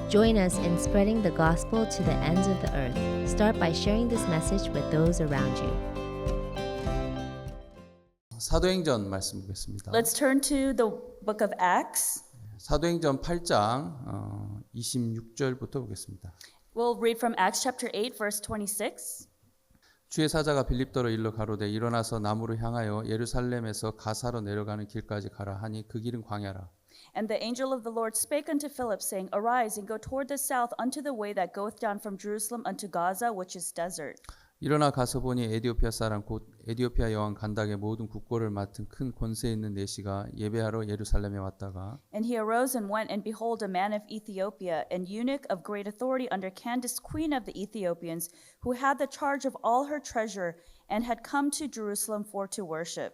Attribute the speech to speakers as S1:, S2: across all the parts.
S1: Join us in spreading the gospel to the ends of the earth. Start by sharing this message with those around you.
S2: 사도행전 말씀 보겠습니다.
S3: Let's turn to the book of Acts.
S2: 사도행전 8장 26절부터 보겠습니다.
S3: We'll read from Acts chapter 8, verse 26.
S2: 주의 사자가 빌립더로 일러 가로되 일어나서 남으로 향하여 예루살렘에서 가사로 내려가는 길까지 가라 하니 그 길은 광야라.
S3: And the angel of the Lord spake unto Philip, saying, Arise and go toward the south unto the way that goeth down from Jerusalem unto Gaza, which is desert.
S2: 일어나 가서 보니 에디오피아 사람 곧 에디오피아 여왕 간닥의 모든 국고를 맡은 큰 권세 있는 내시가 예배하러 예루살렘에 왔다가
S3: And he arose and went, and behold, a man of Ethiopia, an eunuch of great authority under Candace, queen of the Ethiopians, who had the charge of all her treasure, and had come to Jerusalem for to worship.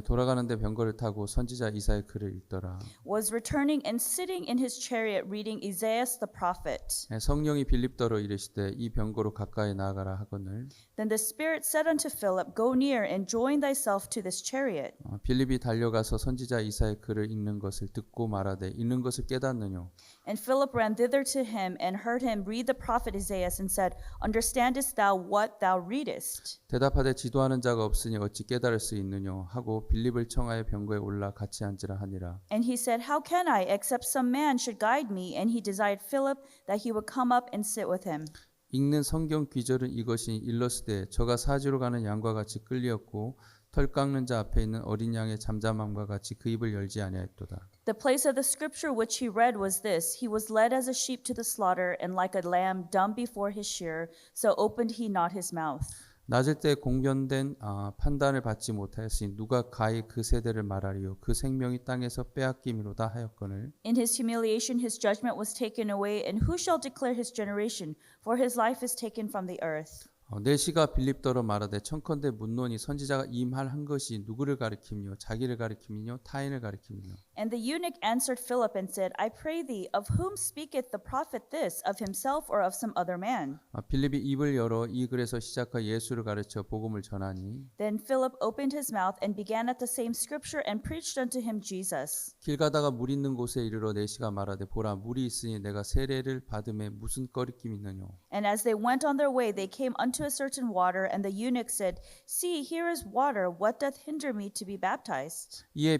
S2: 돌아가는데 병거를 타고 선지자 이사의 글을 읽더라.
S3: Was returning and sitting in his chariot reading Isaiah the prophet.
S2: 성령이 빌립더로 이르시되 이 병거로 가까이 나아가라 하거늘.
S3: Then the Spirit said unto Philip, Go near and join thyself to this chariot.
S2: 빌립이 달려가서 선지자 이사의 글을 읽는 것을 듣고 말하되 읽는 것을 깨닫느뇨.
S3: And Philip ran thither to him and heard him read the prophet Isaiah and said, Understandest thou what thou readest?
S2: 대답하되 지도하는 자가 없으니 어찌 깨달을 수 있느뇨 하고 빌립을 청하여 병거에 올라 같이 앉으라 하니라.
S3: And he said, How can I, except some man should guide me? And he desired Philip that he would come up and sit with him.
S2: 읽는 성경 귀절은 이것이 일러스되 저가 사지로 가는 양과 같이 끌리었고 털 깎는 자 앞에 있는 어린 양의 잠잠함과 같이 그 입을 열지 아니하였도다.
S3: The place of the scripture which he read was this: He was led as a sheep to the slaughter, and like a lamb dumb before his shearer, so opened he not his mouth.
S2: 낮을 때 공변된 판단을 받지 못하였으니 누가 가히 그 세대를 말하리요 그 생명이 땅에서 빼앗김이로다 하였거늘.
S3: In his humiliation his judgment was taken away, and who shall declare his generation? For his life is taken from the earth.
S2: 내시가 빌립더로 말하되 청컨대 묻노니 선지자가 이 말 한 것이 누구를 가리킴요 자기를 가리킴이뇨 타인을 가리킴이뇨.
S3: And the eunuch answered Philip and said, I pray thee, of whom speaketh the prophet this, of himself or of some other man?
S2: 빌립이 입을 열어 이 글에서 시작하여 예수를 가르쳐 복음을 전하니.
S3: Then Philip opened his mouth and began at the same scripture and preached unto him Jesus.
S2: 길 가다가 물 있는 곳에 이르러 내시가 말하되 보라 물이 있으니 내가 세례를 받음에 무슨 꺼리낌이 있느뇨.
S3: And as they went on their way, they came unto a certain water, and the eunuch said, See, here is water. What doth hinder me to be baptized?
S2: 이에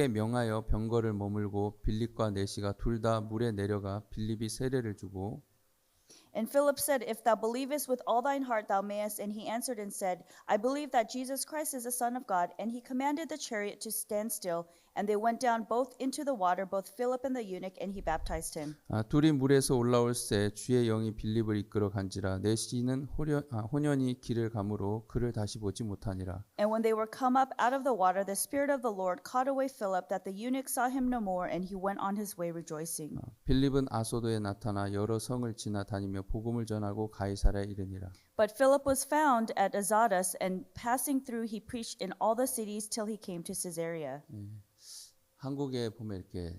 S2: 명하여 병거를 머물고 빌립과 내시가 둘 다 물에 내려가 빌립이 세례를 주고.
S3: And Philip said, If thou believest with all thine heart, thou mayest. And he answered and said, I believe that Jesus Christ is the Son of God. And he commanded the chariot to stand still. And they went down both into the water, both Philip and the eunuch, and he baptized him.
S2: 둘이 물에서 올라올새 주의 영이 빌립을 이끌어 간지라 내시는 혼연히 길을 가므로 그를 다시 보지 못하니라.
S3: And when they were come up out of the water, the Spirit of the Lord caught away Philip, that the eunuch saw him no more, and he went on his way rejoicing.
S2: 빌립은 아소도에 나타나 여러 성을 지나다니며 복음을 전하고 가이사랴에 이르니라.
S3: But Philip was found at Azotus, and passing through he preached in all the cities till he came to Caesarea.
S2: 한국에 보면 이렇게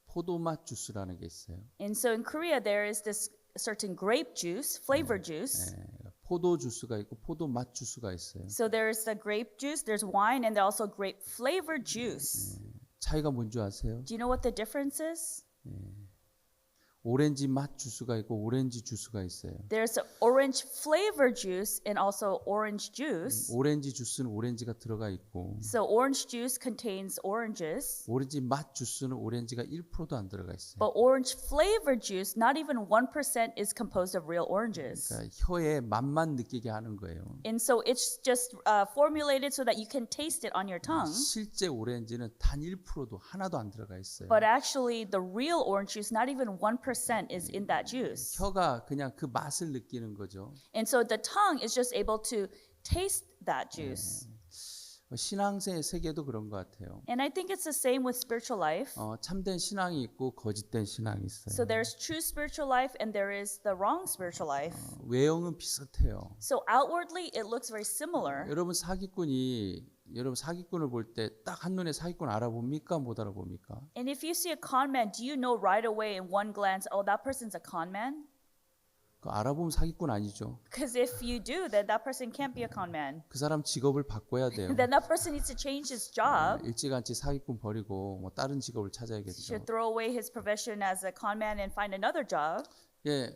S2: 포도맛 주스라는 게 있어요.
S3: And so in Korea there is this certain grape juice, flavor juice.
S2: 포도 주스가 있고 포도맛 주스가 있어요.
S3: So there's the grape juice, there's wine, and there's also grape flavor juice.
S2: 차이가 뭔지 아세요?
S3: Do you know what the difference is?
S2: 오렌지 맛 주스가 있고 오렌지 주스가 있어요.
S3: There's orange flavor juice and also orange juice.
S2: 오렌지 주스는 오렌지가 들어가 있고.
S3: So orange juice contains oranges.
S2: 오렌지 맛 주스는 오렌지가 1%도 안 들어가 있어요.
S3: But orange flavor juice, not even 1% is composed of real oranges.
S2: 그러니까 혀에 맛만 느끼게 하는 거예요.
S3: And so it's just formulated so that you can taste it on your tongue.
S2: 실제 오렌지는 단 1%도 하나도 안 들어가 있어요.
S3: But actually the real orange juice, not even 1% is in that juice.
S2: 혀가 그냥 그 맛을 느끼는 거죠.
S3: And so the tongue is just able to taste that juice.
S2: 신앙의 세계도 그런 것 같아요.
S3: And I think it's the same with spiritual life.
S2: 참된 신앙이 있고 거짓된 신앙이 있어요.
S3: So there's true spiritual life and there is the wrong spiritual life.
S2: 외형은 비슷해요.
S3: So outwardly it looks very similar.
S2: 여러분 사기꾼을 볼 때 딱 한눈에 사기꾼 알아봅니까? 못 알아봅니까?
S3: And if you see a con man, do you know right away in one glance, oh, that person's a con man?
S2: 그 알아보면 사기꾼 아니죠.
S3: Because if you do, then that person can't be a con man.
S2: 그 사람 직업을 바꿔야 돼요.
S3: Then that person needs to change his job.
S2: 일찌감치 사기꾼 버리고 뭐 다른 직업을 찾아야겠죠.
S3: Should throw away his profession as a con man and find another job.
S2: 예,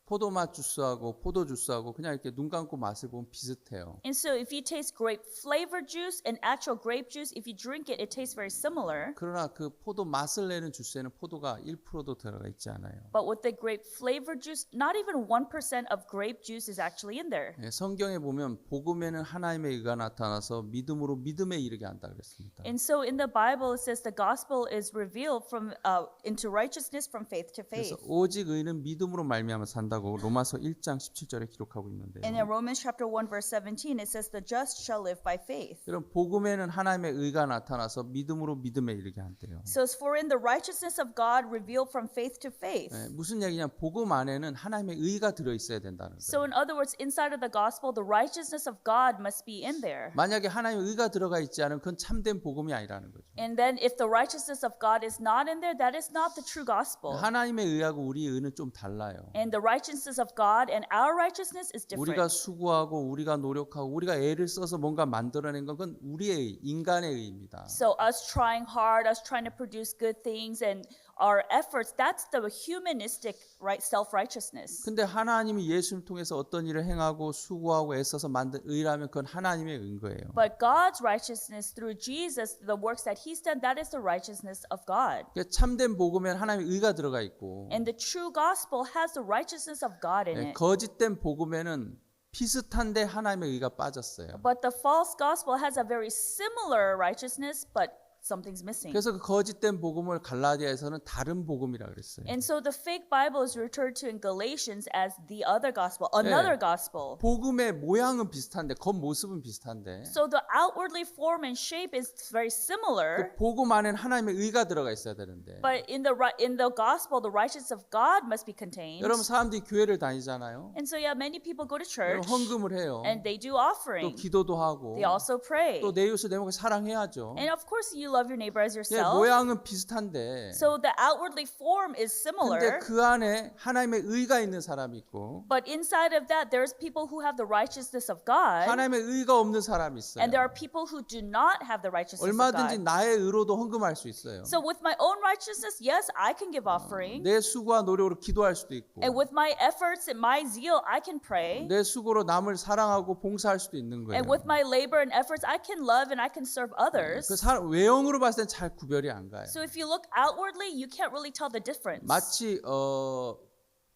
S2: 포도맛 주스하고 포도 주스하고 그냥 이렇게 눈 감고 맛을 보면 비슷해요.
S3: And so if you taste grape flavored juice and actual grape juice, if you drink it, it tastes very similar.
S2: 그러나 그 포도 맛을 내는 주스에는 포도가 1%도 들어가 있지 않아요.
S3: But with the grape flavored juice, not even 1% of grape juice is actually in there.
S2: 예, 성경에 보면 복음에는 하나님의 의가 나타나서 믿음으로 믿음에 이르게 한다 그랬습니다.
S3: And so in the Bible, it says the gospel is revealed from into righteousness from faith to faith.
S2: 그래서 오직 의는 믿음으로 말미암아 산다고 로마서 1장 17절에 기록하고 있는데요.
S3: And in Romans chapter 1 verse 17, it says the just shall live by faith.
S2: 여러분 복음에는 하나님의 의가 나타나서 믿음으로 믿음에 이르게 한대요.
S3: So it's for in the righteousness of God revealed from faith to faith.
S2: 예, 무슨 얘기냐? 복음 안에는 하나님의 의가 들어 있어야 된다는 거예요.
S3: So in other words, inside of the gospel, the righteousness of God must be in there.
S2: 만약에 하나님의 의가 들어가 있지 않으면 그건 참된 복음이 아니라는 거죠.
S3: And then if the righteousness of God is not in there, that is not the true gospel.
S2: 하나님의 의하고 우리의 의는 좀 달라요.
S3: And the righteousness of God and our righteousness is
S2: 우리가
S3: different.
S2: 수고하고 우리가 노력하고 우리가 애를 써서 뭔가 만들어낸 건 그건 우리의 의, 인간의 의입니다.
S3: So us trying hard, us trying to produce good things and our efforts, that's the humanistic right self-righteousness.
S2: 근데 하나님이 예수를 통해서 어떤 일을 행하고 수고하고 애써서 만든 의라면 그건 하나님의 의인 거예요.
S3: But God's righteousness through Jesus, the works that He's done, that is the righteousness of God.
S2: 그러니까 참된 복음에는 하나님의 의가 들어가 있고
S3: And the true gospel has the righteousness of God in it.
S2: 거짓된 복음에는 비슷한데 하나님의 의가 빠졌어요.
S3: But the false gospel has a very similar righteousness, but something's missing.
S2: 그래서 그 거짓된 복음을 갈라디아에서는 다른 복음이라 그랬어요.
S3: And so the fake Bible is referred to in Galatians as the other gospel, another gospel.
S2: 복음의 모양은 비슷한데 겉모습은 비슷한데
S3: So the outwardly form and shape is very similar,
S2: 그 복음 안에는 하나님의 의가 들어가 있어야 되는데
S3: but in the gospel, the righteousness of God must be contained.
S2: 여러분 사람들이 교회를 다니잖아요.
S3: And so yeah, many people go to
S2: 여러분
S3: church
S2: 헌금을 해요.
S3: and they do
S2: 또
S3: offering.
S2: 기도도 하고
S3: They also pray.
S2: 또 내 이웃을 내 몸을 사랑해야죠.
S3: And of course, you love your neighbor as
S2: 예,
S3: yourself.
S2: 모양은 비슷한데
S3: So the outwardly form is
S2: 근데
S3: similar.
S2: 그 안에 하나님의 의가 있는 사람이 있고
S3: But inside of that, there's people who have the righteousness of God,
S2: 하나님의 의가 없는 사람이 있어요.
S3: and there are people who do not have the righteousness of
S2: 얼마든지
S3: God.
S2: 나의 의로도 헌금할 수 있어요.
S3: So with my own righteousness, yes, I can give offering.
S2: 내 수고와 노력으로 기도할 수도 있고
S3: And with my efforts and my zeal, I can pray.
S2: 내 수고로 남을 사랑하고 봉사할 수도 있는 거예요.
S3: And with my labor and efforts, I can love and I can serve others.
S2: 그 외형으로 봤을 땐 잘 구별이 안 가요.
S3: So if you look outwardly, you can't really tell the difference.
S2: 마치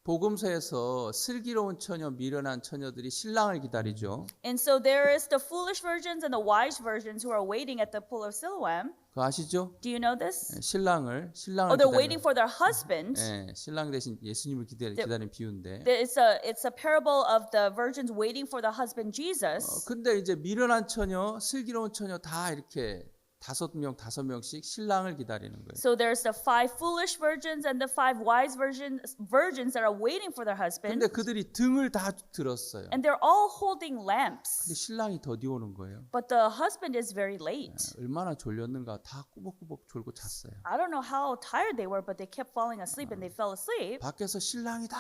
S2: 복음서에서 슬기로운 처녀, 미련한 처녀들이 신랑을 기다리죠.
S3: And so there is the foolish virgins and the wise virgins who are waiting at the pool of Siloam.
S2: 그거 아시죠?
S3: Do you know this?
S2: 신랑을
S3: Oh, they're waiting
S2: 기다리는
S3: for their husband.
S2: 신랑 대신 예수님을 기다리는 비유인데.
S3: It's a parable of the virgins waiting for the husband Jesus.
S2: 근데 이제 미련한 처녀, 슬기로운 처녀 다 이렇게 다섯 명씩 신랑을 기다리는 거예요.
S3: So there's the 5 foolish virgins and the 5 wise virgins that are waiting for their husband.
S2: 근데 그들이 등을 다 들었어요.
S3: And they're all holding
S2: 근데
S3: lamps.
S2: 신랑이 더디 오는 거예요.
S3: But the husband is very late.
S2: 얼마나 졸렸는가 다 꾸벅꾸벅 졸고 잤어요.
S3: I don't know how tired they were, but they kept falling asleep and they fell asleep.
S2: 밖에서 신랑이다.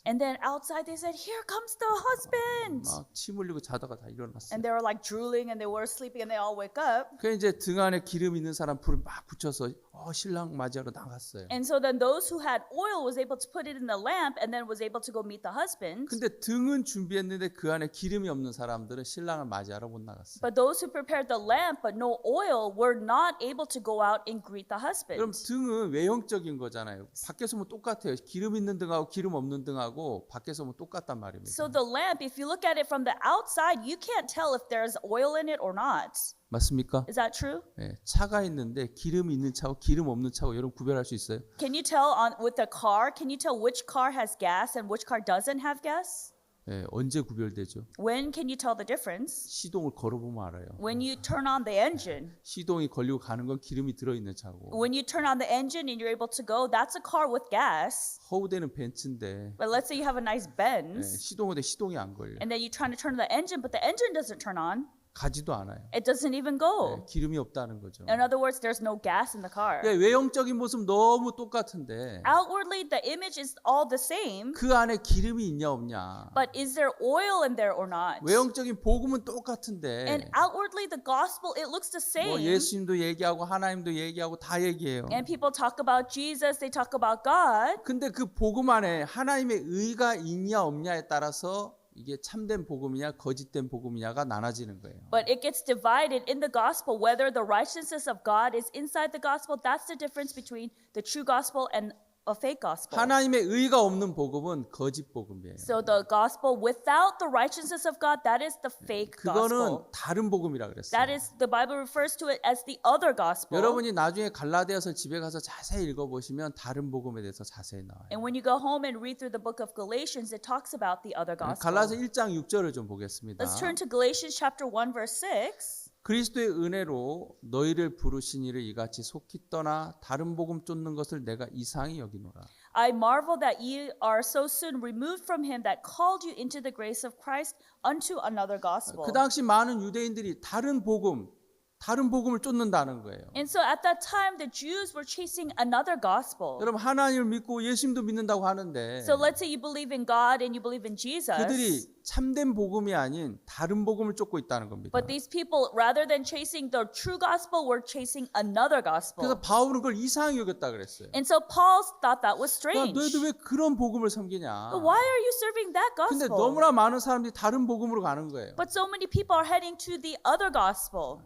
S3: And then outside they said, "Here comes the husband."
S2: 막 침 흘리고 자다가 다 일어났어요.
S3: And they were like drooling and they were sleeping and they all wake up.
S2: 그 이제 등 안에 기름 있는 사람 불을 막 붙여서 신랑 맞이하러 나갔어요.
S3: And so then those who had oil was able to put it in the lamp and then was able to go meet the husband.
S2: 근데 등은 준비했는데 그 안에 기름이 없는 사람들은 신랑을 맞이하러 못 나갔어요.
S3: But those who prepared the lamp but no oil were not able to go out and greet the husband.
S2: 그럼 등은 외형적인 거잖아요. 밖에서 보면 똑같아요. 기름 있는 등하고 기름 없는 등하고 밖에서 보면 똑같단 말입니다.
S3: So the lamp, if you look at it from the outside, you can't tell if there's oil in it or not.
S2: 맞습니까?
S3: Is that true?
S2: 네, 차가 있는데 기름이 있는 차하고 기름 없는 차하고 여러분 구별할 수 있어요?
S3: Can you tell with the car, can you tell which car has gas and which car doesn't have gas?
S2: 네, 언제 구별되죠?
S3: When can you tell the difference?
S2: 시동을 걸어보면 알아요.
S3: When you turn on the engine.
S2: 시동이 걸리고 가는 건 기름이 들어있는 차고
S3: When you turn on the engine and you're able to go, that's a car with gas.
S2: 허우대는 벤츠인데
S3: But let's say you have a nice Benz
S2: 시동인데 시동이 안 걸려.
S3: and then you're trying to turn the engine, but the engine doesn't turn on.
S2: 가지도 않아요.
S3: It doesn't even
S2: 네,
S3: go.
S2: 기름이 없다는 거죠.
S3: In other words, there's no gas in the car.
S2: 예, 외형적인 모습 너무 똑같은데
S3: Outwardly, the image is all the same,
S2: 그 안에 기름이 있냐 없냐.
S3: but is there oil in there or not?
S2: 외형적인 복음은 똑같은데
S3: And outwardly, the gospel, it looks the
S2: 뭐
S3: same.
S2: 예수님도 얘기하고 하나님도 얘기하고 다 얘기해요.
S3: And people talk about Jesus, they talk about God.
S2: 근데 그 복음 안에 하나님의 의가 있냐 없냐에 따라서 이게 참된 복음이냐 거짓된 복음이냐가 나눠지는 거예요.
S3: But it gets divided in the gospel, whether the righteousness of God is inside the gospel. That's the difference between the true gospel and a fake gospel.
S2: 하나님의 의가 없는 복음은 거짓 복음이에요.
S3: So the gospel without the righteousness of God, that is the fake
S2: 그거는
S3: gospel.
S2: 다른 복음이라 그랬어요.
S3: That is, the Bible refers to it as the other gospel.
S2: 여러분이 나중에 갈라디아서 집에 가서 자세히 읽어보시면 다른 복음에 대해서 자세히 나와요.
S3: And when you go home and read through the book of Galatians, it talks about the other gospel.
S2: 갈라디아서 1장 6절을 좀 보겠습니다.
S3: Let's turn to Galatians chapter 1 verse 6.
S2: 그리스도의 은혜로 너희를 부르신 이를 이같이 속히 떠나 다른 복음 쫓는 것을 내가 이상히 여기노라.
S3: I marvel that ye are so soon removed from him that called you into the grace of Christ unto another gospel.
S2: 그 당시 많은 유대인들이 다른 복음을 쫓는다는 거예요.
S3: And so at that time, the Jews were chasing another gospel.
S2: 여러분 하나님을 믿고 예수님도 믿는다고 하는데
S3: So let's say you believe in God and you believe in Jesus.
S2: 그들이 참된 복음이 아닌 다른 복음을 쫓고 있다는 겁니다.
S3: But these people, rather than chasing the true gospel, were chasing another gospel.
S2: 그래서 바울은 그걸 이상히 여겼다 그랬어요.
S3: And so Paul thought that was
S2: 야,
S3: strange.
S2: 너희들 왜 그런 복음을 섬기냐?
S3: But why are you serving that
S2: 근데
S3: gospel?
S2: 너무나 많은 사람들이 다른 복음으로 가는 거예요.
S3: But so many people are heading to the other gospel.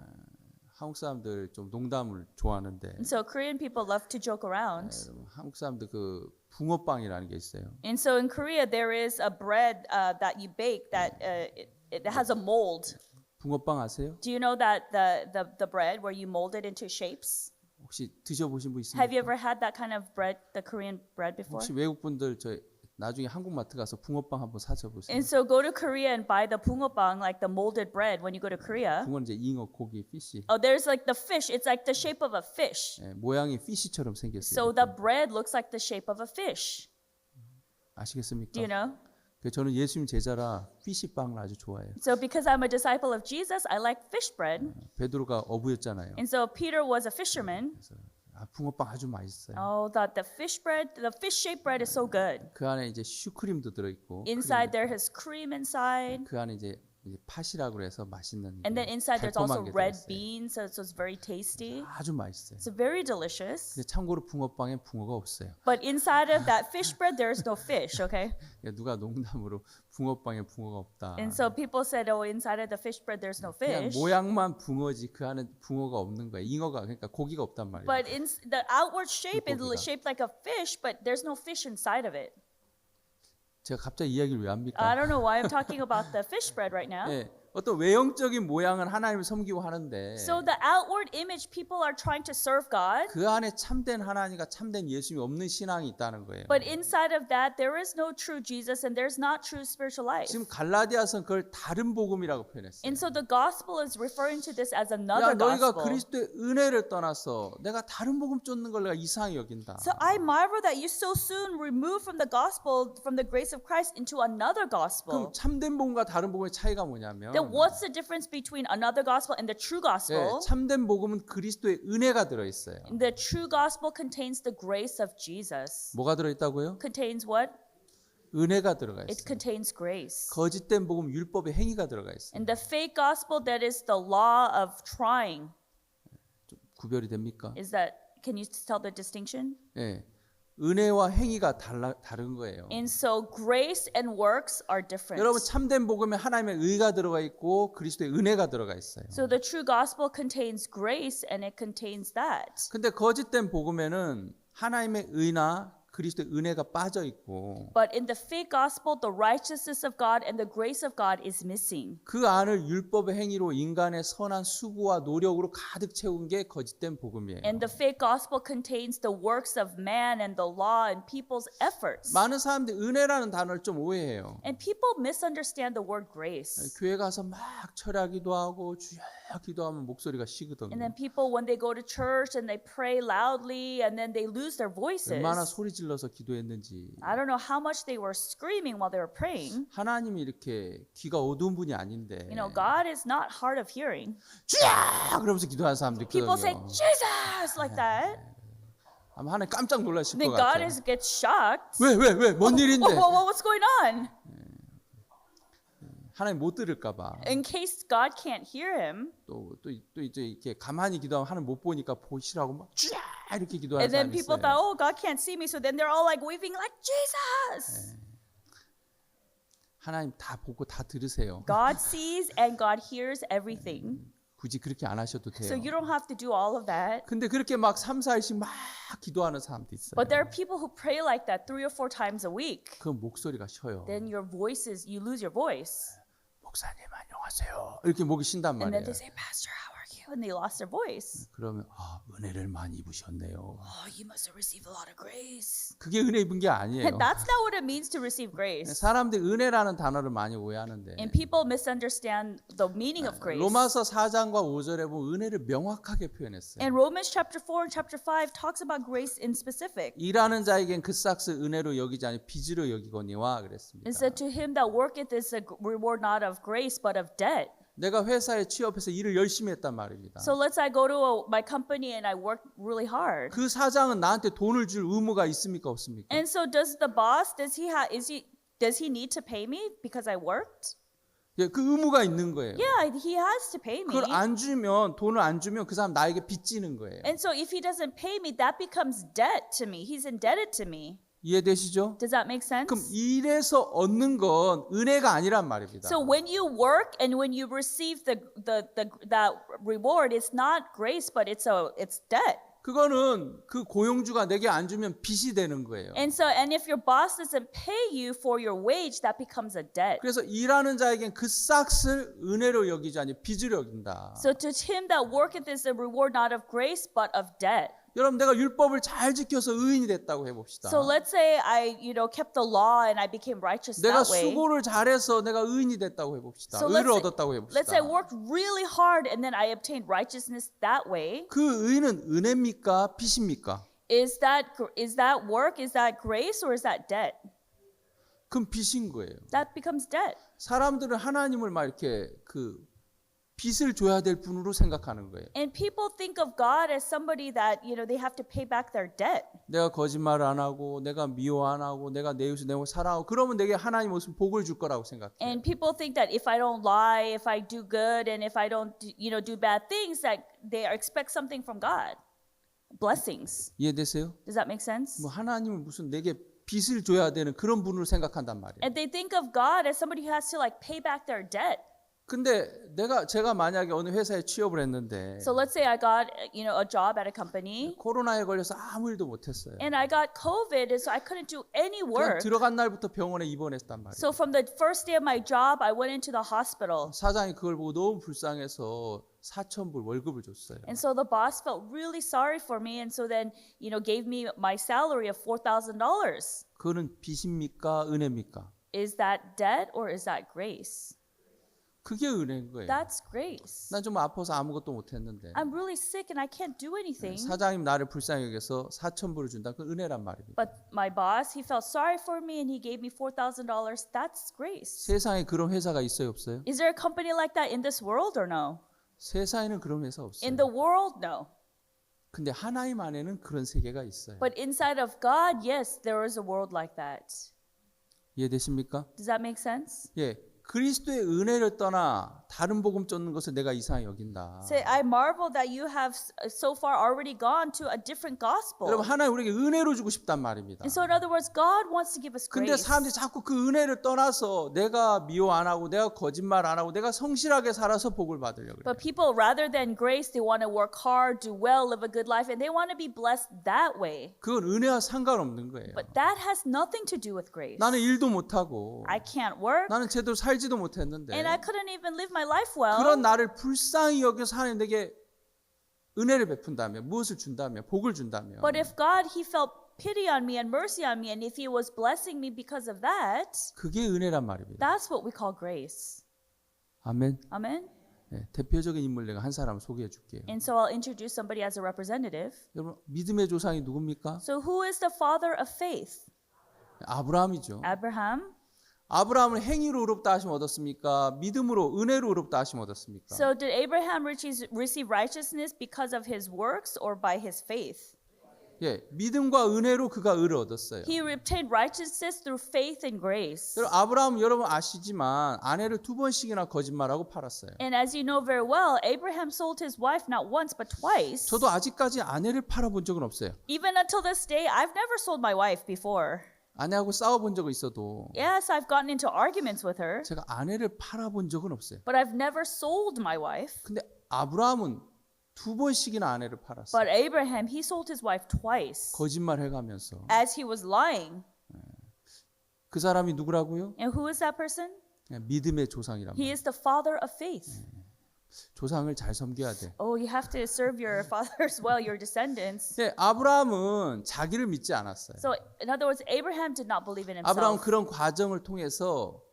S2: 한국 사람들 좀 농담을 좋아하는데
S3: And so Korean people love to joke around.
S2: 여러분, 한국 사람들 그 붕어빵이라는 게 있어요.
S3: And so in Korea, there is a bread that you bake that it has a mold.
S2: 붕어빵 아세요?
S3: Do you know that the bread where you mold it into shapes?
S2: 혹시 드셔보신 분
S3: Have you
S2: 있습니까?
S3: ever had that kind of bread, the Korean bread before?
S2: 혹시 외국 분들 저 나중에 한국 마트 가서 붕어빵 한번 사셔보세요.
S3: And so go to Korea and buy the bungeoppang, like the molded bread when you go to Korea.
S2: 붕어는 이제 잉어, 고기, 피시.
S3: Oh, there's like the fish. It's like the shape of a fish.
S2: 예, 모양이 피시처럼 생겼어요.
S3: So the bread looks like the shape of a fish.
S2: 아시겠습니까?
S3: Do you know?
S2: 그래서 저는 예수님 제자라 피시빵을 아주 좋아해요.
S3: So because I'm a disciple of Jesus, I like fish bread.
S2: 베드로가 어부였잖아요.
S3: And so Peter was a fisherman.
S2: 그래서 붕어빵 아주 맛있어요.
S3: Oh, the fish bread, the fish-shaped bread is so good.
S2: 그 안에 이제 슈크림도 들어있고
S3: Inside there has cream inside.
S2: 그 안에 이제 팥이라고 해서 맛있는
S3: And then inside there's also
S2: 달콤한 게
S3: red
S2: 들어있어요.
S3: beans, so it's very tasty.
S2: 아주 맛있어요.
S3: It's very delicious.
S2: 근데 참고로 붕어빵에 붕어가 없어요.
S3: But inside of that fish bread, there's no fish, okay?
S2: 누가 농담으로 붕어빵에 붕어가 없다.
S3: And so people said, oh, inside of the fish bread, there's no
S2: 그냥
S3: fish.
S2: 모양만 붕어지 그 안에 붕어가 없는 거예요. 잉어가 그러니까 고기가 없단 말이에요.
S3: But in the outward shape is
S2: 물고기가.
S3: shaped like a fish, but there's no fish inside of it.
S2: 제가 갑자기 이야기를 왜 합니까?
S3: I don't know why I'm talking about the fish bread right now.
S2: 예, 어떤 외형적인 모양은 하나님을 섬기고 하는데
S3: So the outward image, people are trying to serve God.
S2: 그 안에 참된 하나님과 참된 예수님이 없는 신앙이 있다는 거예요.
S3: But inside of that, there is no true Jesus and there's not true spiritual life.
S2: 지금 갈라디아서는 그걸 다른 복음이라고 표현했어요.
S3: And so the gospel is referring to this as
S2: 야,
S3: another
S2: 너희가
S3: gospel.
S2: 그리스도의 은혜를 떠나서 내가 다른 복음 쫓는 걸 내가 이상히 여긴다.
S3: So I marvel that you so soon remove from the gospel, from the grace of Christ into another gospel.
S2: 그럼 참된 복음과 다른 복음의 차이가 뭐냐면
S3: Then what's the difference between another gospel and the true
S2: 예,
S3: gospel?
S2: 참된 복음은 그리스도의 은혜가 들어있어요.
S3: The true gospel contains the grace of Jesus.
S2: 뭐가 들어있다고요?
S3: Contains what?
S2: 은혜가 들어가
S3: It
S2: 있어요.
S3: contains grace.
S2: 거짓된 복음 율법의 행위가 들어가 있어요.
S3: And the fake gospel, that is the law of trying.
S2: 좀 구별이 됩니까?
S3: Is that, can you tell the distinction?
S2: 예, 은혜와 행위가 다른 거예요.
S3: And so grace and works are different.
S2: 여러분 참된 복음에 하나님의 의가 들어가 있고 그리스도의 은혜가 들어가 있어요.
S3: So the true gospel contains grace and it contains that.
S2: 근데 거짓된 복음에는 하나님의 의나 그리스도의 은혜가 빠져 있고
S3: But in the fake gospel, the righteousness of God and the grace of God is missing.
S2: 그 안을 율법의 행위로 인간의 선한 수고와 노력으로 가득 채운 게 거짓된 복음이에요.
S3: And the fake gospel contains the works of man and the law and people's efforts.
S2: 많은 사람들이 은혜라는 단어를 좀 오해해요.
S3: And people misunderstand the word grace.
S2: 교회 가서 막 철야기도 하고 주여 기도하면 목소리가 쉬거든요.
S3: And then people, when they go to church and they pray loudly and then they lose their voices.
S2: 얼마나 소리 질러서 기도했는지.
S3: I don't know how much they were screaming while they were praying.
S2: 하나님이 이렇게 귀가 어두운 분이 아닌데.
S3: You know, God is not hard of hearing.
S2: 주야! 그러면서 기도하는 사람도
S3: People say,
S2: 있거든요.
S3: Jesus, like that.
S2: 아마 하나님 깜짝 놀라실
S3: Then
S2: 것
S3: God
S2: 같아요.
S3: gets shocked.
S2: 왜? 뭔 일인데?
S3: What's going on?
S2: 하나님 못 들을까 봐.
S3: In case God can't hear him.
S2: 또 이제 이렇게 가만히 기도하면 하나님 못 보니까 보시라고 막 주야! 이렇게 기도하는
S3: And then
S2: 사람이
S3: people
S2: 있어요.
S3: thought, oh, God can't see me. So then they're all like waving like, Jesus.
S2: 하나님 다 보고 다 들으세요.
S3: God sees and God hears everything.
S2: 굳이 그렇게 안 하셔도 돼요.
S3: So you don't have to do all of that.
S2: 근데 그렇게 막 3, 4일씩 막 기도하는 사람도 있어요.
S3: But there are people who pray like that 3 or 4 times a week.
S2: 그 목소리가 쉬어요.
S3: Then your voices, you lose your voice.
S2: 목사님 안녕하세요. 이렇게 목이 쉰단
S3: And
S2: 말이에요.
S3: then they say, Pastor, how are you? And they lost their voice.
S2: 그러면 은혜를 많이 입으셨네요.
S3: Oh, you must have received a lot of grace.
S2: 그게 은혜 입은 게 아니에요.
S3: And that's not what it means to receive grace.
S2: 사람들이 은혜라는 단어를 많이 오해하는데
S3: And people misunderstand the meaning of grace.
S2: 로마서 4장과 5절에 보면 은혜를 명확하게 표현했어요.
S3: And Romans chapter 4 and chapter 5 talks about grace in specific.
S2: 일하는 자에겐 그 싹을 은혜로 여기지 아니 빚으로 여기거니와 그랬습니다.
S3: It said to him that worketh is a reward not of grace but of debt.
S2: 내가 회사에 취업해서 일을 열심히 했단 말입니다.
S3: So let's say I go to my company and I work really hard.
S2: 그 사장은 나한테 돈을 줄 의무가 있습니까 없습니까?
S3: And so does the boss, does he need to pay me because I worked?
S2: 예, 그 의무가 있는 거예요.
S3: Yeah, he has to pay me.
S2: 그걸 안 주면 돈을 안 주면 그 사람 나에게 빚지는 거예요.
S3: And so if he doesn't pay me, that becomes debt to me. He's indebted to me.
S2: 이해되시죠?
S3: Does that make sense?
S2: 그럼 일에서 얻는 건 은혜가 아니란 말입니다.
S3: So when you work and when you receive that reward, it's not grace, but it's debt.
S2: 그거는 그 고용주가 내게 안 주면 빚이 되는 거예요.
S3: And if your boss doesn't pay you for your wage, that becomes a debt.
S2: 그래서 일하는 자에겐 그 싹을 은혜로 여기지 아니 빚으로 여긴다.
S3: So to him that worketh is a reward not of grace, but of debt.
S2: 여러분 내가 율법을 잘 지켜서 의인이 됐다고 해봅시다.
S3: So let's say I, kept the law and I became righteous
S2: 내가
S3: that way.
S2: 수고를 잘해서 내가 의인이 됐다고 해봅시다.
S3: So
S2: 의를
S3: let's
S2: 얻었다고
S3: let's say I
S2: 해봅시다.
S3: worked really hard and then I obtained righteousness that way.
S2: 그 의는 은혜입니까? 빚입니까?
S3: Is that work? Is that grace or is that debt?
S2: 그럼 빚인 거예요.
S3: That becomes debt.
S2: 사람들은 하나님을 막 이렇게 그 빚을 줘야 될 분으로 생각하는 거예요.
S3: And people think of God as somebody that, they have to pay back their debt.
S2: 내가 거짓말 안 하고 내가 미워 안 하고 내가 내 이웃을 내고 사랑하고 그러면 내게 하나님 무슨 복을 줄 거라고 생각해요.
S3: And people think that if I don't lie, if I do good, and if I don't, do bad things, that they expect something from God. Blessings.
S2: 이해되세요?
S3: Does that make sense?
S2: 뭐 하나님은 무슨 내게 빚을 줘야 되는 그런 분으로 생각한단 말이에요.
S3: And they think of God as somebody who has to pay back their debt.
S2: 근데 제가 만약에 어느 회사에 취업을 했는데
S3: So let's say I got, a job at a company
S2: 코로나에 걸려서 아무 일도 못 했어요.
S3: and I got COVID, and so I couldn't do any
S2: 그냥
S3: work.
S2: 들어간 날부터 병원에 입원했단 말이에요.
S3: So from the first day of my job, I went into the hospital.
S2: 사장이 그걸 보고 너무 불쌍해서 4,000불 월급을 줬어요.
S3: And so the boss felt really sorry for me, and so then, gave me my salary of $4,000.
S2: 그거는 빚입니까? 은혜입니까?
S3: Is that debt or is that grace?
S2: 그게 은혜인 거예요.
S3: That's grace.
S2: 난 좀 아파서 아무것도 못 했는데
S3: I'm really sick and I can't do anything.
S2: 사장님 나를 불쌍히 여겨서 4,000불을 준다. 그건 은혜란 말입니다.
S3: But my boss, he felt sorry for me and he gave me $4,000. That's grace.
S2: 세상에 그런 회사가 있어요, 없어요?
S3: Is there a company like that in this world or no?
S2: 세상에는 그런 회사 없어요.
S3: In the world, no.
S2: 근데 하나님 안에는 그런 세계가 있어요.
S3: But inside of God, yes, there is a world like that.
S2: 이해되십니까?
S3: Does that make sense?
S2: 예. 그리스도의 은혜를 떠나 다른 복음 쫓는 것을 내가 이상히 여긴다.
S3: Say, I marvel that you have so far already gone to a different gospel.
S2: 여러분 하나님 우리에게 은혜로 주고 싶단 말입니다.
S3: And so in other words, God wants to give us
S2: 근데
S3: grace.
S2: 사람들이 자꾸 그 은혜를 떠나서 내가 미워 안 하고 내가 거짓말 안 하고 내가 성실하게 살아서 복을 받으려고 그래요.
S3: But people, rather than grace, they want to work hard, do well, live a good life, and they want to be blessed that way.
S2: 그건 은혜와 상관없는 거예요.
S3: But that has nothing to do with grace.
S2: 나는 일도 못 하고
S3: I can't work,
S2: 나는 제대로 살지도 못했는데
S3: and I couldn't even live my life well.
S2: 그런 나를 불쌍히 여겨서 하나님 내게 은혜를 베푼다면 무엇을 준다면 복을 준다면
S3: But if God, He felt pity on me and mercy on me, and if He was blessing me because of that,
S2: 그게 은혜란 말입니다.
S3: that's what we call grace.
S2: 아멘.
S3: Amen?
S2: 대표적인 인물 내가 한 사람 소개해 줄게요.
S3: And so I'll introduce somebody as a representative.
S2: 여러분 믿음의 조상이 누굽니까?
S3: So who is the father of faith?
S2: 아브라함이죠.
S3: Abraham.
S2: 아브라함은 행위로 의롭다 하심 얻었습니까? 믿음으로 은혜로 의롭다 하심 얻었습니까?
S3: So did Abraham receive righteousness because of his works or by his faith?
S2: 예, 믿음과 은혜로 그가 의를 얻었어요.
S3: He obtained righteousness through faith and grace.
S2: 여러분 아브라함 여러분 아시지만 아내를 2번씩이나 거짓말하고 팔았어요.
S3: And as you know very well, Abraham sold his wife not once but twice.
S2: 저도 아직까지 아내를 팔아본 적은 없어요.
S3: Even until this day, I've never sold my wife before.
S2: 아내하고 싸워본 적은 있어도
S3: Yes, I've gotten into arguments with her,
S2: 제가 아내를 팔아본 적은 없어요.
S3: but I've never sold my wife.
S2: 근데 아브라함은 2번씩이나 아내를 팔았어요.
S3: But Abraham, he sold his wife twice
S2: 거짓말 해가면서.
S3: as he was lying.
S2: 그 사람이 누구라고요?
S3: And who is that person?
S2: 그냥 믿음의 조상이란
S3: He
S2: 말이에요.
S3: is the father of faith.
S2: 조상을 잘 섬겨야 돼.
S3: Oh, you have to serve your fathers well, your descendants.
S2: 네, 아브라함은 자기를 믿지 않았어요.
S3: So, in other words, Abraham did not believe in
S2: 아브라함은
S3: himself.
S2: 그런 과정을 통해서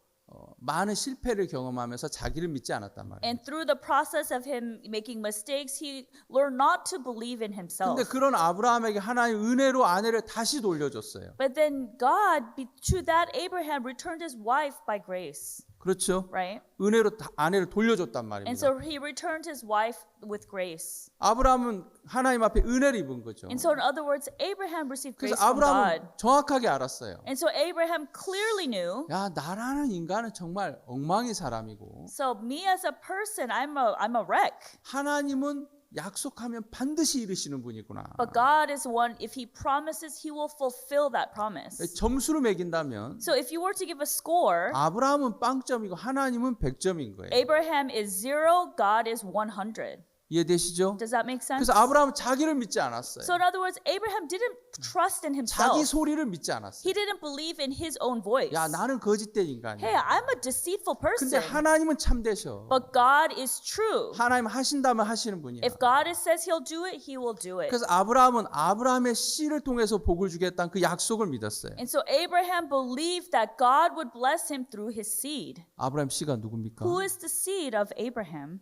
S2: 많은 실패를 경험하면서 자기를 믿지 않았단 말이에요.
S3: And through the process of him making mistakes, he learned not to believe in himself.
S2: 근데 그런 아브라함에게 하나님 은혜로 아내를 다시 돌려줬어요.
S3: But then God, to that Abraham, returned his wife by grace,
S2: 그렇죠?
S3: right?
S2: 은혜로 아내를 돌려줬단
S3: And
S2: 말입니다.
S3: so he returned his wife with grace.
S2: 아브라함은 하나님 앞에 은혜를 입은 거죠.
S3: And so, in other words, Abraham received
S2: 그래서
S3: grace from God.
S2: 아브라함은 정확하게 알았어요.
S3: And so Abraham clearly knew.
S2: 야, 나라는 인간은 정말 엉망의 사람이고
S3: So me as a person, I'm a wreck.
S2: 하나님은 약속하면 반드시 이루시는 분이구나.
S3: But God is one. If He promises, He will fulfill that promise.
S2: 점수로 매긴다면
S3: So if you were to give a score,
S2: 아브라함은 빵점이고 하나님은 100점인 거예요.
S3: Abraham is 0, God is 100.
S2: 이해되시죠?
S3: Does that make sense?
S2: 그래서 아브라함은 자기를 믿지 않았어요.
S3: So in other words, Abraham didn't trust in
S2: 자기
S3: himself.
S2: 소리를 믿지 않았어요.
S3: He didn't believe in his own voice.
S2: 야, 나는 거짓된
S3: Hey,
S2: 인간이야.
S3: I'm a deceitful
S2: 근데
S3: person.
S2: 하나님은 참되셔.
S3: But God is true.
S2: 하나님 하신다면 하시는 분이야.
S3: If God says He'll do it, He will do it.
S2: 그래서 아브라함은 아브라함의 씨를 통해서 복을 주겠다는 그 약속을 믿었어요.
S3: And so Abraham believed that God would bless him through his seed.
S2: 아브라함 씨가 누굽니까?
S3: Who is the seed of Abraham?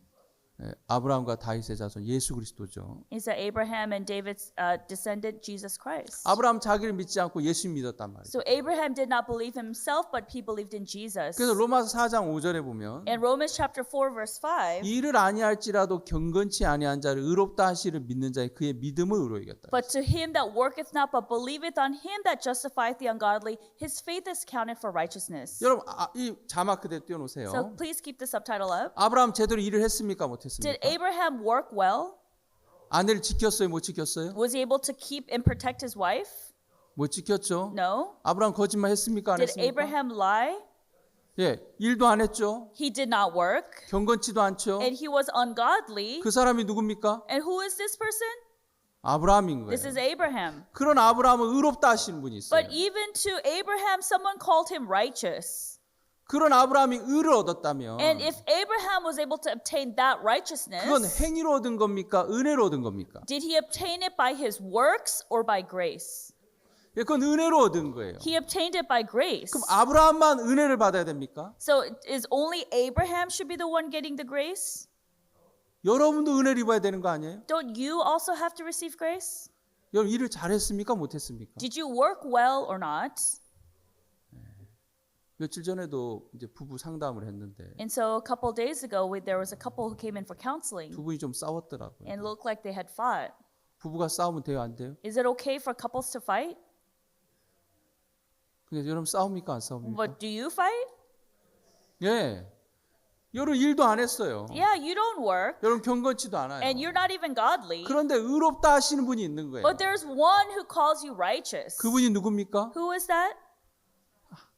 S2: 예, 아브라함과 다윗의 자손 예수 그리스도죠.
S3: Is that Abraham and David's descendant, Jesus Christ.
S2: 아브라함 자기를 믿지 않고 예수 믿었단 말이에요.
S3: So Abraham did not believe himself, but he believed in Jesus.
S2: 그래서 로마서 4장 5절에 보면
S3: In Romans chapter 4, verse 5,
S2: 이를 아니할지라도 경건치 아니한 자를 의롭다 하시를 믿는 자의 그의 믿음을 의로 이겼다.
S3: but to him that worketh not, but believeth on him that justifieth the ungodly, his faith is counted for righteousness.
S2: 여러분 이 자막 그대로 띄워놓으세요.
S3: So please keep the subtitle up.
S2: 아브라함 제대로 일을 했습니까
S3: Did
S2: 못했습니까?
S3: Abraham work well?
S2: 아내를 지켰어요 못 지켰어요?
S3: Was he able to keep and protect his wife?
S2: 못 지켰죠.
S3: No.
S2: 아브라함 거짓말 했습니까 안
S3: Did
S2: 했습니까?
S3: Abraham lie?
S2: 예, 일도 안 했죠.
S3: He did not work.
S2: 경건치도 않죠.
S3: And he was ungodly.
S2: 그 사람이 누굽니까?
S3: And who is this person?
S2: 아브라함인
S3: This is
S2: 거예요.
S3: Abraham.
S2: 그런 아브라함은 의롭다 하시는 분이 있어요.
S3: But even to Abraham, someone called him righteous.
S2: 그런 아브라함이 의를 얻었다면
S3: And if Abraham was able to obtain that
S2: 그건
S3: righteousness,
S2: 행위로 얻은 겁니까? 은혜로 얻은 겁니까?
S3: did he obtain it by his works or by grace?
S2: 예, 그건 은혜로 얻은 거예요.
S3: He obtained it by grace.
S2: 그럼 아브라함만 은혜를 받아야 됩니까?
S3: So is only Abraham should be the one getting the grace?
S2: 여러분도 은혜를 입어야 되는 거 아니에요?
S3: Don't you also have to receive grace?
S2: 여러분 일을 잘했습니까? 못했습니까?
S3: Did you work well or not?
S2: 며칠 전에도 이제 부부 상담을 했는데
S3: And so a couple days ago, there was a couple who came in for counseling
S2: 두 분이 좀 싸웠더라고요.
S3: and looked like they had fought.
S2: 부부가 싸우면 돼요, 안 돼요?
S3: Is it okay for couples to fight?
S2: 근데 여러분 싸웁니까, 안 싸웁니까?
S3: But do you fight?
S2: 예, 여러분 일도 안 했어요.
S3: Yeah, you don't work
S2: 여러분 경건치도 않아요.
S3: and you're not even godly.
S2: 그런데 의롭다 하시는 분이 있는 거예요.
S3: But there's one who calls you righteous.
S2: 그분이 누굽니까?
S3: Who is that?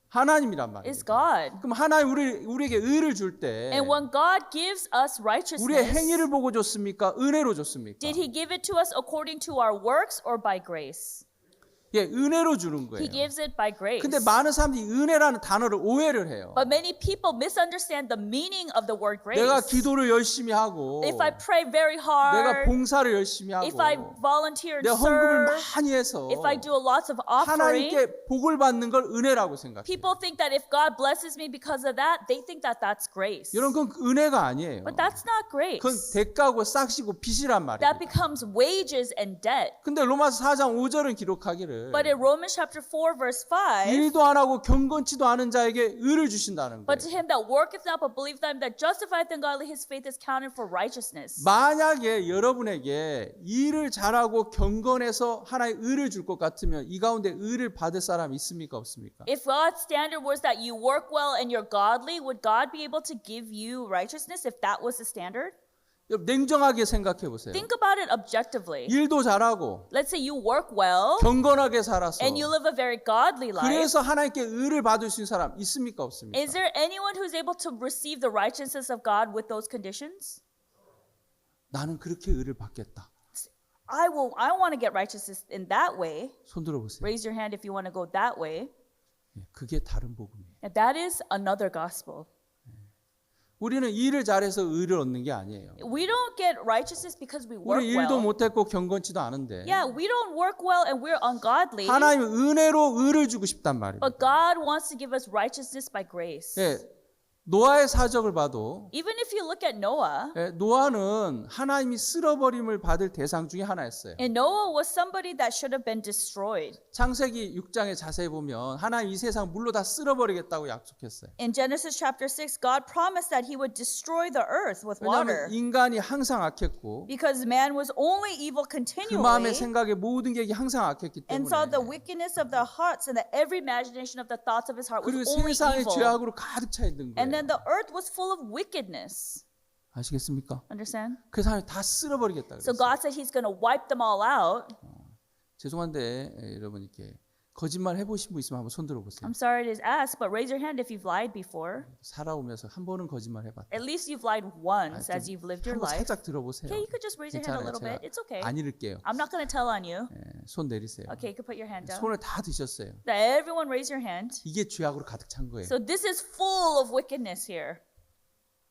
S2: 하나님이란 말이에요.
S3: Is God.
S2: 그럼 하나님 우리에게 의를 줄 때
S3: And when God gives us
S2: 우리의
S3: righteousness,
S2: 행위를 보고 줬습니까? 은혜로 줬습니까?
S3: did He give it to us according to our works or by grace?
S2: 예, 은혜로 주는 거예요.
S3: He gives it by grace.
S2: 근데 많은 사람들이 은혜라는 단어를 오해를 해요.
S3: But many people misunderstand the meaning of the word grace.
S2: 내가 기도를 열심히 하고
S3: If I pray very
S2: 내가
S3: hard,
S2: 봉사를 열심히 하고
S3: if I volunteer and
S2: 내가 헌금을
S3: serve,
S2: 많이 해서
S3: if I do lots of offering,
S2: 하나님께 복을 받는 걸 은혜라고 생각해요.
S3: people think that if God blesses me because of that, they think that that's grace.
S2: 여러분 그건 은혜가 아니에요.
S3: But that's not grace.
S2: 그건 대가고 싹시고 빚이란
S3: That
S2: 말이에요.
S3: becomes wages and debt.
S2: 근데 로마서 4장 5절은 기록하기를
S3: But in Romans chapter 4 verse 5,
S2: 일도 안 하고 경건치도 않은 자에게 의를 주신다는
S3: but to
S2: 거예요.
S3: him that worketh not but believeth him that justifieth ungodly, his faith is counted for righteousness.
S2: 만약에 여러분에게 일을 잘하고 경건해서 하나의 의를 줄 것 같으면 이 가운데 의를 받을 사람이 있습니까 없습니까?
S3: If God's standard was that you work well and you're godly, would God be able to give you righteousness if that was the standard?
S2: 여러분 냉정하게 생각해 보세요.
S3: Think about it objectively.
S2: 일도 잘하고
S3: Let's say you work well
S2: 경건하게 살아서
S3: and you live a very godly life.
S2: 그래서 하나님께 의를 받을 수 있는 사람 있습니까 없습니까?
S3: Is there anyone who's able to receive the righteousness of God with those conditions?
S2: 나는 그렇게 의를 받겠다.
S3: I want to get righteousness in that way.
S2: 손 들어보세요.
S3: Raise your hand if you want to go that way.
S2: 예, 그게 다른 복음이에요.
S3: And that is another gospel.
S2: 우리는 일을 잘해서 의를 얻는 게 아니에요.
S3: We don't get righteousness because we work
S2: 우리 일도
S3: well.
S2: 못했고 경건치도 않은데
S3: Yeah, we don't work well and we're ungodly.
S2: 하나님은 은혜로 의를 주고 싶단 말이에요.
S3: But God wants to give us righteousness by grace.
S2: 예, 노아의 사적을 봐도
S3: Even if you look at Noah,
S2: 예, 노아는 하나님이 쓸어버림을 받을 대상 중에 하나였어요.
S3: and Noah was somebody that should have been destroyed.
S2: 창세기 6장에 자세히 보면 하나님 이 세상 물로 다 쓸어버리겠다고 약속했어요.
S3: In Genesis chapter 6, God promised that he would destroy the earth with water
S2: 왜냐하면 인간이 항상 악했고
S3: because man was only evil
S2: 그 마음의
S3: continually
S2: 생각에 모든 게 항상 악했기
S3: and saw the
S2: 때문에
S3: wickedness of their hearts and that every imagination of the thoughts of his heart was
S2: 그리고
S3: only
S2: 세상의
S3: evil.
S2: 죄악으로 가득 차 있는
S3: And
S2: 거예요.
S3: then the earth was full of wickedness.
S2: 아시겠습니까?
S3: Understand?
S2: 그래서 하나님 다 쓸어버리겠다
S3: So
S2: 그랬어요.
S3: God said he's going to wipe them all out.
S2: 죄송한데 여러분 이렇게 거짓말 해보신 분 있으면 한번 손 들어보세요.
S3: I'm sorry to ask, but raise your hand if you've lied before.
S2: 살아오면서 한 번은 거짓말 해봤다.
S3: At least you've lied once as you've lived your
S2: 한번
S3: life.
S2: 살짝 들어보세요.
S3: Okay, you could just raise your hand a
S2: 괜찮아요.
S3: little
S2: 제가
S3: bit. It's okay.
S2: 안 잃을게요.
S3: I'm not going to tell on you.
S2: 예, 손 내리세요.
S3: Okay, you could put your hand down.
S2: 손을 다 드셨어요.
S3: Everyone raise your hand.
S2: 이게 죄악으로 가득 찬 거예요.
S3: So this is full of wickedness here,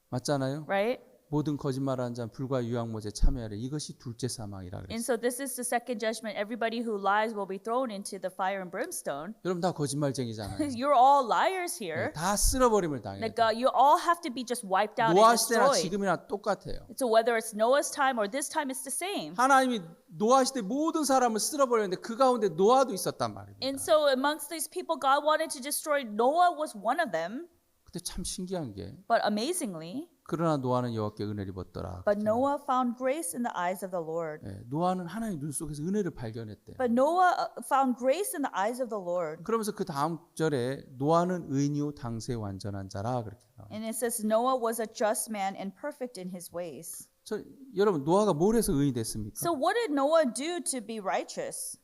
S2: 맞잖아요.
S3: right?
S2: 모든 거짓말하는 자는 불과 유황못에 참여하래. 이것이 둘째 사망이라
S3: And
S2: 그랬어요.
S3: so this is the second judgment. Everybody who lies will be thrown into the fire and brimstone.
S2: 여러분 다 거짓말쟁이잖아요.
S3: You're all liars here.
S2: 다 쓸어버림을 당해요.
S3: Like you all have to be just wiped out and
S2: 노아 시대나
S3: destroyed.
S2: 지금이나 똑같아요.
S3: So whether it's Noah's time or this time, it's the same.
S2: 하나님이 노아 시대 모든 사람을 쓸어버렸는데 그 가운데 노아도 있었단 말입니다.
S3: And so amongst these people, God wanted to destroy. Noah was one of them.
S2: 근데 참 신기한 게
S3: But amazingly,
S2: 그러나 노아는 여호와께 은혜를 입었더라.
S3: but Noah found grace in the eyes of the Lord.
S2: 예, 노아는 하나님 눈 속에서 은혜를 발견했대요.
S3: But Noah found grace in the eyes of the Lord.
S2: 그러면서 그 다음 절에 노아는 의인이요 당세 완전한 자라 그렇게 나와요.
S3: And it says Noah was a just man and perfect in his ways.
S2: 여러분 노아가 뭘 해서 의인이 됐습니까?
S3: So what did Noah do to be righteous?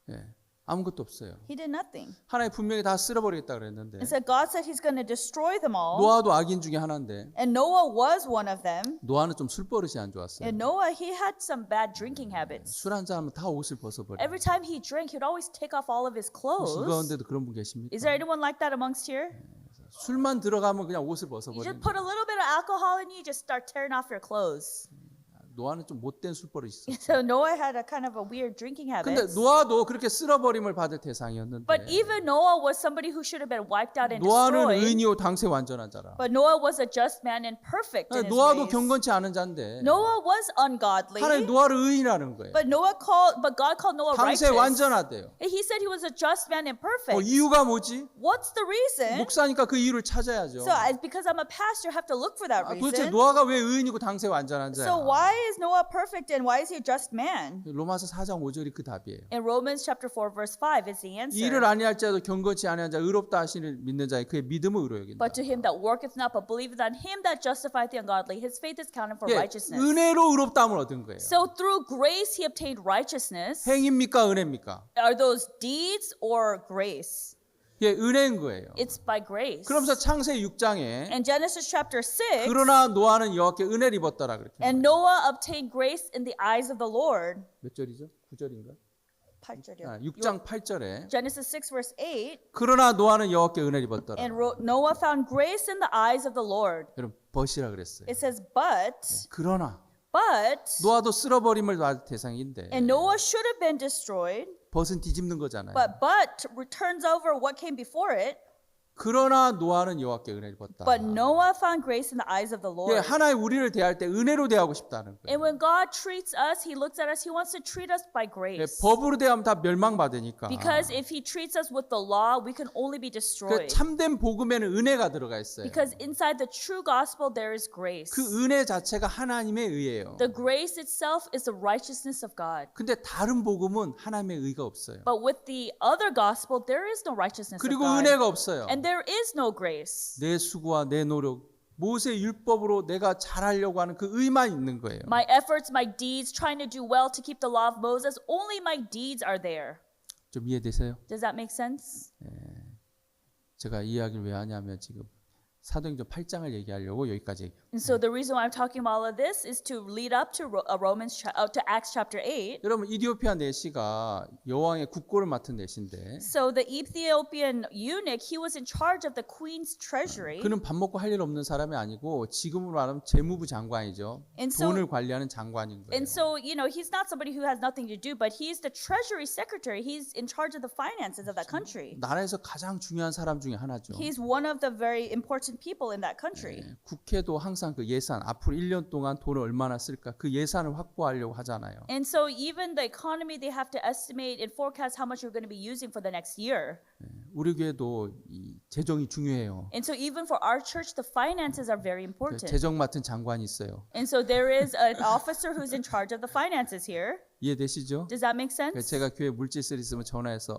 S2: 예, 아무것도 없어요.
S3: He did nothing.
S2: 하나님 분명히 다 쓸어버리겠다 그랬는데
S3: And so God said he's going to destroy them all.
S2: 노아도 악인 중에 하나인데
S3: And Noah was one of them.
S2: 노아는 좀 술버릇이 안 좋았어요.
S3: And Noah, he had some bad drinking habits.
S2: 술 한잔 하면 다 옷을 벗어버려요.
S3: Every time he drank, he'd always take off all of his
S2: 혹시 이
S3: clothes.
S2: 가운데도 그런 분 계십니까?
S3: Is there anyone like that amongst here?
S2: 술만 들어가면 그냥 옷을
S3: You just
S2: 벗어버리는
S3: put a little bit of alcohol in you, just start tearing off your clothes.
S2: 노아는 좀 못된 술버릇이 있었어요.
S3: So Noah had a kind of a weird drinking
S2: 근데
S3: habit.
S2: 노아도 그렇게 쓸어버림을 받을 대상이었는데
S3: But even Noah was somebody who should have been wiped out and
S2: 노아는
S3: destroyed.
S2: 의인이요 당세 완전한 자라.
S3: But Noah was a just man and perfect in his
S2: 노아도
S3: ways.
S2: 경건치 않은 자인데
S3: Noah was ungodly.
S2: 하나님 노아를 의인이라는 거예요.
S3: But God called Noah
S2: 당세
S3: righteous.
S2: 완전하대요.
S3: And he said he was a just man and perfect.
S2: 이유가 뭐지?
S3: What's the reason?
S2: 목사니까 그 이유를 찾아야죠.
S3: So because I'm a pastor, I have to look for that
S2: 도대체
S3: reason.
S2: 노아가 왜 의인이고 당세 완전한 자야?
S3: So why is Noah perfect and why is he a just man?
S2: 로마서 4장 5절이 그 답이에요.
S3: In Romans chapter 4 verse 5 is the answer.
S2: 일을 아니할 자도 경건치 아니한 자 의롭다 하시는 믿는 자의 그의 믿음을 의로 여긴다.
S3: But to him that worketh not, but believeth on him that justifieth the ungodly, his faith is counted for
S2: 예,
S3: righteousness.
S2: 은혜로 의롭다함을 얻은 거예요.
S3: So through grace he obtained righteousness.
S2: 행입니까 은혜입니까?
S3: Are those deeds or grace?
S2: 예, 은혜인 거예요.
S3: It's by grace.
S2: 그러면서 창세 6장에
S3: In Genesis chapter 6,
S2: 그러나 노아는 여호와께 은혜를 입었더라 그렇게.
S3: and Noah obtained grace in the eyes of the Lord.
S2: 몇 절이죠? 9절인가?
S3: 8절이요.
S2: 6장 8절에
S3: Genesis 6 verse 8.
S2: 그러나 노아는 여호와께 은혜를 입었더라.
S3: And Noah found grace in the eyes of the Lord.
S2: 여러분 벗이라 그랬어요.
S3: It says, but
S2: 노아도 쓸어버림을 받을 대상인데
S3: and Noah should have been destroyed,
S2: 벗은 뒤집는 거잖아요.
S3: but returns over what came before it.
S2: 그러나 노아는 여호와께 은혜를 입었다.
S3: But Noah found grace in the eyes of the
S2: 예,
S3: Lord.
S2: 하나님 우리를 대할 때 은혜로 대하고 싶다는 거예요.
S3: And when God treats us, He looks at us, He wants to treat us by
S2: 예,
S3: grace.
S2: 법으로 대하면 다 멸망받으니까.
S3: Because if He treats us with the law, we can only be
S2: 그
S3: destroyed.
S2: 참된 복음에는 은혜가 들어가 있어요.
S3: Because inside the true gospel, there is grace.
S2: 그 은혜 자체가 하나님의 의예요.
S3: The grace itself is the righteousness of God.
S2: 근데 다른 복음은 하나님의 의가 없어요.
S3: But with the other gospel, there is no righteousness of
S2: 그리고
S3: God.
S2: 은혜가 없어요.
S3: And there is no grace.
S2: 내 수고와 내 노력, 모세 율법으로 내가 잘하려고 하는 그 의만 있는 거예요.
S3: My efforts, my deeds, trying to do well to keep the law of Moses, only my deeds are there.
S2: 좀 이해되세요?
S3: Does that make sense?
S2: 제가 이 이야기를 왜 하냐면 지금 사도행전 8장을 얘기하려고 여기까지 얘기해요.
S3: And so the reason why I'm talking about all of this is to lead up to to Acts chapter 8.
S2: 여러분 이디오피아 내시가 여왕의 국고를 맡은 내시인데
S3: So the Ethiopian eunuch, he was in charge of the queen's treasury.
S2: 그는 밥 먹고 할 일 없는 사람이 아니고 지금으로 말하면 재무부 장관이죠.
S3: And so-
S2: 돈을 관리하는 장관인 거예요.
S3: And so, he's not somebody who has nothing to do, but he's the treasury secretary. He's in charge of the finances of that country.
S2: 나라에서 가장 중요한 사람 중에 하나죠.
S3: He's one of the very important people in that country.
S2: 국회도 항상 그 예산 앞으로 1년 동안 돈을 얼마나 쓸까 그 예산을 확보하려고 하잖아요.
S3: And so even the economy, they have to estimate and forecast how much you're going to be using for the next year.
S2: 우리 교회도 이 재정이 중요해요.
S3: And so even for our church, the finances are very
S2: 그
S3: important.
S2: 재정 맡은 장관이 있어요.
S3: And so there is an officer who's in charge of the finances here.
S2: 이해되시죠?
S3: Does that make sense?
S2: 제가 교회 물질쓸 있으면 전화해서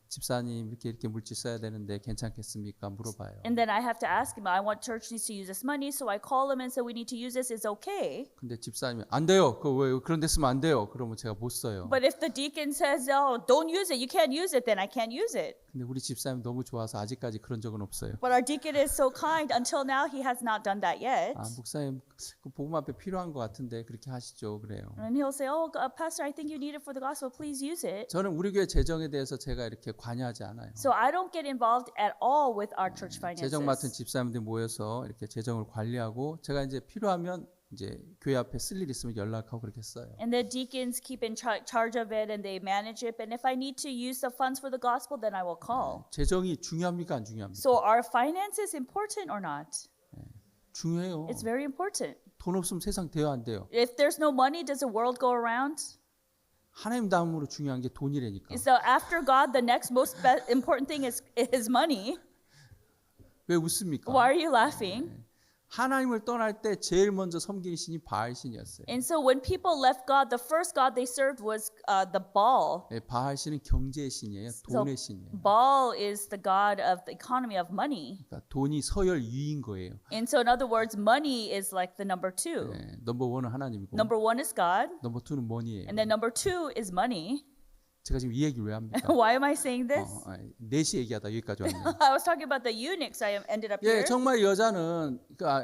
S2: 집사님 이렇게 물질 써야 되는데 괜찮겠습니까? 물어봐요.
S3: And then I have to ask him, I want church needs to use this money, so I call him and say we need to use this. Is okay.
S2: 근데 집사님이 안 돼요. 왜 그런 데 쓰면 안 돼요. 그러면 제가 못 써요.
S3: But if the deacon says, "Oh, don't use it. You can't use it," then I can't use it.
S2: 근데 우리 집사님 너무 좋아서 아직까지 그런 적은 없어요.
S3: But our deacon is so kind. Until now, he has not done that yet.
S2: 목사님 그 복음 앞에 필요한 것 같은데 그렇게 하시죠. 그래요.
S3: And he'll say, "Oh, Pastor, I think you need it for the gospel. Please use it."
S2: 저는 우리 교회 재정에 대해서 제가 이렇게 관여하지 않아요.
S3: So I don't get involved at all with our church
S2: 재정 맡은
S3: finances.
S2: 집사님들 모여서 이렇게 재정을 관리하고 제가 이제 필요하면 이제 교회 앞에 쓸 일 있으면 연락하고 그렇게 써요.
S3: And the deacons keep in charge of it and they manage it. And if I need to use the funds for the gospel, then I will call.
S2: 재정이 중요합니까 안 중요합니까?
S3: So are finances important or not?
S2: 중요해요.
S3: It's very important.
S2: 돈 없으면 세상 돼요 안 돼요?
S3: If there's no money, does the world go around?
S2: 하나님 다음으로 중요한 게 돈이라니까.
S3: So after God, the next most important thing is money.
S2: 왜 웃습니까?
S3: Why are you laughing?
S2: 하나님을 떠날 때 제일 먼저 섬기는 신이 바알 신이었어요.
S3: And so when people left God, the first God they served was the Baal.
S2: 바알 신은 경제의 신이에요. 돈의 신이에요.
S3: Baal is the god of the economy of money.
S2: 그러니까 돈이 서열 2인 거예요.
S3: And so in other words, money is like the number two.
S2: 넘버 1은 하나님이고
S3: Number one is God,
S2: 넘버 2는 머니예요.
S3: and then number two is money.
S2: 제가 지금 이 얘기를 왜 합니까?
S3: Why am I saying this?
S2: 4시 얘기하다 여기까지 왔네요.
S3: I was talking about the eunuchs. I ended up
S2: 예,
S3: here.
S2: 정말 여자는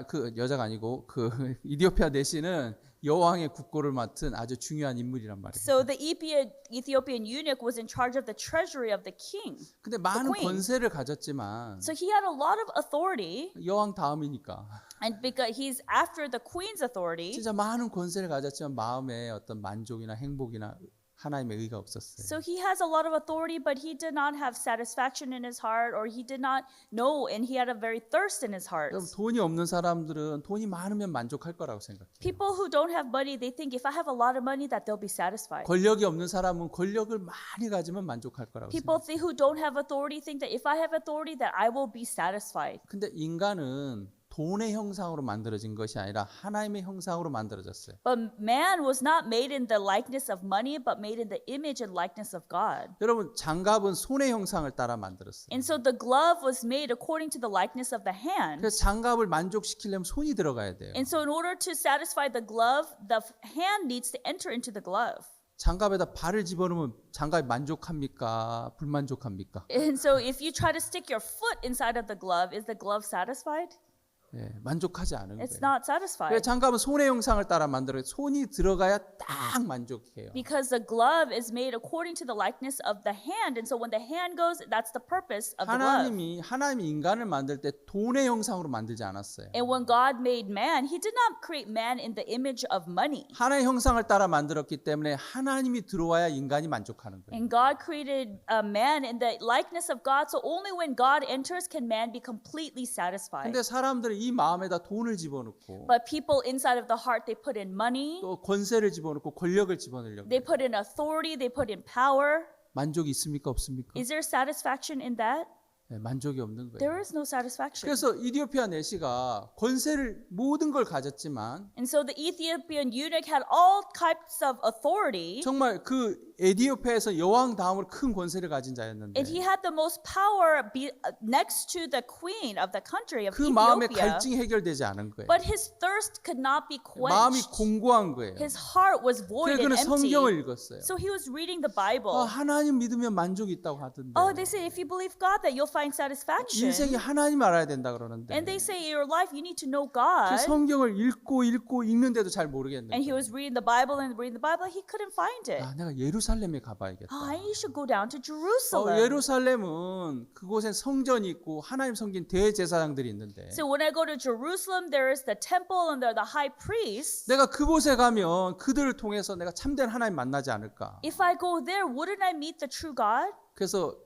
S2: 그 여자가 아니고 그 이디오피아 내시는 여왕의 국고를 맡은 아주 중요한 인물이란 말이에요.
S3: So the Ethiopian eunuch was in charge of the treasury of the king.
S2: 근데 많은
S3: queen.
S2: 권세를 가졌지만
S3: So he had a lot of authority,
S2: 여왕 다음이니까
S3: and because he's after the queen's authority,
S2: 진짜 많은 권세를 가졌지만 마음에 어떤 만족이나 행복이나 하나님의 의가 없었어요.
S3: so he has a lot of authority, but he did not have satisfaction in his heart, or he did not know, and he had a very thirst in his heart.
S2: 여러분 돈이 없는 사람들은 돈이 많으면 만족할 거라고 생각해요.
S3: People who don't have money, they think if I have a lot of money, that they'll be satisfied.
S2: 권력이 없는 사람은 권력을 많이 가지면 만족할 거라고
S3: People
S2: 생각해요.
S3: who don't have authority think that if I have authority, that I will be satisfied.
S2: 근데 인간은 돈의 형상으로 만들어진 것이 아니라 하나님의 형상으로 만들어졌어요.
S3: But man was not made in the likeness of money, but made in the image and likeness of God.
S2: 여러분 장갑은 손의 형상을 따라 만들었어요.
S3: And so the glove was made according to the likeness of the hand.
S2: 그래서 장갑을 만족시키려면 손이 들어가야 돼요.
S3: And so in order to satisfy the glove, the hand needs to enter into the glove.
S2: 장갑에다 발을 집어넣으면 장갑이 만족합니까? 불만족합니까?
S3: And so if you try to stick your foot inside of the glove, is the glove satisfied?
S2: 예, 만족하지 않은
S3: It's
S2: 거예요.
S3: not satisfied.
S2: 그래서 장갑은 손의 형상을 따라 만들어요. 손이 들어가야 딱 만족해요.
S3: Because the glove is made according to the likeness of the hand, and so when the hand goes, that's the purpose of the glove.
S2: 하나님이 인간을 만들 때 돈의 형상으로 만들지 않았어요.
S3: And when God made man, he did not create man in the image of money.
S2: 하나의 형상을 따라 만들었기 때문에 하나님이 들어와야 인간이 만족하는 거예요.
S3: And God created a man in the likeness of God, so only when God enters can man be completely satisfied.
S2: 근데 사람들은 이 마음에다 돈을 집어넣고
S3: But people inside of the heart, they put in money,
S2: 또 권세를 집어넣고 권력을 집어넣으려고
S3: they put in authority, they put in power.
S2: 만족이 있습니까 없습니까?
S3: Is there satisfaction in that?
S2: 네, 만족이 없는
S3: There
S2: 거예요.
S3: is no satisfaction.
S2: 그래서 이디오피아 내시가 권세를 모든 걸 가졌지만
S3: And so the Ethiopian eunuch had all types of authority,
S2: 정말 그 에디오피아에서 여왕 다음으로 큰 권세를 가진 자였는데
S3: and he had the most power next to the queen of the country of
S2: 그 마음의
S3: Ethiopia.
S2: 갈증이 해결되지 않은 거예요.
S3: But his thirst could not be
S2: 마음이
S3: quenched.
S2: 공고한 거예요.
S3: His heart was void
S2: 그래서
S3: and
S2: 그는
S3: empty.
S2: 성경을 읽었어요.
S3: So he was reading the Bible.
S2: 하나님 믿으면 만족이 있다고 하던데
S3: Oh, they say if you believe God, that you'll find satisfaction.
S2: 인생이 하나님 알아야 된다 그러는데
S3: And they say in your life you need to know
S2: 그
S3: God.
S2: 성경을 읽고 읽는데도 잘 모르겠는
S3: And he
S2: 거예요.
S3: was reading the Bible and reading the Bible, he couldn't find it.
S2: 내가 예루살렘에 가봐야겠다.
S3: Oh, you should go down to Jerusalem.
S2: 예루살렘은 그곳엔 성전이 있고 하나님 섬긴 대제사장들이 있는데
S3: So when I go to Jerusalem, there is the temple and there are the high priests.
S2: 내가 그곳에 가면 그들을 통해서 내가 참된 하나님 만나지 않을까.
S3: If I go there, wouldn't I meet the true God?
S2: 그래서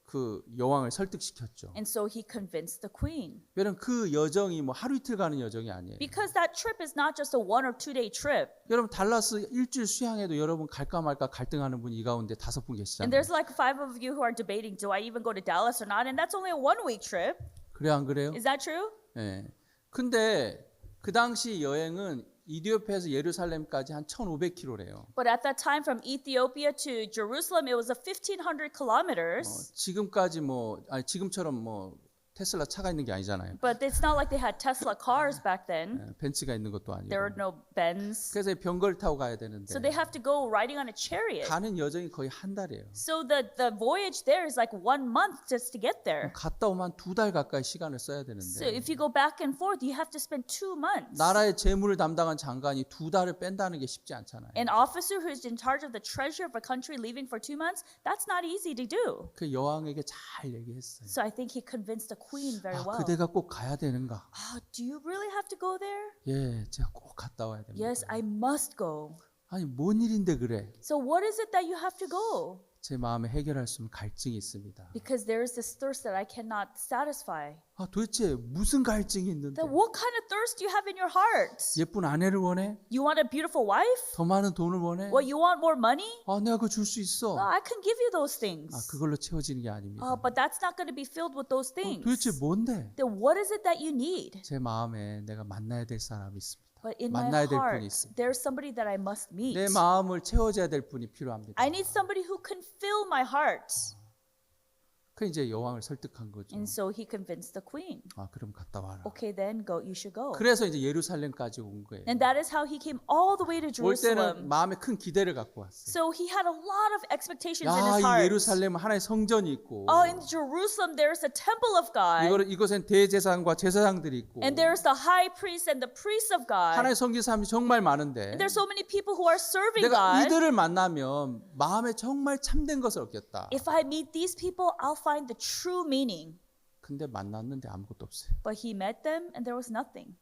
S2: 그 여왕을 설득시켰죠.
S3: And so he convinced the queen.
S2: 여러분 그 여정이 뭐 하루 이틀 가는 여정이 아니에요.
S3: Because that trip is not just a 1 or 2 day trip.
S2: 여러분 달라스 일주일 수양에도 여러분 갈까 말까 갈등하는 분이 이 가운데 5분
S3: And
S2: 계시잖아요.
S3: there's like 5 of you who are debating, do I even go to Dallas or not? And that's only a 1 week trip.
S2: 그래 안 그래요?
S3: Is that true?
S2: 예. 근데 그 당시 여행은 이디오피아에서 예루살렘까지 한 1,500km래요.
S3: But at that time, from Ethiopia to Jerusalem, it was a 1,500 kilometers.
S2: 지금처럼 테슬라 차가 있는 게 아니잖아요.
S3: But it's not like they had Tesla cars back then.
S2: 예, 벤츠가 있는 것도 아니고.
S3: There were no Benz.
S2: 그래서 병거를 타고 가야 되는데
S3: So they have to go riding on a chariot.
S2: 가는 여정이 거의 한 달이에요.
S3: So the voyage there is like 1 month just to get there.
S2: 갔다 오면 2달 가까이 시간을 써야
S3: So
S2: 되는데
S3: if you go back and forth, you have to spend 2 months.
S2: 나라의 재물을 담당한 장관이 2달을 뺀다는 게 쉽지 않잖아요.
S3: An officer who's in charge of the treasure of a country leaving for 2 months, that's not easy to do.
S2: 그 여왕에게 잘 얘기했어요.
S3: So I think he convinced the queen very well.
S2: 그대가 꼭 가야 되는가?
S3: Do you really have to go there?
S2: 예, 제가 꼭 갔다 와야 됩니다.
S3: Yes, I must go.
S2: 아니 뭔 일인데 그래?
S3: So what is it that you have to go?
S2: 제 마음에 해결할 수 없는 갈증이 있습니다.
S3: Because there is this thirst that I cannot satisfy.
S2: 도대체 무슨 갈증이 있는데?
S3: Then what kind of thirst do you have in your heart?
S2: 예쁜 아내를 원해?
S3: You want a beautiful wife?
S2: 더 많은 돈을 원해?
S3: Well, you want more money?
S2: 내가 그거 줄 수 있어.
S3: Well, I can give you those things.
S2: 그걸로 채워지는 게 아닙니다.
S3: But that's not going to be filled with those things.
S2: 도대체 뭔데?
S3: Then what is it that you need?
S2: 제 마음에 내가 만나야 될 사람이 있습니다.
S3: But in my
S2: 만나야 될 분이
S3: heart,
S2: 있습니다.
S3: there's somebody that I must meet.
S2: 내 마음을 채워줘야 될 분이 필요합니다.
S3: I need somebody who can fill my heart.
S2: 그 이제 여왕을 설득한 거죠.
S3: And so he convinced the queen.
S2: 그럼 갔다 와라.
S3: Okay, then go. You should go.
S2: 그래서 이제 예루살렘까지 온 거예요.
S3: And that is how he came all the way to
S2: 올 때는
S3: Jerusalem.
S2: 마음에 큰 기대를 갖고 왔어요.
S3: So he had a lot of expectations in
S2: 이
S3: his heart.
S2: 예루살렘은 하나의 성전이 있고,
S3: In Jerusalem, there's a temple of God.
S2: 이곳엔 대제사장과 제사장들이 있고,
S3: And there's the high priest and the priests of God.
S2: 하나의 섬긴 사람이 정말 많은데,
S3: And there's so many people who are serving
S2: 내가
S3: God.
S2: 이들을 만나면 마음에 정말 참된 것을 얻겠다.
S3: If I meet these people, I'll find the true meaning.
S2: 근데 만났는데 아무것도 없어요.
S3: But he met them and there was nothing.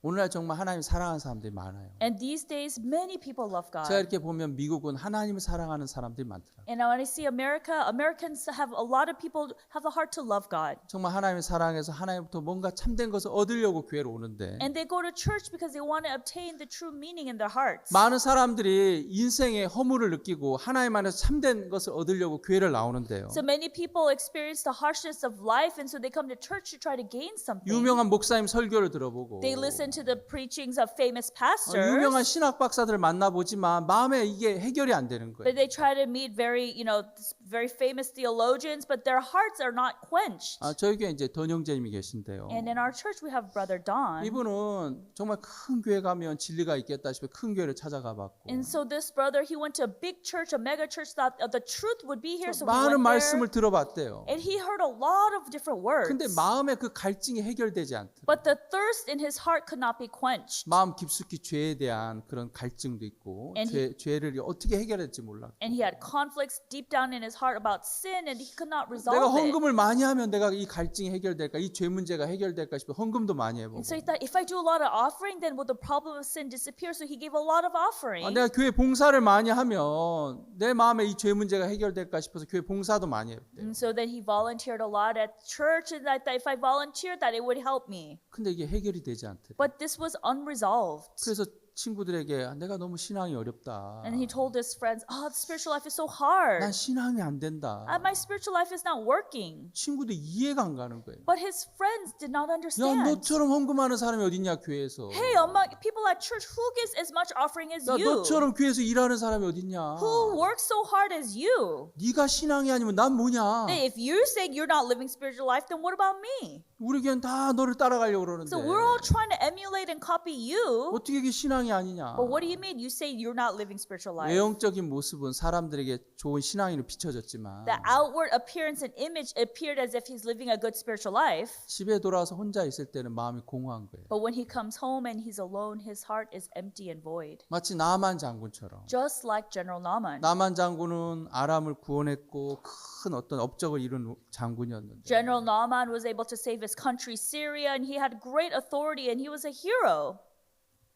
S2: 오늘날 정말 하나님 사랑하는 사람들이 많아요.
S3: And these days, many people love
S2: 제가
S3: God.
S2: 이렇게 보면 미국은 하나님을 사랑하는 사람들이 많더라고요.
S3: And when I see America, Americans have a lot of people have the heart to love God.
S2: 정말 하나님을 사랑해서 하나님부터 뭔가 참된 것을 얻으려고 교회로 오는데,
S3: And they go to church because they want to obtain the true meaning in their hearts.
S2: 많은 사람들이 인생의 허물을 느끼고 하나님 안에서 참된 것을 얻으려고 교회를 나오는데요.
S3: So many people experience the harshness of life, and so they come to church to try to gain something.
S2: 유명한 목사님 설교를 들어보고
S3: They listen to the preachings of famous
S2: 유명한
S3: pastors,
S2: 신학 박사들을 만나보지만 마음에 이게 해결이 안 되는 거예요.
S3: but they try to meet very famous theologians, but their hearts are not quenched.
S2: 저희 교회 이제 던 형제님이 계신데요.
S3: And in our church, we have Brother Don.
S2: 이분은 정말 큰 교회 가면 진리가 있겠다 싶어 큰 교회를 찾아가 봤고
S3: And so this brother, he went to a big church, a mega church, thought the truth would be here. So he
S2: 많은
S3: went
S2: 말씀을
S3: there,
S2: 들어봤대요.
S3: and he heard a lot of different words.
S2: 근데 마음에 그 갈증이 해결되지 않더라고요.
S3: But the thirst in his heart could not be quenched.
S2: 마음 깊숙이 죄에 대한 그런 갈증도 있고
S3: And
S2: 죄를 어떻게 해결할지 몰랐고
S3: And he had conflicts deep down in his heart about sin, and he could not
S2: 내가
S3: resolve it.
S2: 헌금을 많이 하면 내가 이 갈증이 해결될까 이 죄 문제가 해결될까 싶어 헌금도 많이 해보고
S3: And so he thought, if I do a lot of offering, then will the problem of sin disappear? So he gave a lot of offering.
S2: 내가 교회 봉사를 많이 하면 내 마음에 이 죄 문제가 해결될까 싶어서 교회 봉사도 많이 했대요.
S3: And so then he volunteered a lot at church, and that if I volunteered, that it would help me.
S2: 근데 이게 해결이 되지 않더래요.
S3: But this was unresolved.
S2: 그래서 친구들에게 내가 너무 신앙이 어렵다.
S3: And he told his friends, the spiritual life is so hard.
S2: 난 신앙이 안 된다.
S3: My spiritual life is not working.
S2: 친구도 이해가 안 가는 거예요.
S3: But his friends did not
S2: 야,
S3: understand.
S2: 너처럼 헌금하는 사람이 어딨냐 교회에서.
S3: Hey, among people at church, who gives as much offering as
S2: 야,
S3: you?
S2: 너처럼 교회에서 일하는 사람이 어딨냐.
S3: Who works so hard as you?
S2: 네가 신앙이 아니면 난 뭐냐.
S3: Hey, if you're saying you're not living spiritual life, then what about me?
S2: 우리 교회는 다 너를 따라가려고 그러는데
S3: So we're all trying to emulate and copy you.
S2: 어떻게 이게 신앙이 아니냐.
S3: But what do you mean? You say you're not living spiritual life.
S2: 외형적인 모습은 사람들에게 좋은 신앙인으로 비춰졌지만
S3: The outward appearance and image appeared as if he's living a good spiritual life.
S2: 집에 돌아와서 혼자 있을 때는 마음이 공허한 거예요.
S3: But when he comes home and he's alone, his heart is empty and void.
S2: 마치 나만 장군처럼.
S3: Just like General Naaman.
S2: 나만 장군은 아람을 구원했고 큰 어떤 업적을 이룬 장군이었는데
S3: General Naaman was able to save his country, Syria, and he had great authority, and he was a hero.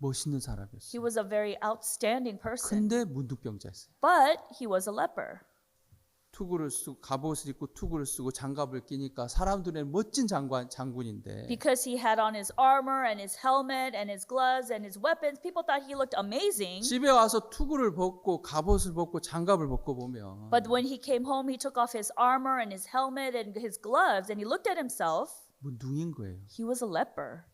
S2: 멋있는 사람이었어요.
S3: He was a very outstanding person.
S2: 근데 문둥병자였어요.
S3: But he was a leper.
S2: 투구를 쓰고 갑옷을 입고 투구를 쓰고 장갑을 끼니까 사람들은 멋진 장군인데
S3: Because he had on his armor and his helmet and his gloves and his weapons, people thought he looked amazing.
S2: 집에 와서 투구를 벗고 갑옷을 벗고 장갑을 벗고 보면
S3: But when he came home, he took off his armor and his helmet and his gloves, and he looked at himself.
S2: 문둥인 거예요.
S3: He was a leper.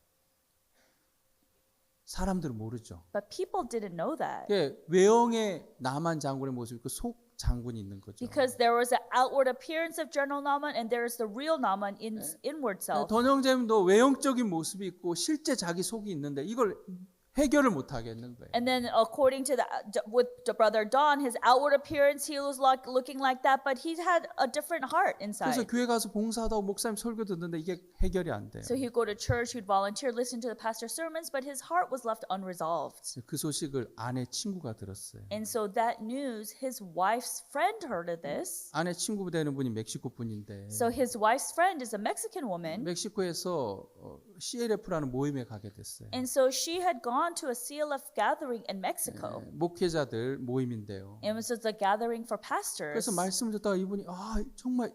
S2: 사람들은 모르죠.
S3: But people didn't know that.
S2: 예, 외형의 나만 장군의 모습이 있고 속 장군이 있는 거죠.
S3: Because there was an outward appearance of General Naaman, and there is the real Naaman in inward self.
S2: 던 형제님도 외형적인 모습이 있고 실제 자기 속이 있는데 이걸 해결을 못 하겠는 거예요.
S3: And then, according to with the brother Don, his outward appearance, he was like looking like that, but he had a different heart
S2: 그래서
S3: inside.
S2: 교회 가서 봉사하다고 목사님 설교 듣는데 이게 해결이 안 돼요.
S3: So he'd go to church, he'd volunteer, listen to the pastor's sermons, but his heart was left unresolved.
S2: 그 소식을 아내 친구가 들었어요.
S3: And so that news, his wife's friend heard of this.
S2: 아내 친구 되는 분이 멕시코 분인데
S3: So his wife's friend is a Mexican woman.
S2: 멕시코에서 CLF라는 모임에 가게 됐어요.
S3: And so she had gone to a CLF gathering in Mexico.
S2: 목회자들 모임인데요.
S3: It was just a gathering for pastors.
S2: 그래서 말씀을 듣다가 이분이 정말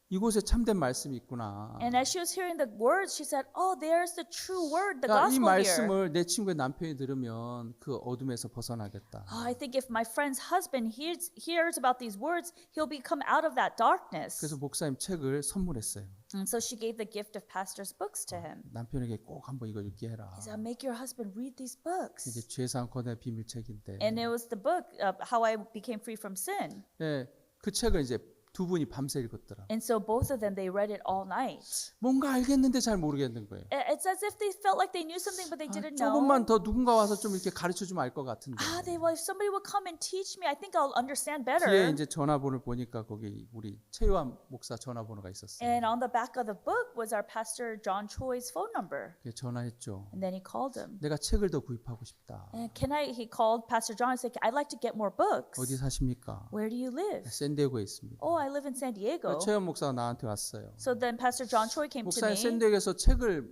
S2: 이곳에 참된 말씀이 있구나.
S3: And as she was hearing the words, she said, there's the true word, the
S2: 이
S3: gospel here.
S2: 말씀을 내 친구의 남편이 들으면 그 어둠에서 벗어나겠다.
S3: I think if my friend's husband hears about these words, he'll become out of that darkness.
S2: 그래서 목사님 책을 선물했어요.
S3: And so she gave the gift of pastor's books to him.
S2: 남편에게 꼭 한번 이거 읽게 해라.
S3: He said, make your husband read these books.
S2: 이게 죄사한 거대 비밀책인데.
S3: And it was the book, How I Became Free from Sin.
S2: 예, 그 책을 이제 두 분이 밤새 읽었더라.
S3: And so both of them, they read it all night.
S2: 뭔가 알겠는데 잘 모르겠는 거예요.
S3: It's as if they felt like they knew something, but they didn't know.
S2: 조금만 더 누군가 와서 좀 이렇게 가르쳐 주면 알 것 같은데.
S3: If somebody would come and teach me, I think I'll understand
S2: 뒤에
S3: better.
S2: 이제 전화번호를 보니까 거기 우리 최요한 목사 전화번호가 있었어요.
S3: And on the back of the book was our pastor John Choi's phone number.
S2: 그래서 전화했죠.
S3: And then he called him.
S2: 내가 책을 더 구입하고 싶다.
S3: And he called Pastor John and said, I'd like to get more books.
S2: 어디 사십니까?
S3: Where do you live?
S2: 샌디에고에 있습니다.
S3: Oh, I live in San Diego.
S2: 최연 목사가 나한테 왔어요.
S3: So then Pastor John Choi came to
S2: 목사님
S3: me.
S2: 샌디에고에서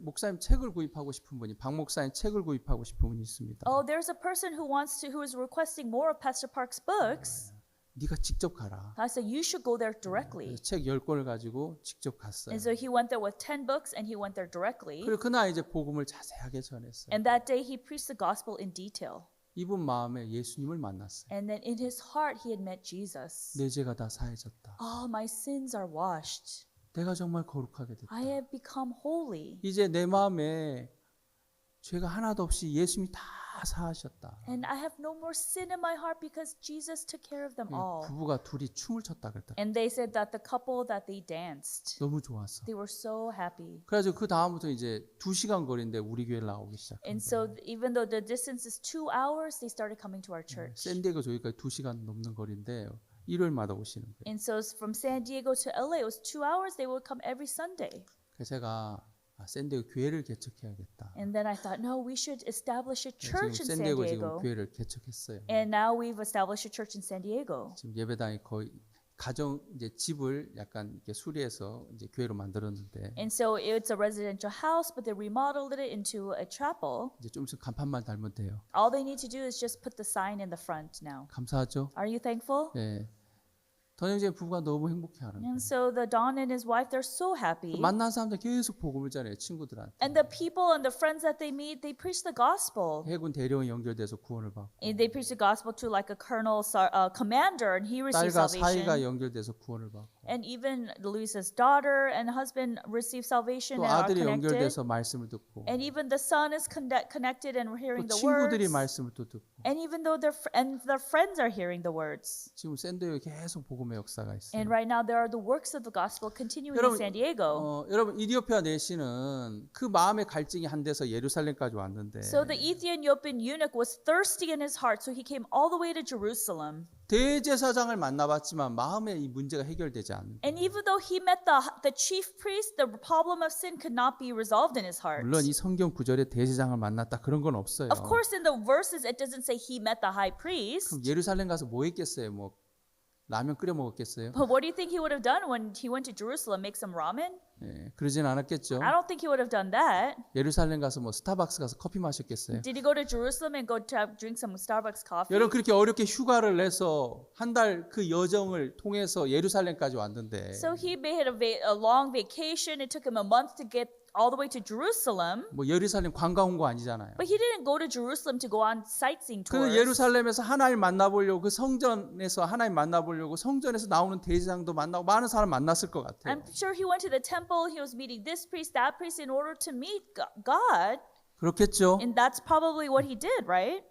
S2: 목사님 책을 구입하고 싶은 분이 박 목사님 책을 구입하고 싶은 분이 있습니다.
S3: Oh, there's a person who is requesting more of Pastor Park's books.
S2: 네가 직접 가라.
S3: I said, you should go there directly.
S2: 그래서 책 10권을 가지고 직접 갔어요.
S3: And so he went there with 10 books and he went there directly.
S2: 그리고 그날 이제 복음을 자세하게 전했어요.
S3: And that day he preached the gospel in detail.
S2: 이분 마음에 예수님을 만났어요.
S3: And then in his heart he had met Jesus.
S2: 내 죄가 다 사해졌다.
S3: Oh, my sins are washed.
S2: 내가 정말 거룩하게 됐다.
S3: I have become holy.
S2: 이제 내 마음에 죄가 하나도 없이 예수님이 다 사하셨다.
S3: And I have no more sin in my heart because Jesus took care of them all.
S2: 부부가 둘이 춤을 췄다 그랬다.
S3: And they said that the couple that they danced,
S2: 너무 좋았어.
S3: they were so happy.
S2: 그래가지고 그 다음부터 이제 2시간 거리인데 우리 교회를 나오기 시작.
S3: And so even though the distance is 2 hours, they started coming to our church.
S2: 샌디에고 저기까지 2시간 넘는 거리인데 일요일마다 오시는 거예요.
S3: And so from San Diego to LA, it was 2 hours. They would come every Sunday.
S2: 그래서 제가 샌디에고 교회를 개척해야겠다.
S3: And then I thought, no, we should establish a
S2: 지금
S3: church in San
S2: 샌디에고 지금
S3: Diego.
S2: 교회를 개척했어요.
S3: And now we've established a church in San Diego.
S2: 지금 예배당이 거의 가정 이제 집을 약간 이렇게 수리해서 이제 교회로 만들었는데
S3: And so it's a residential house, but they remodeled it into a chapel.
S2: 이제 좀 있으면 간판만 달면 돼요.
S3: All they need to do is just put the sign in the front now.
S2: 감사하죠?
S3: Are you thankful?
S2: 예. 더영재 부부가 너무 행복해하는 거예요.
S3: And so the Don and his wife, they're so happy.
S2: 만난 사람들 계속 복음을 전해요. 친구들한테.
S3: And the people and the friends that they meet, they preach the gospel.
S2: 해군 대령이 연결돼서 구원을 받고
S3: And they preach the gospel to like a colonel, commander, and he receives
S2: 딸과 사이가
S3: salvation.
S2: 연결돼서 구원을 받고
S3: And even Luisa's daughter and husband receive salvation
S2: 또
S3: and are
S2: 아들이
S3: connected.
S2: 연결돼서 말씀을 듣고
S3: And even the son is connected and hearing
S2: 또
S3: the words.
S2: 친구들이 말씀을 또 듣고
S3: And even though their friends are hearing the words.
S2: 지금 샌디에고에 계속 복음의 역사가 있어요.
S3: And right now there are the works of the gospel continuing in
S2: 여러분,
S3: San Diego.
S2: 여러분 이디오피아 내시는 그 마음의 갈증이 한 데서 예루살렘까지 왔는데
S3: So the Ethiopian eunuch was thirsty in his heart, so he came all the way to Jerusalem.
S2: 대제사장을 만나봤지만 마음의 이 문제가 해결되지 않는.
S3: And even though he met the chief priest, the problem of sin could not be resolved in his heart.
S2: 물론 이 성경 구절에 대제사장을 만났다 그런 건 없어요.
S3: Of course, in the verses, it doesn't say he met the high priest.
S2: 그럼 예루살렘 가서 뭐 했겠어요? 뭐 라면 끓여 먹었겠어요?
S3: But what do you think he would have done when he went to Jerusalem? Make some ramen?
S2: 예, 그러진 않았겠죠.
S3: I don't think he would have done that.
S2: 예루살렘 가서 뭐 스타벅스 가서 커피 마셨겠어요.
S3: Did he go to Jerusalem and go to drink some Starbucks coffee?
S2: 여러분 그렇게 어렵게 휴가를 내서 한 달 그 여정을 통해서 예루살렘까지 왔는데
S3: So he made a long vacation. It took him a month to get all the way to Jerusalem.
S2: 뭐 예루살렘 관광 온 거 아니잖아요.
S3: But he didn't go to Jerusalem to go on sightseeing
S2: 그
S3: tours.
S2: 예루살렘에서 하나님 만나보려고 그 성전에서 하나님 만나보려고 성전에서 나오는 대제사장도 만나고 많은 사람 만났을 것 같아요.
S3: I'm sure he went to the temple. He was meeting this priest, that priest in order to meet God.
S2: 그렇겠죠.
S3: And that's probably what he did, right?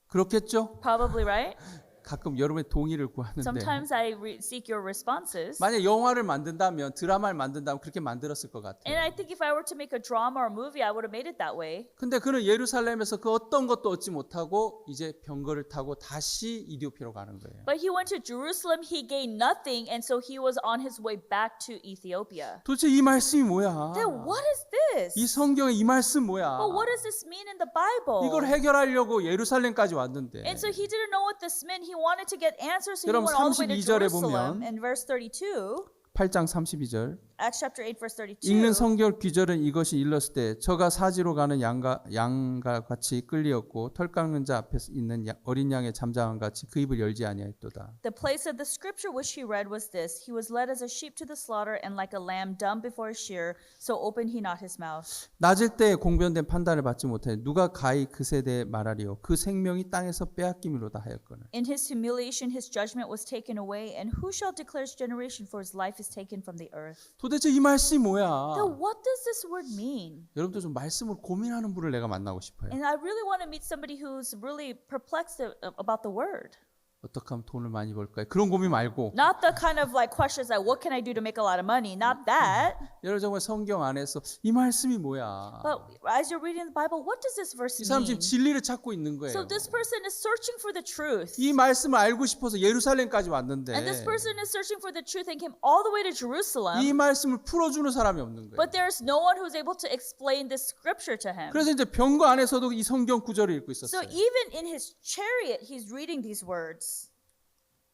S2: 그렇겠죠.
S3: Probably, right?
S2: 가끔 여러분의 동의를 구하는데
S3: Sometimes I seek your responses.
S2: 만약 영화를 만든다면 드라마를 만든다면 그렇게 만들었을 것 같아요.
S3: And I think if I were to make a drama or movie, I would have made it that way.
S2: 근데 그는 예루살렘에서 그 어떤 것도 얻지 못하고 이제 병거를 타고 다시 이디오피아로 가는 거예요.
S3: But he went to Jerusalem, he gained nothing, and so he was on his way back to Ethiopia.
S2: 도대체 이 말씀이 뭐야?
S3: Then what is this?
S2: 이 성경의 이 말씀 뭐야?
S3: But what does this mean in the Bible?
S2: 이걸 해결하려고 예루살렘까지 왔는데
S3: And so he didn't know what this meant. He wanted to get answers, so he
S2: 여러분,
S3: went all the way to
S2: 32절에
S3: Jerusalem.
S2: 보면
S3: In verse 32,
S2: 8장 32절
S3: Acts chapter 8, verse 32.
S2: 읽는 성경 귀절은 이것이 일렀을 때 저가 사지로 가는 양과 같이 끌리었고 털 깎는 자 앞에 있는 어린 양의 잠잠함 같이 그 입을 열지 아니하였도다.
S3: The place of the scripture which he read was this: He was led as a sheep to the slaughter, and like a lamb dumb before his shearer, so opened he not his mouth.
S2: 낮을 때 공변된 판단을 받지 못하니 누가 가히 그 세대에 말하리요 그 생명이 땅에서 빼앗김이로다 하였거늘.
S3: In his humiliation, his judgment was taken away, and who shall declare his generation? For his life is taken from the earth.
S2: 도대체 이 말씀이 뭐야?
S3: Then what does this word mean?
S2: 여러분도 좀 말씀을 고민하는 분을 내가 만나고 싶어요.
S3: And I really want to meet somebody who's really perplexed about the word.
S2: 어떻게 하면 돈을 많이 벌까요? 그런 고민 말고
S3: Not the kind of like questions like, what can I do to make a lot of money? Not that.
S2: 여러분 정말 성경 안에서 이 말씀이 뭐야?
S3: But as you're reading the Bible, what does this verse
S2: 이 사람
S3: mean?
S2: 지금 진리를 찾고 있는 거예요.
S3: So this person is searching for the truth.
S2: 이 말씀을 알고 싶어서 예루살렘까지 왔는데
S3: And this person is searching for the truth and came all the way to
S2: 이
S3: Jerusalem.
S2: 말씀을 풀어주는 사람이 없는 거예요.
S3: But there's no one who's able to explain this scripture to him.
S2: 그래서 이제 병거 안에서도 이 성경 구절을 읽고
S3: So
S2: 있었어요.
S3: even in his chariot, he's reading these words.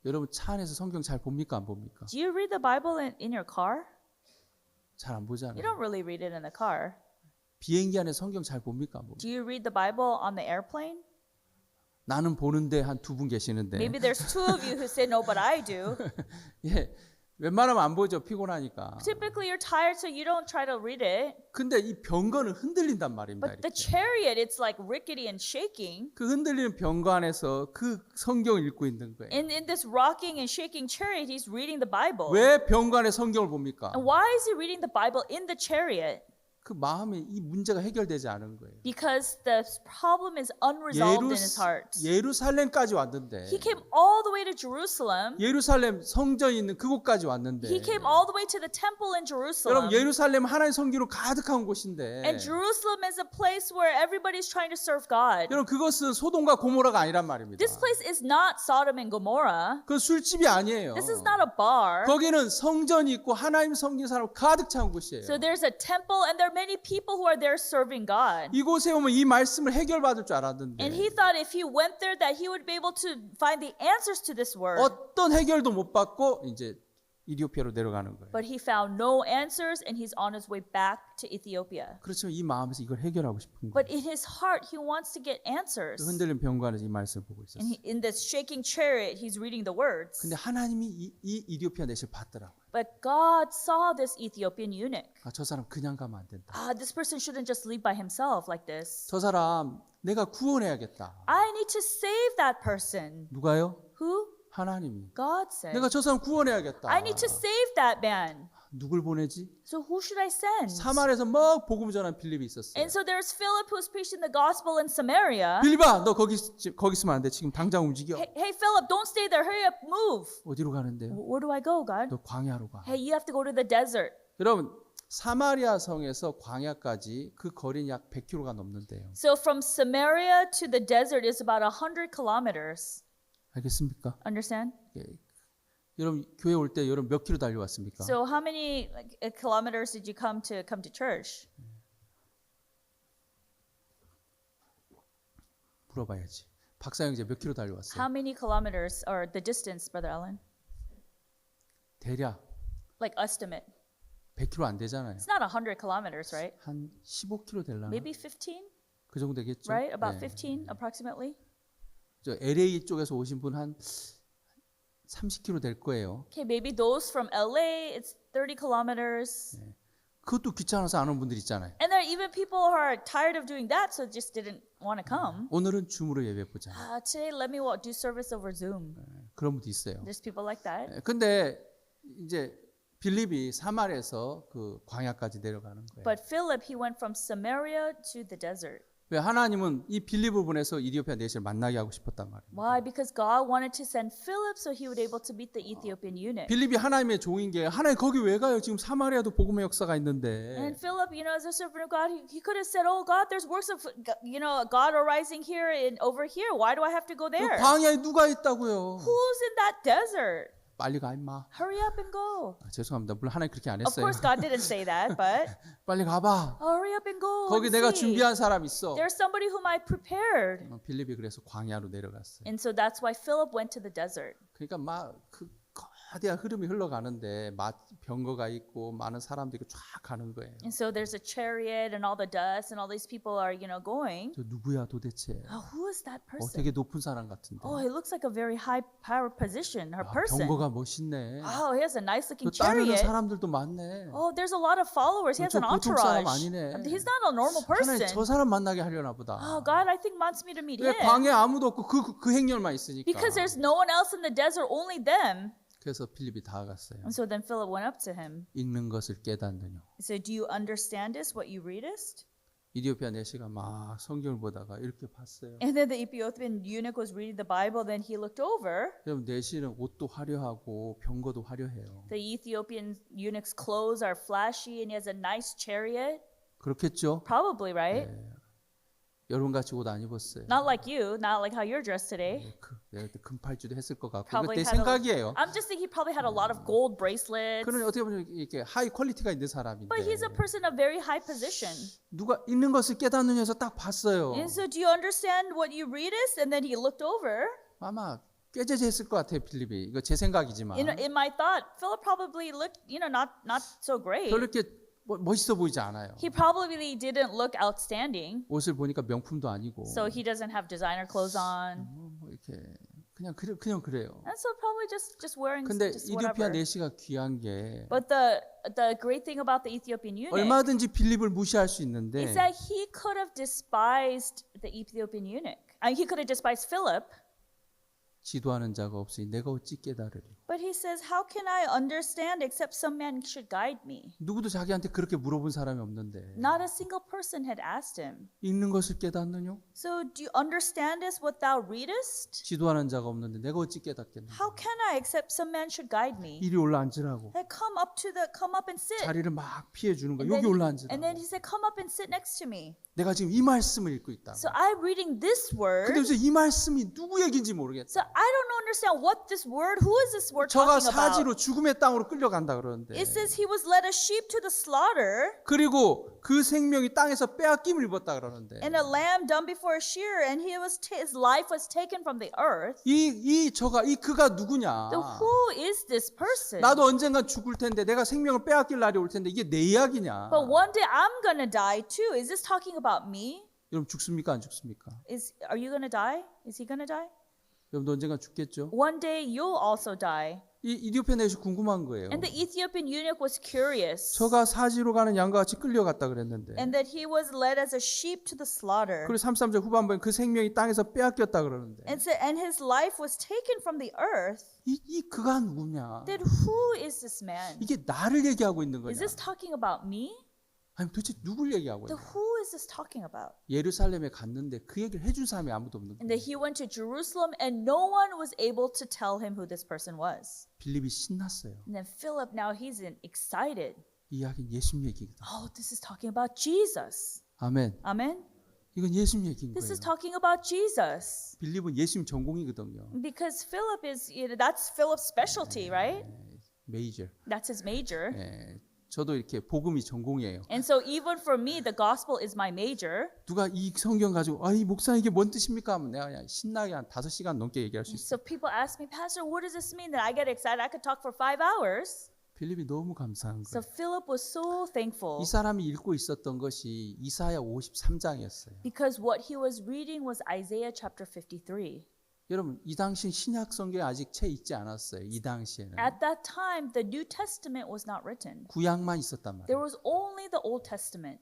S2: 여러분 차 안에서 성경 잘 봅니까 안 봅니까?
S3: Do you read the Bible in your car?
S2: 잘 안
S3: You
S2: 보잖아요.
S3: don't really read it in the car.
S2: 비행기 안에 성경 잘 봅니까 안 봅니까?
S3: Do you read the Bible on the airplane?
S2: 나는 보는데 한 두 분 계시는데
S3: Maybe there's two of you who say no, but I do.
S2: 예, 웬만하면 안 보죠 피곤하니까.
S3: Typically, you're tired, so you don't try to read it.
S2: 근데 이 병거는 흔들린단 말입니다.
S3: But the
S2: 이렇게.
S3: chariot, it's like rickety and shaking.
S2: 그 흔들리는 병거 안에서 그 성경을 읽고 있는 거예요.
S3: And in this rocking and shaking chariot, he's reading the Bible.
S2: 왜 병거 안에 성경을 봅니까?
S3: And why is he reading the Bible in the chariot?
S2: 그 마음에 이 문제가 해결되지 않은 거예요.
S3: because the problem is unresolved in his heart.
S2: 예루살렘까지 왔는데
S3: He came all the way to Jerusalem.
S2: 예루살렘 성전이 있는 그곳까지 왔는데
S3: He came all the way to the temple in Jerusalem.
S2: 여러분 예루살렘 하나의 성기로 가득한 곳인데
S3: And Jerusalem is a place where everybody's trying to serve God.
S2: 여러분 그것은 소돔과 고모라가 아니란 말입니다.
S3: This place is not Sodom and Gomorrah.
S2: 그 술집이 아니에요.
S3: This is not a bar.
S2: 거기는 성전이 있고 하나님 섬기는 사람 가득 찬 곳이에요.
S3: So there's a temple and there are many people who are there serving God.
S2: 이곳에 오면 이 말씀을 해결받을 줄 알았는데
S3: And he thought if he went there that he would be able to find the answers to this word.
S2: 어떤 해결도 못 받고 이제 이디오피아로 내려가는 거예요.
S3: But he found no answers and he's on his way back to Ethiopia.
S2: 그렇지만 이 마음에서 이걸 해결하고 싶은 거예요.
S3: But in his heart he wants to get answers.
S2: 흔들린 병관에서 이 말씀을 보고 있었어요.
S3: And in this shaking chariot he's reading the words.
S2: 근데 하나님이 이 이디오피아 내시를 봤더라고요.
S3: But God saw this Ethiopian eunuch.
S2: 아, 저 사람 그냥 가면 안 된다.
S3: This person shouldn't just leave by himself like this.
S2: 저 사람 내가 구원해야겠다.
S3: I need to save that person.
S2: 누가요?
S3: Who?
S2: 하나님이.
S3: God said.
S2: 내가 저 사람 구원해야겠다.
S3: I need to save that man.
S2: 누굴 보내지?
S3: So who should I send?
S2: 사마리아에서 막 복음 전한 빌립이 있었어요.
S3: And so there's Philip who's preaching the gospel in Samaria.
S2: 빌립아, 너 거기 있으면 안 돼. 지금 당장 움직여.
S3: Hey Philip, don't stay there. Hurry up, move.
S2: 어디로 가는데요?
S3: Where do I go, God?
S2: 너 광야로 가.
S3: Hey, you have to go to the desert.
S2: 여러분, 사마리아 성에서 광야까지 그 거리는 약 100km가 넘는데요.
S3: So from Samaria to the desert is about 100 kilometers.
S2: 알겠습니까?
S3: Understand?
S2: 예. 여러분 교회 올 때 여러분 몇 킬로 달려왔습니까?
S3: So how many kilometers did you come to church?
S2: 물어봐야지. 박사형제 몇 킬로 달려왔어요?
S3: How many kilometers or the distance, Brother Allen?
S2: 대략
S3: Like estimate.
S2: 100킬로 안 되잖아요.
S3: It's not 100 kilometers, right?
S2: 한 15킬로 될라나?
S3: Maybe 15,
S2: 그 정도 되겠죠?
S3: right? About
S2: 네.
S3: 15 approximately.
S2: 저 LA 쪽에서 오신 분 한 30킬로 될 거예요.
S3: Okay, maybe those from LA, it's 30 kilometers.
S2: 그것도 귀찮아서 안 온 분들 있잖아요.
S3: And there are even people who are tired of doing that, so just didn't want to come.
S2: 오늘은 줌으로 예배 보자.
S3: Today, let me do service over Zoom.
S2: 그런 분도 있어요.
S3: There's people like that.
S2: 근데 이제 빌립이 사마리아에서 그 광야까지 내려가는 거예요.
S3: But Philip, he went from Samaria to the desert.
S2: 왜 하나님은 이 빌립을 보내서 이디오피아 내시를 만나게 하고 싶었단 말이에요.
S3: Why? Because God wanted to send Philip so he would able to meet the Ethiopian eunuch.
S2: 빌립이 하나님의 종인 게 하나님 거기 왜 가요? 지금 사마리아도 복음의 역사가 있는데.
S3: And Philip, as a servant of God, he could have said, "Oh God, there's works of God arising here and over here. Why do I have to go
S2: 그
S3: there?
S2: 광야에 누가 있다고요?
S3: Who's in that desert?
S2: 빨리 가 임마.
S3: Hurry up and go."
S2: 죄송합니다. 물론 하나님 그렇게 안
S3: Of
S2: 했어요.
S3: course, God didn't say that, but
S2: 빨리 가봐.
S3: hurry up and go.
S2: 거기
S3: and
S2: 내가
S3: see.
S2: 준비한 사람 있어.
S3: There's somebody whom I prepared.
S2: 빌립이 그래서 광야로 내려갔어요.
S3: And so that's why Philip went to the desert.
S2: 그러니까 막 그 거대한 흐름이 흘러가는데 병거가 있고 많은 사람들이 쫙 가는 거예요.
S3: And so there's a chariot and all the dust and all these people are, going.
S2: 저 누구야 도대체?
S3: Who is that person?
S2: 되게 높은 사람 같은데.
S3: Oh, he looks like a very high power position or person.
S2: 병거가 멋있네.
S3: Oh, he has a nice looking
S2: 또 따르는
S3: chariot.
S2: 사람들도 많네.
S3: Oh, there's a lot of followers. He has
S2: 저
S3: an
S2: 보통 사람
S3: entourage.
S2: 아니네.
S3: He's not a normal
S2: 하나님
S3: person.
S2: 저 사람 만나게 하려나 보다.
S3: Oh, God, I think wants me to meet
S2: 왜
S3: him.
S2: 광야에 아무도 없고 그 행렬만 있으니까.
S3: Because there's no one else in the desert, only them.
S2: 그래서 빌립이 다가갔어요.
S3: And so then Philip went up to him.
S2: 읽는 것을 깨닫느냐.
S3: He said, "Do you understand this, what you readest?"
S2: 이디오피아 내시가 막 성경을 보다가 이렇게 봤어요.
S3: And then the Ethiopian eunuch was reading the Bible. Then he looked over.
S2: 여러분 내시는 옷도 화려하고 병거도 화려해요.
S3: The Ethiopian eunuch's clothes are flashy, and he has a nice chariot.
S2: 그렇겠죠?
S3: Probably, right?
S2: 여러분 같이 옷 안 입었어요.
S3: Not like you, not like how you're dressed today.
S2: 내가 그때 금팔찌도 했을 것 같고. 이거
S3: Probably
S2: 내
S3: had
S2: 생각이에요.
S3: I'm just thinking he probably had a lot of gold bracelets.
S2: 그는 어떻게 보면 이렇게 하이 퀄리티가 있는 사람인데.
S3: But he's a person of very high position.
S2: 누가 읽는 것을 깨닫느냐 해서 딱 봤어요.
S3: And so do you understand what you readest? And then he looked over.
S2: 아마 꾀죄죄했을 것 같아요, 필립이. 이거 제 생각이지만.
S3: In my thought, Philip probably looked, not so great.
S2: 별로 이렇게 멋있어 보이지 않아요.
S3: He probably didn't look outstanding.
S2: 옷을 보니까 명품도 아니고.
S3: So he doesn't have designer clothes on.
S2: 뭐 이렇게 그냥 그래요.
S3: And so probably just wearing
S2: 근데
S3: just
S2: 이디오피아
S3: whatever.
S2: 내시가 귀한 게
S3: But the great thing about the Ethiopian eunuch
S2: 얼마든지 빌립을 무시할 수 있는데
S3: is that he could have despised the Ethiopian eunuch. I mean, he could have despised Philip.
S2: 지도하는 자가 없으니 내가 어찌 깨달으리.
S3: But he says, how can I understand except some man should guide me?
S2: 누구도 자기한테 그렇게 물어본 사람이 없는데
S3: Not a single person had asked him.
S2: 읽는 것을 깨닫느냐?
S3: So do you understand this what thou readest?
S2: 지도하는 자가 없는데 내가 어찌 깨닫겠느냐?
S3: How can I except some man should guide me?
S2: 이리 올라 앉으라고.
S3: Come up and sit.
S2: 자리를 막 피해 주는 거야.
S3: And
S2: 여기
S3: then,
S2: 올라
S3: and then
S2: 앉으라고.
S3: he said, come up and sit next to me.
S2: 내가 지금 이 말씀을 읽고 있다고.
S3: So I'm reading this word.
S2: 근데 요새 이 말씀이 누구 얘기인지 모르겠어.
S3: So I don't understand what this word, who is this word
S2: 저가
S3: talking about?
S2: 사지로 죽음의 땅으로 끌려간다 그러는데.
S3: It says he was led a sheep to the slaughter,
S2: 그리고 그 생명이 땅에서 빼앗김을 입었다 그러는데.
S3: and a lamb done before a shearer, and his life was taken from the earth.
S2: 이 그가 누구냐?
S3: So who is this person?
S2: 나도 언젠간 죽을 텐데 내가 생명을 빼앗길 날이 올 텐데 이게 내 이야기냐?
S3: But one day I'm gonna die too. Is this talking about me?
S2: 여러분 죽습니까 안 죽습니까?
S3: Are you gonna die? Is he gonna die?
S2: 여러분도 언젠간 죽겠죠?
S3: One day you'll also die.
S2: 이 이디오피아 내시 궁금한 거예요.
S3: And the Ethiopian eunuch was curious,
S2: 저가 사지로 가는 양과 같이 끌려갔다 그랬는데.
S3: and that he was led as a sheep to the slaughter.
S2: 그리고 33절 후반부에 그 생명이 땅에서 빼앗겼다 그러는데.
S3: And his life was taken from the earth.
S2: 이 그가 누구냐?
S3: Then who is this man?
S2: 이게 나를 얘기하고 있는
S3: Is
S2: 거냐?
S3: this talking about me?
S2: 아니 도대체 누굴 얘기하고
S3: Then
S2: 있냐?
S3: who is this talking about?
S2: 예루살렘에 갔는데 그 얘기를 해준 사람이 아무도 없는
S3: And
S2: 거예요.
S3: that he went to Jerusalem and no one was able to tell him who this person was.
S2: 빌립이 신났어요.
S3: And then Philip, now he's excited.
S2: 이 이야기는 예수님 얘기거든.
S3: Oh, this is talking about Jesus.
S2: 아멘.
S3: Amen.
S2: 이건 예수님 얘기인
S3: This is
S2: 거예요.
S3: talking about Jesus.
S2: 빌립은 예수님 전공이거든요.
S3: Because Philip is, that's Philip's specialty, right?
S2: 메이저.
S3: That's his major.
S2: 예, 저도 이렇게 복음이 전공이에요.
S3: And so even for me, the gospel is my major.
S2: 누가 이 성경 가지고 이 목사 이게 뭔 뜻입니까? 하면 내가 그냥 신나게 한 5시간 넘게 얘기할 수 있어요.
S3: So people ask me, Pastor, what does this mean? That I get excited. I could talk for 5 hours.
S2: 빌립이 너무 감사한
S3: So
S2: 거예요.
S3: Philip was so thankful
S2: 이 사람이 읽고 있었던 것이 이사야 53장이었어요.
S3: because what he was reading was Isaiah chapter 53.
S2: 여러분 이 당시 신약 성경에 아직 채 있지 않았어요. 이 당시에는
S3: At that time, the New Testament was not written.
S2: 구약만 있었단
S3: There
S2: 말이에요.
S3: was only the Old Testament.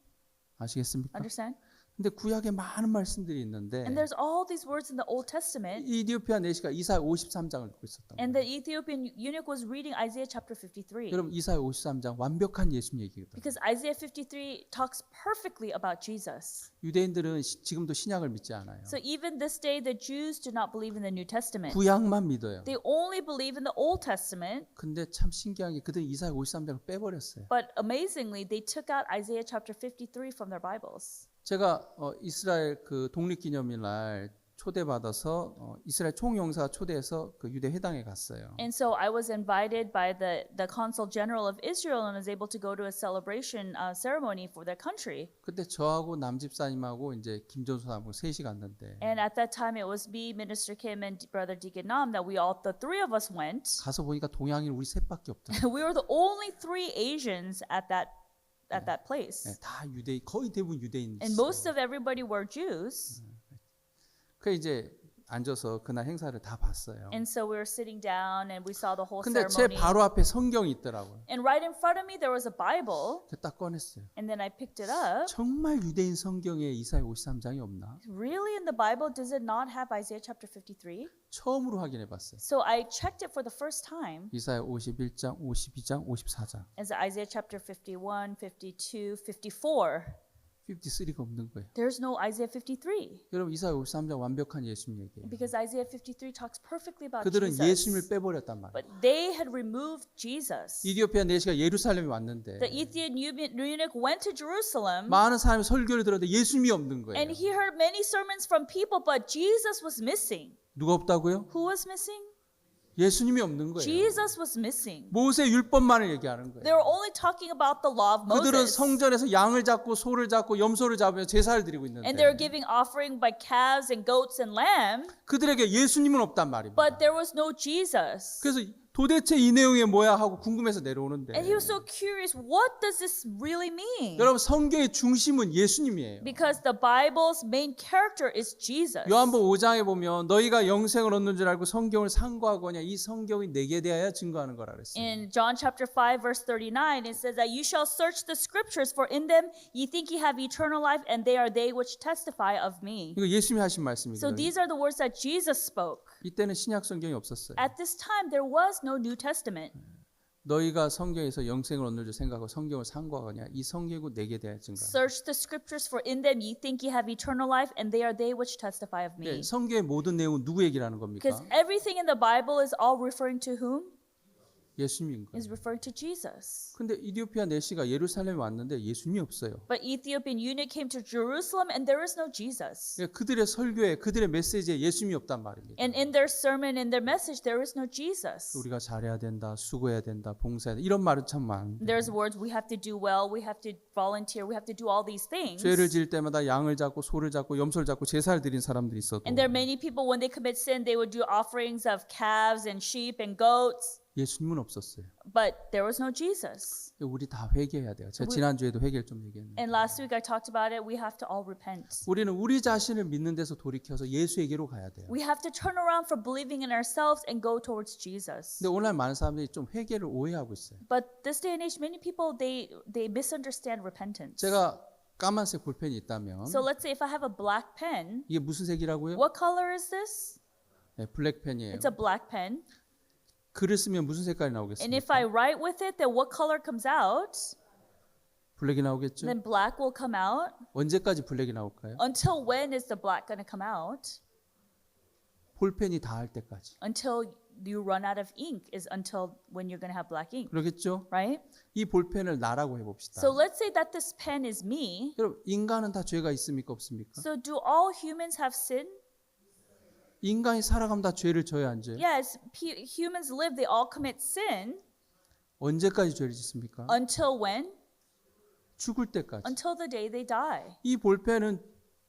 S2: 아시겠습니까?
S3: Understand?
S2: 근데 구약에 많은 말씀들이 있는데
S3: And there's all these words in the Old Testament.
S2: 이디오피아 내시가 이사야 53장을 읽고 있었단
S3: And
S2: 말이에요.
S3: the Ethiopian eunuch was reading Isaiah chapter 53.
S2: 여러분 이사야 53장 완벽한 예수님 얘기거든요.
S3: Because Isaiah 53 talks perfectly about Jesus.
S2: 유대인들은 지금도 신약을 믿지 않아요.
S3: So even this day, the Jews do not believe in the New Testament.
S2: 구약만 믿어요.
S3: They only believe in the Old Testament.
S2: 근데 참 신기한 게 그들은 이사야 53장을 빼버렸어요.
S3: But amazingly, they took out Isaiah chapter 53 from their Bibles.
S2: 제가 이스라엘 그 독립기념일 초대받아서 이스라엘 총영사 초대해서 그 유대 회당에 갔어요.
S3: And so I was invited by the Consul General of Israel and was able to go to a celebration ceremony for their country.
S2: 그때 저하고 남집사님하고 이제 김전수하고 셋이 갔는데
S3: And at that time, it was me, Minister Kim, and Brother Deacon Nam that the three of us went.
S2: 가서 보니까 동양인 우리 셋밖에 없더라고요.
S3: We were the only three Asians at that place.
S2: 네, 다 유대인 거의 대부분 유대인.
S3: And most of everybody were Jews.
S2: 그 이제 앉아서 그날 행사를 다 봤어요.
S3: And so we were sitting down and we saw the whole
S2: 근데 제
S3: ceremony.
S2: 바로 앞에 성경이 있더라고요.
S3: And right in front of me there was a Bible.
S2: 그래서 딱 꺼냈어요.
S3: And then I picked it up.
S2: 정말 유대인 성경에 이사야 53장이 없나?
S3: Really, in the Bible, does it not have Isaiah chapter 53?
S2: 처음으로 확인해 봤어요.
S3: So I checked it for the first time.
S2: 이사야 51장, 52장, 54장.
S3: As Isaiah chapter 51, 52, 54.
S2: 53가 없는 거예요.
S3: There's no Isaiah 53.
S2: 여러분 이사야 53장 완벽한 예수님 얘기예요.
S3: Because Isaiah 53 talks perfectly about
S2: 그들은
S3: Jesus.
S2: 예수님을 빼버렸단 말이에요.
S3: But they had removed Jesus.
S2: 이디오피아 내시가 예루살렘에 왔는데
S3: The Ethiopian eunuch went to Jerusalem.
S2: 많은 사람이 설교를 들었는데 예수님이 없는 거예요.
S3: And he heard many sermons from people, but Jesus was missing.
S2: 누가 없다고요?
S3: Who was missing?
S2: 예수님이 없는 거예요.
S3: Jesus was missing.
S2: 모세 율법만을 얘기하는
S3: They
S2: 거예요.
S3: were only talking about the law of
S2: 그들은
S3: Moses.
S2: 성전에서 양을 잡고 소를 잡고 염소를 잡으며 제사를 드리고
S3: And they were
S2: 있는데
S3: giving offering by calves and goats and lamb,
S2: 그들에게 예수님은 없단 말입니다.
S3: but there was no Jesus.
S2: 그래서 도대체 이 내용이 뭐야 하고 궁금해서 내려오는데
S3: And he was so curious, what does this really mean?
S2: 여러분 성경의 중심은 예수님이에요.
S3: Because the Bible's main character is Jesus.
S2: 요한복음 5장에 보면 너희가 영생을 얻는 줄 알고 성경을 상고하거냐 이 성경이 내게 대하여 증거하는 거라 그랬어요.
S3: In John chapter 5 verse 39 it says that you shall search the scriptures for in them ye think ye have eternal life and they are they which testify of me.
S2: 이거 예수님이 하신
S3: So
S2: 말씀이거든요.
S3: these are the words that Jesus spoke.
S2: 이때는 신약 성경이 없었어요.
S3: At this time there was no New Testament.
S2: 너희가 성경에서 영생을 얻는 줄 생각하고 성경을 상고하거냐 이 성경이 내게 대하여 증거하는
S3: Search the scriptures for in them ye think ye have eternal life and they are they which testify of me.
S2: 거예요. 성경의 모든 내용은 누구 얘기라는 겁니까?
S3: Because everything in the Bible is all referring to whom?
S2: 예수님인 거예요.
S3: Is referring to Jesus.
S2: 근데 이디오피아 내시가 예루살렘에 왔는데 예수님이 없어요.
S3: But Ethiopian eunuch came to Jerusalem and there is no Jesus.
S2: 그러니까 그들의 설교에 그들의 메시지에 예수님이 없단 말입니다.
S3: And in their sermon, in their message, there is no Jesus.
S2: 우리가 잘해야 된다, 수고해야 된다, 봉사해야 된다 이런 말은 참 많은데
S3: There's words we have to do well, we have to volunteer, we have to do all these things.
S2: 죄를 지을 때마다 양을 잡고 소를 잡고 염소를 잡고 제사를 드린 사람들이 있어도
S3: And there are many people when they commit sin, they would do offerings of calves and sheep and goats,
S2: 예수님은 없었어요.
S3: but there was no Jesus.
S2: 우리 다 회개해야 돼요. 제가 지난주에도 회개를 좀 얘기했는데
S3: And last week I talked about it, we have to all repent.
S2: 우리는 우리 자신을 믿는 데서 돌이켜서 예수에게로 가야 돼요.
S3: We have to turn around from believing in ourselves and go towards Jesus.
S2: 근데 오늘 많은 사람들이 좀 회개를 오해하고 있어요.
S3: But this day and age, many people, they misunderstand repentance.
S2: 제가 까만색 볼펜이 있다면
S3: So let's say if I have a black pen,
S2: 이게 무슨 색이라고요?
S3: what color is this?
S2: 네, 블랙펜이에요.
S3: It's a black pen.
S2: 글을 쓰면 무슨 색깔이
S3: And
S2: 나오겠습니까?
S3: if I write with it, then what color comes out?
S2: 블랙이 나오겠죠?
S3: Then black will come out.
S2: 언제까지 블랙이 나올까요?
S3: Until when is the black going to come out?
S2: 볼펜이 닿을 때까지.
S3: Until you run out of ink is until when you're going to have black ink,
S2: 그러겠죠?
S3: right?
S2: 이 볼펜을 나라고 해봅시다.
S3: So let's say that this pen is me.
S2: 여러분 인간은 다 죄가 있습니까 없습니까?
S3: So do all humans have sin?
S2: 인간이 살아가면 다 죄를 져야 안 져요?
S3: Yes, humans live, they all commit sin.
S2: 언제까지 죄를 짓습니까?
S3: Until when?
S2: 죽을 때까지.
S3: Until the day they die.
S2: 이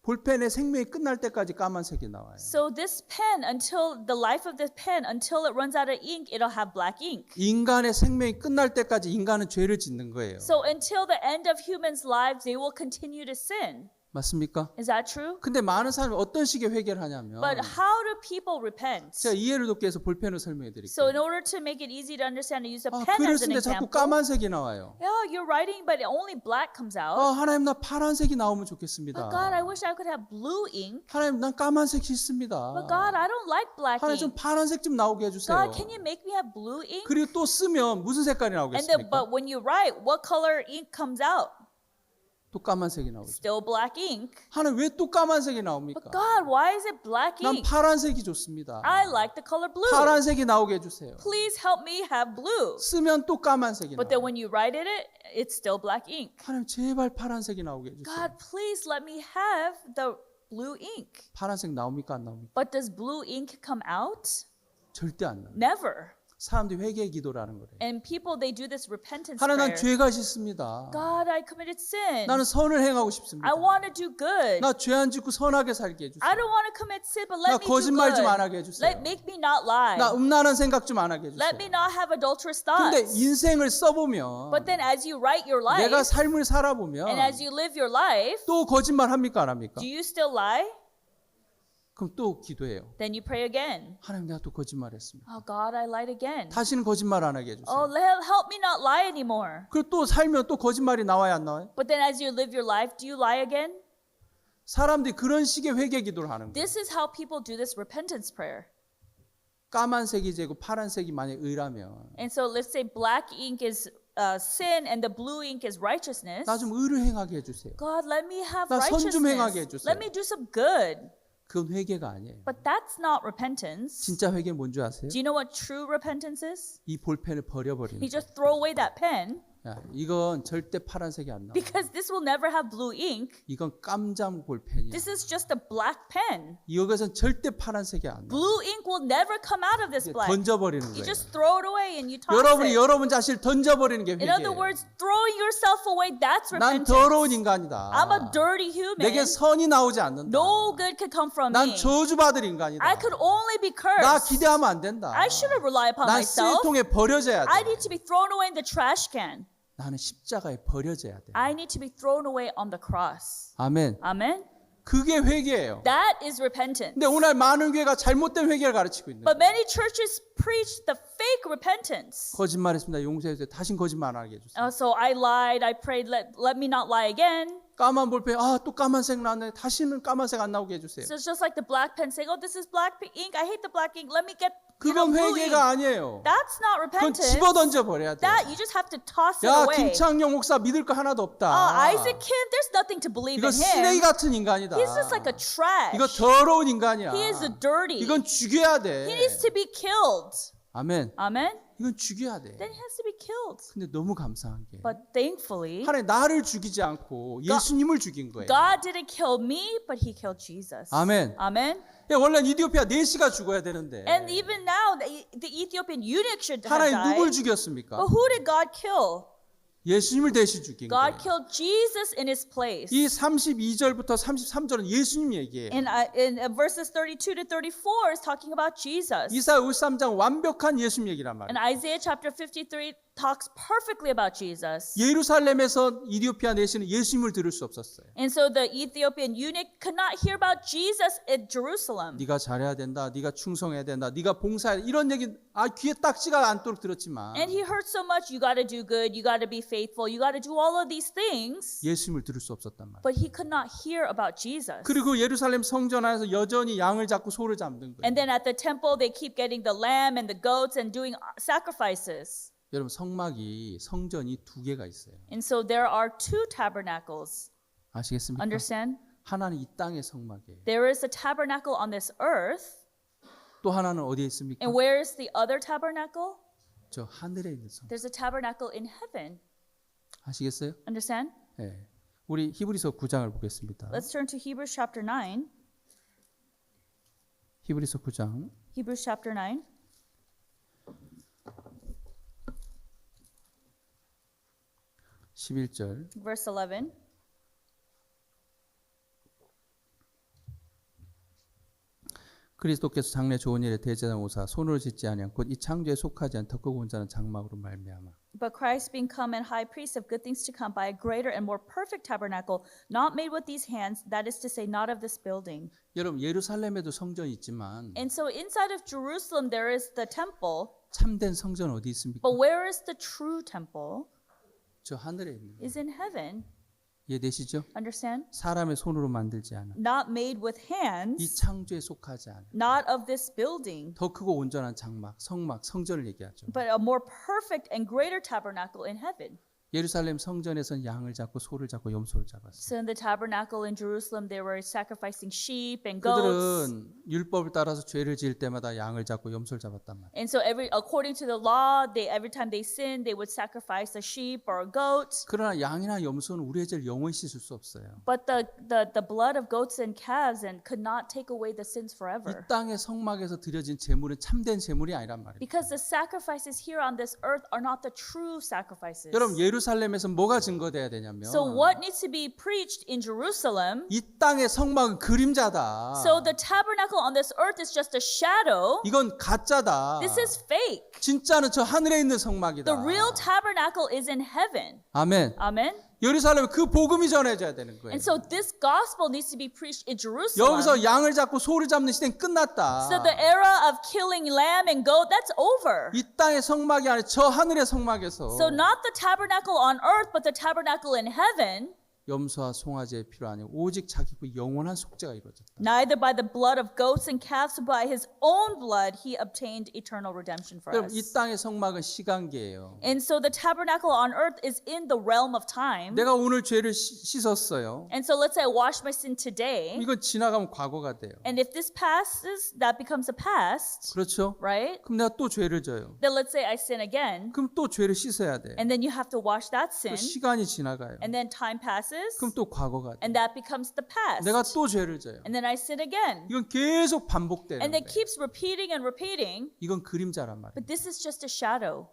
S2: 볼펜의 생명이 끝날 때까지 까만색이 나와요.
S3: So this pen, until the life of this pen, until it runs out of ink, it'll have black ink.
S2: 인간의 생명이 끝날 때까지 인간은 죄를 짓는 거예요.
S3: So until the end of humans' lives, they will continue to sin.
S2: 맞습니까?
S3: Is that true?
S2: 근데 많은 사람이 어떤 식의 회개를 하냐면
S3: But how do people repent?
S2: 제가 이해를 돕기 위해서 볼펜을 설명해
S3: So in
S2: 드릴게요.
S3: order to make it easy to understand, I use a
S2: 아,
S3: pen
S2: 글을
S3: as an
S2: 쓰는데 자꾸
S3: example.
S2: 까만색이 나와요.
S3: Yeah, you're writing, but only black comes out.
S2: 하나님 나 파란색이 나오면 좋겠습니다.
S3: But God, I wish I could have blue ink.
S2: 하나님 난 까만색 싫습니다.
S3: But God, I don't like black
S2: 하나님 좀
S3: ink.
S2: 파란색 좀 나오게 해주세요.
S3: God, can you make me have blue ink?
S2: 그리고 또 쓰면 무슨 색깔이
S3: And then,
S2: 나오겠습니까?
S3: but when you write, what color ink comes out?
S2: 또 까만색이 나오죠.
S3: Still black ink.
S2: 하나님 왜 또 까만색이
S3: But
S2: 나옵니까?
S3: God, why is it black
S2: 난
S3: ink?
S2: 파란색이 좋습니다.
S3: I like the color blue.
S2: 파란색이 나오게 해주세요.
S3: Please help me have blue.
S2: 쓰면 또 까만색이
S3: But then
S2: 나와요.
S3: when you write it, it's still black ink.
S2: 하나님 제발 파란색이 나오게 해주세요.
S3: God, please let me have the blue ink.
S2: 파란색 나옵니까 안 나옵니까?
S3: But does blue ink come out?
S2: 절대 안 나와요.
S3: Never.
S2: 사람들이 회개의 기도라는 거래요.
S3: And people, they do this repentance
S2: 하나님 난
S3: prayer.
S2: 죄가 싫습니다.
S3: God, I committed sin.
S2: 나는 선을 행하고 싶습니다.
S3: I want to do good.
S2: 나 죄 안 짓고 선하게 살게 해주세요.
S3: I don't want to commit sin, but
S2: 나
S3: let me do
S2: 거짓말 좀 안
S3: good.
S2: 하게 해주세요.
S3: Make me not lie.
S2: 나 음란한 생각 좀 안 하게
S3: Let me
S2: 해주세요.
S3: not have adulterous
S2: 근데
S3: thoughts.
S2: 인생을 써보면
S3: But then as you write your life,
S2: 내가 삶을 살아보면
S3: and as you live your life,
S2: 또 거짓말 합니까 안 합니까?
S3: do you still lie?
S2: 그럼 또 기도해요.
S3: Then you pray again.
S2: 하나님 내가 또 거짓말했습니다.
S3: Oh God, I lied again.
S2: 다시는 거짓말 안 하게 해주세요.
S3: Oh, help me not lie anymore.
S2: 그리고 또 살면 또 거짓말이 나와야 안 나와요?
S3: But then as you live your life, do you lie again?
S2: 사람들이 그런 식의 회개 기도를 하는 거예요.
S3: This is how people do this repentance prayer.
S2: 까만색이 죄고 파란색이 만약 의라면
S3: And so let's say black ink is sin and the blue ink is righteousness.
S2: 나 좀 의를 행하게 해주세요.
S3: God, let me have
S2: 나 선 좀 행하게
S3: righteousness.
S2: 해주세요.
S3: Let me do some good.
S2: 그건 회개가 아니에요.
S3: But that's not repentance.
S2: 진짜 회개는 뭔지 아세요?
S3: Do you know what true repentance is?
S2: 이 볼펜을 버려버리는
S3: You
S2: 거예요.
S3: just throw away that pen.
S2: 야, 이건 절대 파란색이 안 나와.
S3: because this will never have blue ink.
S2: 이건 깜장 볼펜이야.
S3: This is just a black pen.
S2: 이것은 절대 파란색이 안 나와.
S3: Blue ink will never come out of this black.
S2: 던져버리는
S3: You
S2: 거예요.
S3: just throw it away and you toss
S2: 여러분이
S3: it.
S2: 여러분 자신을 던져버리는 게
S3: In other
S2: 회개예요.
S3: words, throwing yourself away, that's
S2: 난
S3: repentance.
S2: 더러운 인간이다.
S3: I'm a dirty human.
S2: 내게 선이 나오지 않는다.
S3: No good could come from
S2: 난
S3: me.
S2: 저주받을 인간이다.
S3: I could only be
S2: 나
S3: cursed.
S2: 기대하면 안 된다.
S3: I shouldn't rely upon
S2: 난
S3: myself.
S2: 쓰레기통에 버려져야
S3: I
S2: 돼.
S3: need to be thrown away in the trash can.
S2: 나는 십자가에 버려져야 돼.
S3: I need to be thrown away on the cross.
S2: 아멘.
S3: Amen.
S2: 그게 회개예요.
S3: That is repentance.
S2: 근데 오늘 많은 교회가 잘못된 회개를 가르치고 있는
S3: But
S2: 거예요.
S3: many churches preach the fake repentance.
S2: 거짓말했습니다. 용서해 주세요. 다신 거짓말 안 하게 해주세요.
S3: So I lied, I prayed, let me not lie again.
S2: 까만 볼펜, 또 까만색 나네. 다시는 까만색 안 나오게 해주세요.
S3: So it's just like the black pen saying, oh, this is black ink. I hate the black ink. Let me get
S2: 그건
S3: blue ink.
S2: 회개가 아니에요.
S3: That's not
S2: 그건
S3: repentance.
S2: 집어던져 버려야 돼.
S3: That you just have to toss it
S2: 야,
S3: away.
S2: 김창룡 목사 믿을 거 하나도 없다.
S3: Isaac Kim, there's nothing to believe
S2: 이거
S3: in
S2: 쓰레기
S3: him.
S2: 같은 인간이다.
S3: He's just like a trash.
S2: 이거 더러운 인간이야.
S3: He is a dirty.
S2: 이건 죽여야
S3: He
S2: 돼.
S3: needs to be killed.
S2: 아멘.
S3: Amen.
S2: 이건 죽여야 돼.
S3: Then he has to be killed.
S2: 근데 너무 감사한 게
S3: But thankfully,
S2: 하나님 나를 죽이지 않고 예수님을 죽인 거예요.
S3: God didn't kill me, but he killed Jesus.
S2: 아멘.
S3: Amen.
S2: 야, 원래 이디오피아 4시가 죽어야 되는데
S3: And even now, the Ethiopian eunuch should have
S2: 하나님 누굴
S3: died.
S2: 죽였습니까?
S3: But who did God kill?
S2: 예수님을 대신 죽인 거예요.
S3: God killed Jesus in his place.
S2: 이 32절부터 33절은 예수님 얘기예요.
S3: In verses 32 to 34 is talking about Jesus.
S2: 이사야 53장 완벽한 예수님 얘기란
S3: And
S2: 말이에요.
S3: Isaiah chapter 53 talks perfectly about Jesus.
S2: 예루살렘에서 이디오피아 내시는 예수님을 들을 수 없었어요.
S3: And so the Ethiopian eunuch could not hear about Jesus in Jerusalem.
S2: 네가 잘해야 된다. 네가 충성해야 된다. 네가 봉사해야 된다. 이런 얘기 귀에 딱지가 않도록 들었지만
S3: And he heard so much, you got to do good, you got to be faithful, you got to do all of these things.
S2: 예수님을 들을 수 없었단 말이에요.
S3: But he could not hear about Jesus.
S2: 그리고 예루살렘 성전 안에서 여전히 양을 잡고 소를 잡는 거예요.
S3: And then at the temple, they keep getting the lamb and the goats and doing sacrifices.
S2: 여러분 성막이 성전이 2개가 있어요.
S3: And so there are two tabernacles.
S2: 아시겠습니까?
S3: Understand?
S2: 하나는 이 땅의 성막이에요.
S3: There is a tabernacle on this earth.
S2: 또 하나는 어디에 있습니까?
S3: And where is the other tabernacle?
S2: 저 하늘에 있는 성막.
S3: There's a tabernacle in heaven.
S2: 아시겠어요?
S3: Understand?
S2: 네. 우리 히브리서 9장을 보겠습니다.
S3: Let's turn to Hebrews chapter 9.
S2: 히브리서 9장
S3: Hebrews chapter 9.
S2: 11절
S3: Verse 11.
S2: 그리스도께서 장래 좋은 일에 대제사장 오사 손으로 짓지 아니한 곧 이 창조에 속하지 않은 더 크고 온전한 장막으로 말미암아
S3: But Christ being come and high priest of good things to come by a greater and more perfect tabernacle, not made with these hands, that is to say, not of this building.
S2: 여러분 예루살렘에도 성전이 있지만
S3: And so inside of Jerusalem there is the temple,
S2: 참된 성전 어디 있습니까?
S3: but where is the true temple?
S2: 저 하늘에 있는 거예요.
S3: Is in heaven.
S2: 이해되시죠?
S3: Understand?
S2: 사람의 손으로 만들지 않아.
S3: Not made with
S2: 이
S3: hands,
S2: 창조에 속하지 않아.
S3: not of this building,
S2: 더 크고 온전한 장막, 성막, 성전을 얘기하죠.
S3: but a more perfect and greater tabernacle in heaven.
S2: 예루살렘 성전에서는 양을 잡고 소를 잡고 염소를 잡았어요.
S3: So in the tabernacle in Jerusalem, they were sacrificing sheep and goats.
S2: 그들은 율법을 따라서 죄를 지을 때마다 양을 잡고 염소를 잡았단 말이에요.
S3: And so according to the law, every time they sinned, they would sacrifice a sheep or a goat.
S2: 그러나 양이나 염소는 우리의 죄를 영원히 씻을 수 없어요.
S3: But the blood of goats and calves could not take away the sins
S2: 이
S3: forever.
S2: 땅의 성막에서 드려진 제물은 참된 제물이 아니란 말이에요.
S3: Because the sacrifices here on this earth are not the true sacrifices.
S2: 여러분 예루살렘에서 뭐가 증거돼야 되냐면
S3: So what needs to be preached in Jerusalem?
S2: 이 땅의 성막은 그림자다.
S3: So the tabernacle on this earth is just a shadow.
S2: 이건 가짜다.
S3: This is fake.
S2: 진짜는 저 하늘에 있는 성막이다.
S3: The real tabernacle is in heaven.
S2: 아멘.
S3: Amen.
S2: 예루살렘 그 복음이 전해져야 되는 거예요.
S3: And so this gospel needs to be preached in Jerusalem.
S2: 여기서 양을 잡고 소를 잡는 시대는 끝났다.
S3: So the era of killing lamb and goat, that's over.
S2: 이 땅의 성막이 아니라 저 하늘의 성막에서
S3: So not the tabernacle on earth, but the tabernacle in heaven.
S2: 염소와 송아지의 피로 아니고 오직 자기 그 영원한 속죄가 이루어졌다.
S3: Neither by the blood of goats and calves, but by his own blood he obtained eternal redemption for
S2: 여러분 이
S3: us.
S2: 땅의 성막은 시간계예요.
S3: And so the tabernacle on earth is in the realm of time.
S2: 내가 오늘 죄를 씻었어요.
S3: And so let's say I wash my sin today.
S2: 이건 지나가면 과거가 돼요.
S3: And if this passes, that becomes a past,
S2: 그렇죠?
S3: right?
S2: 그럼 내가 또 죄를 져요.
S3: Then let's say I sin again.
S2: 그럼 또 죄를 씻어야 돼.
S3: And then you have to wash that sin.
S2: 그 시간이 지나가요.
S3: And then time passes.
S2: 그럼 또 과거가 돼.
S3: And that becomes the past.
S2: 내가 또 죄를 져요.
S3: And then I sin again.
S2: 이건 계속 반복되는
S3: And then
S2: 거예요.
S3: keeps repeating and repeating.
S2: 이건 그림자란 말이에요.
S3: But this is just a shadow.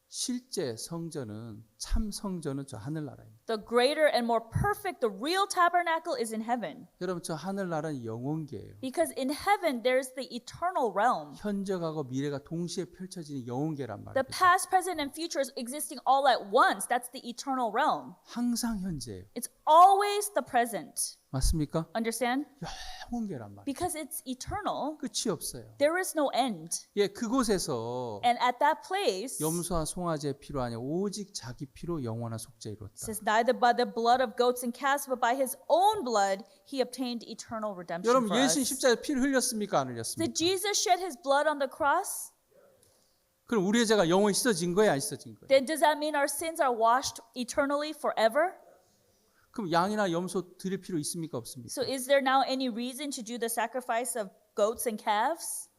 S2: 실제 성전은 참 성전은 저 하늘나라입니다.
S3: The greater and more perfect, the real tabernacle is in heaven.
S2: 여러분 저 하늘나라는 영원계예요.
S3: Because in heaven, there's the eternal realm.
S2: 현재하고 미래가 동시에 펼쳐지는 영원계란
S3: The
S2: 말이에요.
S3: past, present, and future is existing all at once. That's the eternal realm.
S2: 항상 현재예요.
S3: It's always the present.
S2: 맞습니까?
S3: Understand?
S2: 영원계란 말이에요.
S3: Because it's eternal,
S2: 끝이 없어요.
S3: there is no end.
S2: 예, 그곳에서
S3: And at that place, it
S2: 염소와 송아지의 피로 아니라 오직 자기 피로 영원한 속죄 이뤘다.
S3: says, neither by the blood of goats and calves, but by his own blood, he obtained eternal redemption
S2: 여러분
S3: for
S2: 예수님
S3: us.
S2: 십자가에 피를 흘렸습니까? 안
S3: Did
S2: 흘렸습니까?
S3: Jesus shed his blood on the cross?
S2: 그럼 우리의 죄가 영원히 씻어진 거예요? 안 씻어진 거예요?
S3: Then does that mean our sins are washed eternally forever?
S2: 그럼 양이나 염소 드릴 필요 있습니까? 없습니까?
S3: So is there now any reason to do the sacrifice of goats and calves?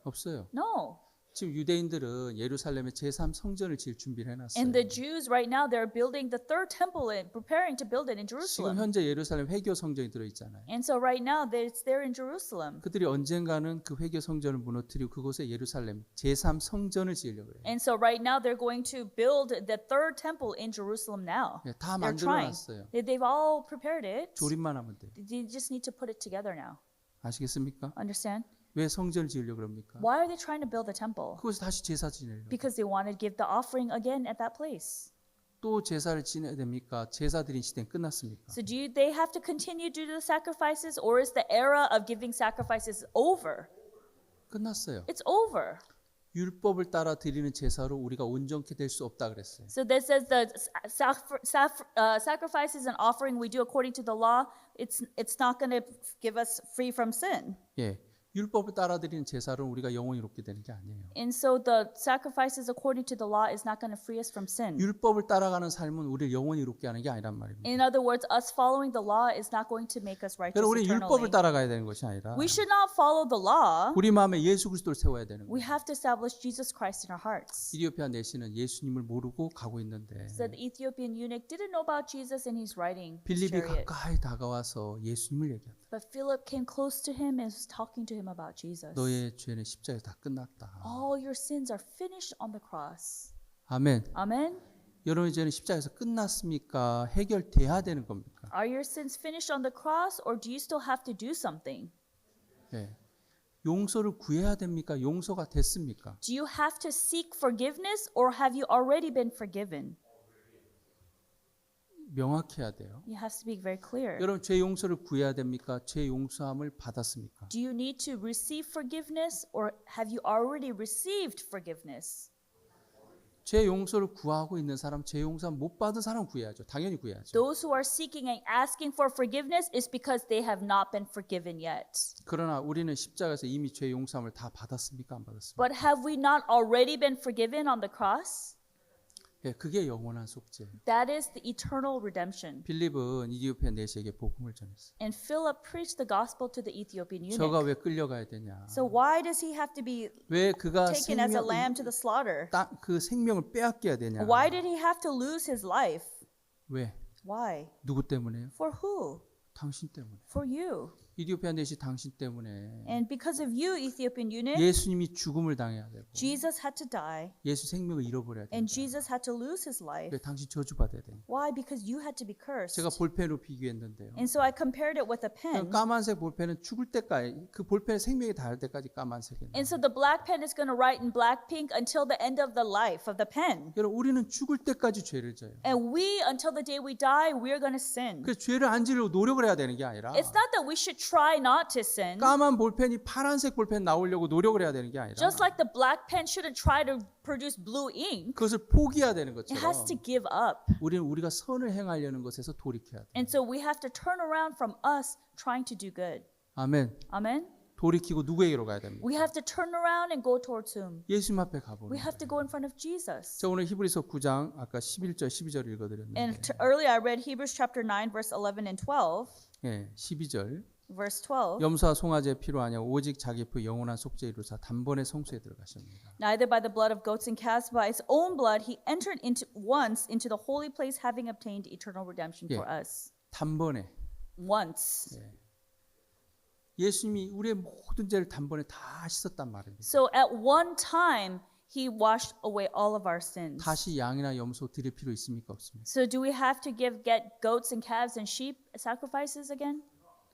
S2: 없어요.
S3: No.
S2: 지금 유대인들은 예루살렘에 제3 성전을 지을 준비를 해놨어요.
S3: And the Jews right now, they're building the third temple and preparing to build it in
S2: 지금
S3: Jerusalem.
S2: 현재 예루살렘 회교 성전이 들어있잖아요.
S3: And so right now, it's there in Jerusalem.
S2: 그들이 언젠가는 그 회교 성전을 무너뜨리고 그곳에 예루살렘 제3 성전을 지으려고 해요.
S3: And so right now, they're going to build the third temple in Jerusalem now.
S2: 예, 다
S3: They're trying.
S2: 만들어놨어요.
S3: They've all prepared it.
S2: 조립만 하면 돼요.
S3: They just need to put it together now.
S2: 아시겠습니까?
S3: Understand?
S2: 왜 성전을 지으려고 그럽니까?
S3: Why are they trying to build a temple?
S2: 그곳에 다시 제사 지내려고.
S3: Because they want to give the offering again at that place.
S2: 또 제사를 지내야 됩니까? 제사 드린 시대는 끝났습니까?
S3: So they have to continue to do the sacrifices, or is the era of giving sacrifices over?
S2: 끝났어요.
S3: It's over.
S2: 율법을 따라 드리는 제사로 우리가 온전케 될 수 없다 그랬어요.
S3: So that says the sacrifices and offering we do according to the law, it's not going to give us free from sin.
S2: 예. 율법을 따라 드리는 제사로 우리가 영원히 이롭게 되는 게 아니에요.
S3: And so the sacrifices according to the law is not going to free us from sin.
S2: 율법을 따라가는 삶은 우리를 영원히 이롭게 하는 게 아니란 말입니다.
S3: In other words, us following the law is not going to make us righteous
S2: 여러분 우리 율법을
S3: eternally.
S2: 따라가야 되는 것이 아니라
S3: We should not follow the law.
S2: 우리 마음에 예수 그리스도를 세워야 되는
S3: We
S2: 거예요.
S3: have to establish Jesus Christ in our hearts.
S2: 이디오피아 내시는 예수님을 모르고 가고 있는데
S3: So the Ethiopian eunuch didn't know about Jesus and he's riding his
S2: 빌립이
S3: chariot.
S2: 가까이 다가와서 예수님을 얘기한다.
S3: But Philip came close to him and was talking to him about Jesus.
S2: 너의 죄는 십자가에 다 끝났다.
S3: All your sins are finished on the cross.
S2: 아멘.
S3: Amen.
S2: 여러분의 죄는 십자가에서 끝났습니까? 해결돼야 되는 겁니까?
S3: Are your sins finished on the cross, or do you still have to do something?
S2: 예. 용서를 구해야 됩니까? 용서가 됐습니까?
S3: Do you have to seek forgiveness, or have you already been forgiven?
S2: 명확해야 돼요.
S3: You have to be very clear.
S2: 여러분 죄 용서를 구해야 됩니까? 죄 용서함을 받았습니까?
S3: Do you need to receive forgiveness, or have you already received forgiveness?
S2: 죄 용서를 구하고 있는 사람, 죄 용서 못 받은 사람 구해야죠. 당연히 구해야죠.
S3: Those who are seeking and asking for forgiveness is because they have not been forgiven yet.
S2: 그러나 우리는 십자가에서 이미 죄 용서함을 다 받았습니까? 안 받았습니까?
S3: But have we not already been forgiven on the cross?
S2: 예, 그게 영원한 속죄.
S3: That is the eternal redemption.
S2: 빌립은 이디오피아 내시에게 복음을 전했어요.
S3: And Philip preached the gospel to the Ethiopian
S2: 저가
S3: eunuch.
S2: 왜 끌려가야 되냐?
S3: So why does he have to be
S2: 왜 그가
S3: taken as a lamb to the slaughter?
S2: 그 생명을 빼앗겨야 되냐?
S3: Why did he have to lose his life?
S2: 왜?
S3: Why?
S2: 누구 때문에요?
S3: For who?
S2: 당신 때문에.
S3: For you.
S2: 이디오피아 내시 당신 때문에
S3: And because of you, Ethiopian eunuch,
S2: 예수님이 죽음을 당해야 되고
S3: Jesus had to die,
S2: 예수 생명을 잃어버려야 된다.
S3: and Jesus had to lose his life.
S2: 왜 당신 저주받아야 되냐?
S3: Why? Because you had to be cursed.
S2: 제가 볼펜으로 비교했는데요.
S3: And so I compared it with a pen.
S2: 까만색 볼펜은 죽을 때까지 그 볼펜의 생명이 닿을 때까지 까만색이에요.
S3: And so the black pen is going to write in black pink until the end of the life of the pen.
S2: 여러분 우리는 죽을 때까지 죄를 져요.
S3: And we, until the day we die, we're going to sin.
S2: 그 죄를 안 지으려고 노력을 해야 되는 게 아니라
S3: It's not that we should try not to sin.
S2: 까만 볼펜이 파란색 볼펜 나오려고 노력을 해야 되는 게 아니라
S3: Just like the black pen shouldn't try to produce blue ink,
S2: 그것을 포기해야 되는
S3: it
S2: 것처럼
S3: has to give up.
S2: 우리는 우리가 선을 행하려는 것에서 돌이켜야 돼.
S3: And so we have to turn around from us trying to do good.
S2: 아멘.
S3: Amen.
S2: 돌이키고 누구에게로 가야 됩니까?
S3: We have to turn around and go towards whom?
S2: 예수님 앞에 가보는
S3: We have to
S2: 거예요.
S3: go in front of Jesus.
S2: 저 오늘 히브리서 9장 아까 11절 12절 읽어드렸는데
S3: And earlier I read Hebrews chapter 9 verse 11 and 12.
S2: 예, 12절
S3: Verse 12.
S2: 염소와 송아지에 필요하냐 오직 자기 그 영원한 속죄 이루사 단번에 성소에 들어가셨습니다.
S3: Neither by the blood of goats and calves, but by his own blood, he entered into once into the holy place, having obtained eternal redemption for us.
S2: 단번에
S3: Once.
S2: 예수님이 우리의 모든 죄를 단번에 다 씻었단 말입니다.
S3: So at one time, he washed away all of our sins.
S2: 다시 양이나 염소 드릴 필요 있습니까 없습니까?
S3: So do we have to get goats and calves and sheep sacrifices again?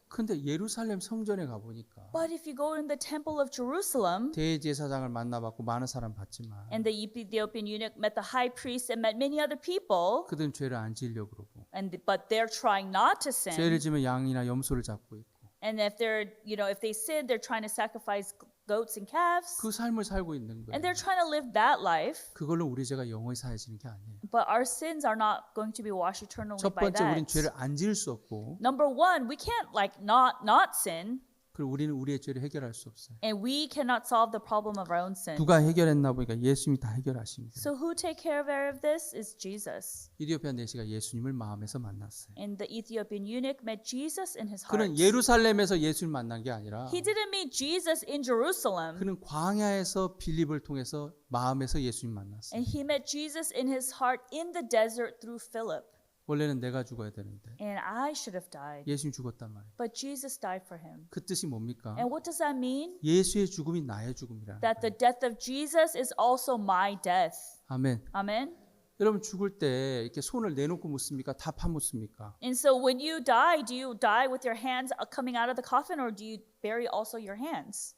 S2: 근데 예루살렘 성전에 가 보니까
S3: But if you go in the temple of Jerusalem,
S2: 대제사장을 만나봤고 많은 사람 봤지만
S3: and the Ethiopian eunuch met the high priest and met many other people,
S2: 그들은 죄를 안 지으려고 그러고
S3: but they're trying not to
S2: 죄를
S3: sin.
S2: 지면 양이나 염소를 잡고 있고
S3: And if if they sin, they're trying to sacrifice goats and calves.
S2: 그 삶을 살고 있는 거예요.
S3: And they're trying to live that life.
S2: 그걸로 우리 죄가 영원히 사해지는 게 아니에요.
S3: But our sins are not going to be washed eternally
S2: 첫
S3: by
S2: 번째 우리는
S3: that.
S2: 죄를 안 지을 수 없고
S3: Number one, we can't not sin,
S2: 그리고 우리는 우리의 죄를 해결할 수 없어요.
S3: and we cannot solve the problem of our own sin.
S2: 누가 해결했나 보니까 예수님이 다 해결하십니다.
S3: So who take care of this is Jesus.
S2: 이디오피아 내시가 예수님을 마음에서 만났어요.
S3: And the Ethiopian eunuch met Jesus in his heart.
S2: 그는 예루살렘에서 예수를 만난 게 아니라
S3: He didn't meet Jesus in Jerusalem,
S2: 그는 광야에서 빌립을 통해서 마음에서 예수님 만났어요.
S3: and he met Jesus in his heart in the desert through Philip.
S2: 원래는 내가 죽어야 되는데
S3: And I should have died,
S2: 예수님 죽었단 말이에요.
S3: but Jesus died for him.
S2: 그 뜻이 뭡니까?
S3: And what does that mean?
S2: 예수의 죽음이 나의 죽음이라.
S3: That the death of Jesus is also my death.
S2: 아멘.
S3: Amen.
S2: 여러분 죽을 때 이렇게 손을 내놓고 묻습니까? 다 파묻습니까?
S3: And so when you die, do you die with your hands coming out of the coffin, or do you bury also your hands?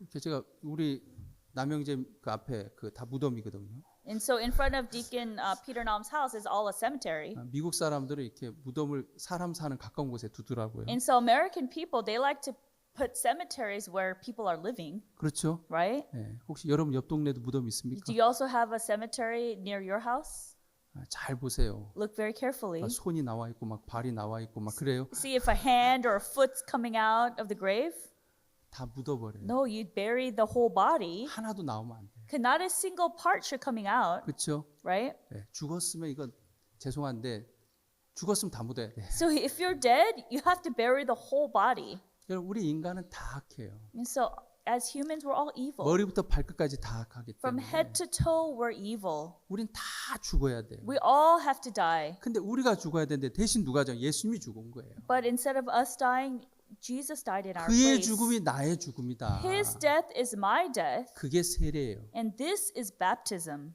S2: 이렇게 제가 우리 남영재 그 앞에 그 다 무덤이거든요.
S3: And so in front of Deacon Peter Naum's house is all a cemetery.
S2: 미국 사람들은 이렇게 무덤을 사람 사는 가까운 곳에 두더라고요.
S3: And so American people, they like to put cemeteries where people are living,
S2: 그렇죠?
S3: right?
S2: 네. 혹시 여러분 옆 동네도 무덤 있습니까?
S3: Do you also have a cemetery near your house?
S2: 잘 보세요.
S3: Look very carefully.
S2: 막 손이 나와 있고 막 발이 나와 있고 막 그래요.
S3: See if a hand or a foot's coming out of the grave.
S2: 다 묻어버려요.
S3: No, you bury the whole body.
S2: 하나도 나오면 안 돼.
S3: Not a single part should coming out,
S2: 그렇죠?
S3: right?
S2: 네. 죽었으면 이건 죄송한데 죽었으면 다 묻어야 돼.
S3: So if you're dead, you have to bury the whole body.
S2: 여러분 우리 인간은 다 악해요.
S3: And so as humans, we're all evil.
S2: 머리부터 발끝까지 다 악하기
S3: From
S2: 때문에
S3: head to toe, we're evil.
S2: 우린 다 죽어야 돼요.
S3: We all have to die.
S2: 근데 우리가 죽어야 되는데 대신 누가 죠? 예수님이 죽은 거예요.
S3: But instead of us dying, Jesus died in our
S2: 그의
S3: place.
S2: 죽음이 나의 죽음이다.
S3: His death is my death,
S2: 그게 세례예요.
S3: and this is baptism.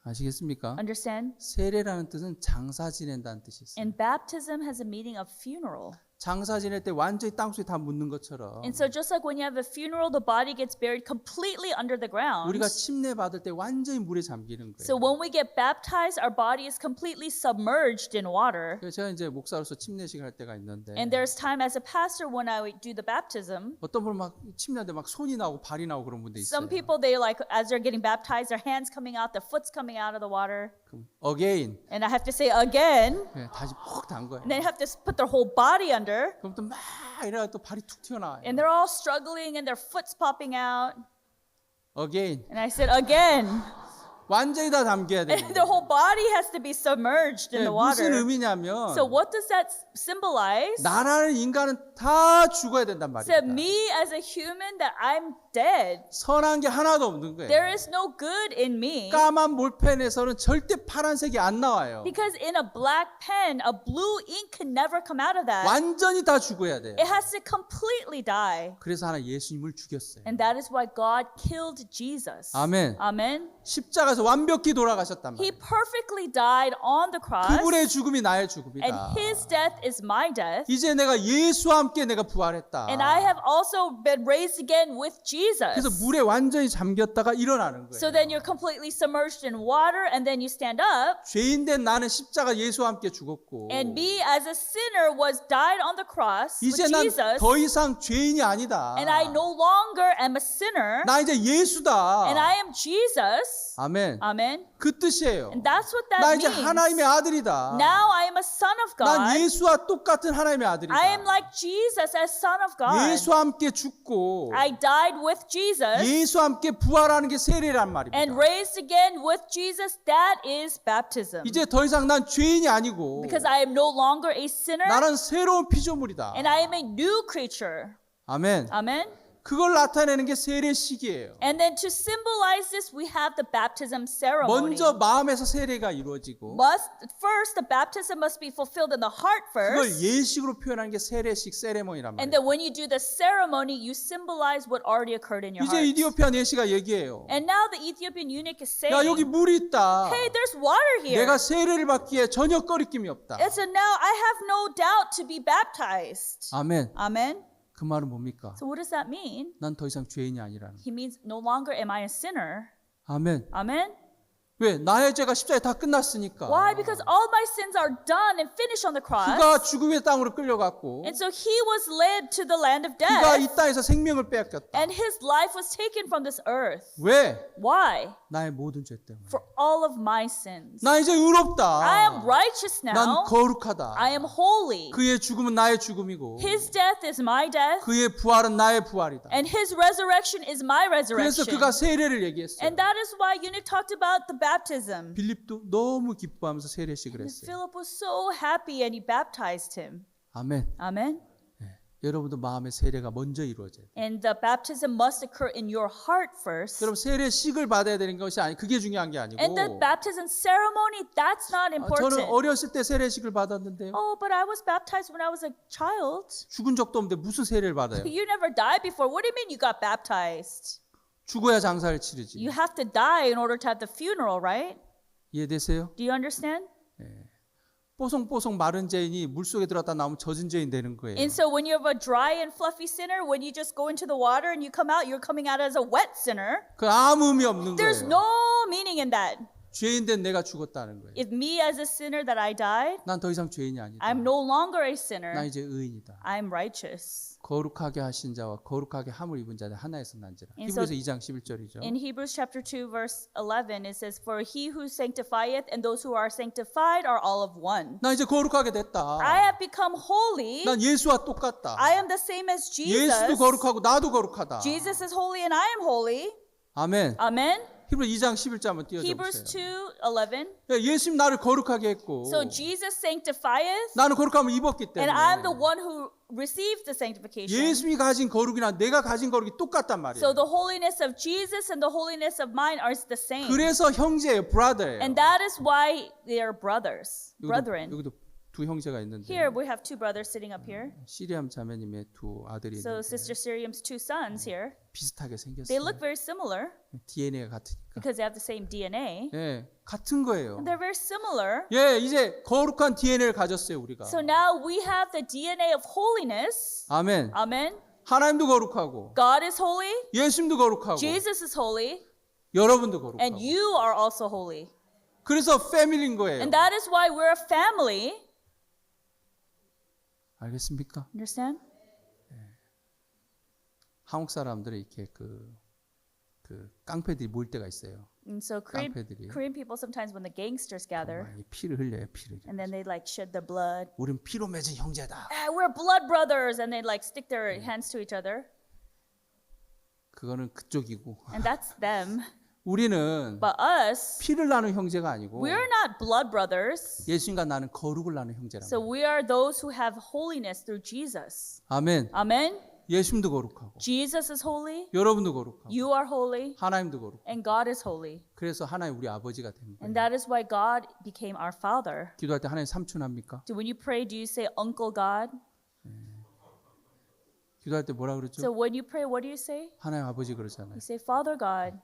S2: 아시겠습니까?
S3: Understand?
S2: 세례라는 뜻은 장사 지낸다는 뜻이 있어요.
S3: And baptism has a meaning of funeral.
S2: 장사 지낼 때 완전히 땅속에 다 묻는 것처럼
S3: And so just like when you have a funeral, the body gets buried completely under the ground.
S2: 우리가 침례 받을 때 완전히 물에 잠기는
S3: So
S2: 거예요.
S3: when we get baptized, our body is completely submerged in water.
S2: 그래서 제가 이제 목사로서 침례식 할 때가 있는데
S3: And there's time as a pastor when I do the baptism.
S2: 어떤 분은 막 침례하는데 막 손이 나오고 발이 나오고 그런 분도 있어요.
S3: Some people, they like, as they're getting baptized, their hands coming out, their foot's coming out of the water.
S2: 그럼 again
S3: And I have to say again.
S2: 네, 다시 푹 담궈요.
S3: And they have to put their whole body under.
S2: 그럼 또 막 이래가 또 발이 툭 튀어나와요.
S3: And they're all struggling and their foot's popping out.
S2: again
S3: And I said again.
S2: 완전히 다 담겨야 돼요.
S3: And their whole body has to be submerged in the
S2: 무슨
S3: water.
S2: 의미냐면
S3: So what does that symbolize?
S2: 나라는 인간은 다 죽어야 된단
S3: So
S2: 말이에요.
S3: me as a human, that I'm dead.
S2: 선한 게 하나도 없는 거예요.
S3: There is no good in me.
S2: 까만 볼펜에서는 절대 파란색이 안 나와요.
S3: Because in a black pen, a blue ink can never come out of that.
S2: 완전히 다 죽어야 돼요.
S3: It has to completely die.
S2: 그래서 하나 예수님을 죽였어요.
S3: And that is why God killed Jesus.
S2: 아멘.
S3: Amen.
S2: 십자가에서 완벽히 돌아가셨단
S3: He
S2: 말이에요.
S3: perfectly died on the cross.
S2: 그분의 죽음이 나의
S3: And
S2: 죽음이다.
S3: his death is my death.
S2: 이제 내가 예수와 함께 내가 부활했다.
S3: And I have also been raised again with Jesus.
S2: 그래서
S3: Jesus.
S2: 물에 완전히 잠겼다가 일어나는
S3: So
S2: 거예요.
S3: then you're completely submerged in water and then you stand up.
S2: 죄인된 나는 십자가 예수와 함께 죽었고
S3: And me as a sinner was died on the cross with
S2: 이제 난
S3: Jesus.
S2: 더 이상 죄인이 아니다.
S3: And I no longer am a sinner.
S2: 나 이제 예수다.
S3: And I am Jesus.
S2: 아멘.
S3: Amen.
S2: 그 뜻이에요.
S3: And that's what
S2: 나
S3: that
S2: 이제
S3: means.
S2: 하나님의 아들이다.
S3: Now I am a son of
S2: 난
S3: God.
S2: 예수와 똑같은 하나님의 아들이다.
S3: I am like Jesus as son of God.
S2: 예수와 함께 죽고
S3: I died with Jesus
S2: 예수와 함께 부활하는 게 세례란 말입니다.
S3: and raised again with Jesus. That is baptism.
S2: 이제 더 이상 난 죄인이 아니고
S3: Because I am no longer a sinner
S2: 나는 새로운 피조물이다.
S3: and I am a new creature.
S2: 아멘.
S3: Amen.
S2: 그걸 나타내는 게 세례식이에요.
S3: And then to symbolize this, we have the baptism ceremony.
S2: 먼저 마음에서 세례가 이루어지고
S3: First, the baptism must be fulfilled in the heart
S2: 그걸
S3: first.
S2: 예식으로 표현하는 게 세례식 세레모니란
S3: And
S2: 말이에요.
S3: then when you do the ceremony, you symbolize what already occurred in your
S2: 이제
S3: heart.
S2: 이디오피아 내시가 얘기해요.
S3: And now the Ethiopian eunuch is saying,
S2: 야 여기 물이 있다.
S3: hey, there's water here.
S2: 내가 세례를 받기에 전혀 꺼리낌이 없다.
S3: And so now I have no doubt to be baptized.
S2: 아멘.
S3: Amen.
S2: 그 말은 뭡니까?
S3: So what does that mean?
S2: 난 더 이상 죄인이 아니라는.
S3: He means no longer am I a sinner.
S2: 아멘.
S3: Amen.
S2: 왜? 나의 죄가 십자가에 다 끝났으니까.
S3: Why? Because all my sins are done and finished on the cross.
S2: 그가 죽음의 땅으로 끌려갔고
S3: And so he was led to the land of
S2: 그가 이
S3: death.
S2: 땅에서 생명을 빼앗겼다.
S3: And his life was taken from this earth.
S2: 왜?
S3: Why?
S2: 나의 모든 죄 때문에.
S3: For all of my sins.
S2: 나 이제 의롭다.
S3: I am righteous
S2: 난
S3: now.
S2: 거룩하다.
S3: I am holy.
S2: 그의 죽음은 나의 죽음이고
S3: His death is my death.
S2: 그의 부활은 나의 부활이다.
S3: And his resurrection is my
S2: 그래서
S3: resurrection.
S2: 그가 세례를 얘기했어요.
S3: And that is why eunuch talked about the baptism.
S2: 빌립도 너무 기뻐하면서 세례식을
S3: And
S2: 했어요.
S3: Philip was so happy and he baptized him.
S2: 아멘.
S3: Amen.
S2: 여러분도 마음의 세례가 먼저 이루어져야 돼요.
S3: And the baptism must occur in your heart first.
S2: 여러분 세례식을 받아야 되는 것이 그게 중요한 게 아니고
S3: And the baptism ceremony, that's not
S2: 저는
S3: important.
S2: 어렸을 때 세례식을 받았는데요.
S3: Oh, but I was baptized when I was a child.
S2: 죽은 적도 없는데 무슨 세례를 받아요?
S3: You never died before. What do you mean you got baptized?
S2: 죽어야 장사를 치르지.
S3: You have to die in order to have the funeral, right?
S2: 이해되세요?
S3: Do you understand?
S2: 뽀송뽀송 마른 죄인이 물속에 들어갔다 나오면 젖은 죄인 되는 거예요.
S3: And so when you have a dry and fluffy sinner, when you just go into the water and you come out, you're coming out as a wet sinner.
S2: 그 아무 의미 없는
S3: There's
S2: 거예요.
S3: no meaning in that.
S2: 죄인 된 내가 죽었다는 거예요.
S3: If me as a sinner that I died,
S2: 난 더 이상 죄인이 아니다.
S3: I'm no longer a
S2: 나
S3: sinner.
S2: 이제 의인이다.
S3: I'm righteous.
S2: 거룩하게 하신 자와 거룩하게 함을 입은 자들 하나에서 난지라.
S3: And so-
S2: 히브리서 2장 11절이죠.
S3: In Hebrews chapter 2 verse 11 it says, For he who sanctifieth and those who are sanctified are all of one.
S2: 나 이제 거룩하게 됐다.
S3: I have become holy.
S2: 난 예수와 똑같다.
S3: I am the same as
S2: 예수도
S3: Jesus.
S2: 거룩하고 나도 거룩하다.
S3: Jesus is holy and I am holy.
S2: 아멘.
S3: Amen.
S2: 히브리 2장 11절 한번
S3: Hebrews
S2: 띄워줘 보세요.
S3: 2:11.
S2: 예수님 나를 거룩하게 했고
S3: So Jesus sanctifieth
S2: 나는 거룩함을 입었기
S3: and I'm the
S2: 때문에
S3: one who received the sanctification.
S2: 예수님이 가진 거룩이나 내가 가진 거룩이 똑같단 말이에요.
S3: So the holiness of Jesus and the holiness of mine are the same.
S2: 그래서 형제예요, brother예요.
S3: And that is why they are brothers, brethren.
S2: 여기도 두 형제가 있는데
S3: Here we have two brothers sitting up here.
S2: 시리암 자매님의 두 아들이
S3: So
S2: 있는데
S3: Sister Siriam's two sons here,
S2: 비슷하게
S3: they
S2: 생겼어요.
S3: look very similar
S2: DNA가 같으니까.
S3: because they have the same DNA.
S2: 예, 같은 거예요.
S3: And they're very similar.
S2: 예, 이제 거룩한 DNA를 가졌어요, 우리가.
S3: So now we have the DNA of holiness.
S2: 아멘.
S3: Amen.
S2: 하나님도 거룩하고
S3: God is holy,
S2: 예수님도 거룩하고
S3: Jesus is holy,
S2: 여러분도 거룩하고.
S3: and you are also holy.
S2: 그래서 패밀리인 거예요.
S3: And that is why we're a family.
S2: 알겠습니까?
S3: Understand?
S2: 한국 사람들이 이렇게 그 깡패들이 모일 때가 있어요.
S3: And so Korean
S2: 깡패들이
S3: people sometimes when the gangsters gather
S2: 정말 이 피를 흘려요, 피를.
S3: and then they like shed their blood.
S2: 우린 피로 맺은 형제다.
S3: We're blood brothers, and they like stick their hands to each other,
S2: 그거는 그쪽이고
S3: and that's them.
S2: 우리는
S3: But us,
S2: 피를 나눈 형제가 아니고
S3: we're not blood brothers.
S2: 예수님과 나는 거룩을 나눈 형제라고.
S3: So we are those who have holiness through Jesus.
S2: 아멘.
S3: Amen.
S2: 예수님도 거룩하고
S3: Jesus is holy,
S2: 여러분도 거룩하고
S3: you are holy,
S2: 하나님도 거룩.
S3: and God is holy.
S2: 그래서 하나님 우리 아버지가 된
S3: And
S2: 거예요.
S3: that is why God became our Father.
S2: 기도할 때 하나님 삼촌 합니까?
S3: So when you pray, do you say Uncle God?
S2: 기도할 때 뭐라 그러죠?
S3: So when you pray, what do you say?
S2: 하나님 아버지 그러잖아요.
S3: You say Father God.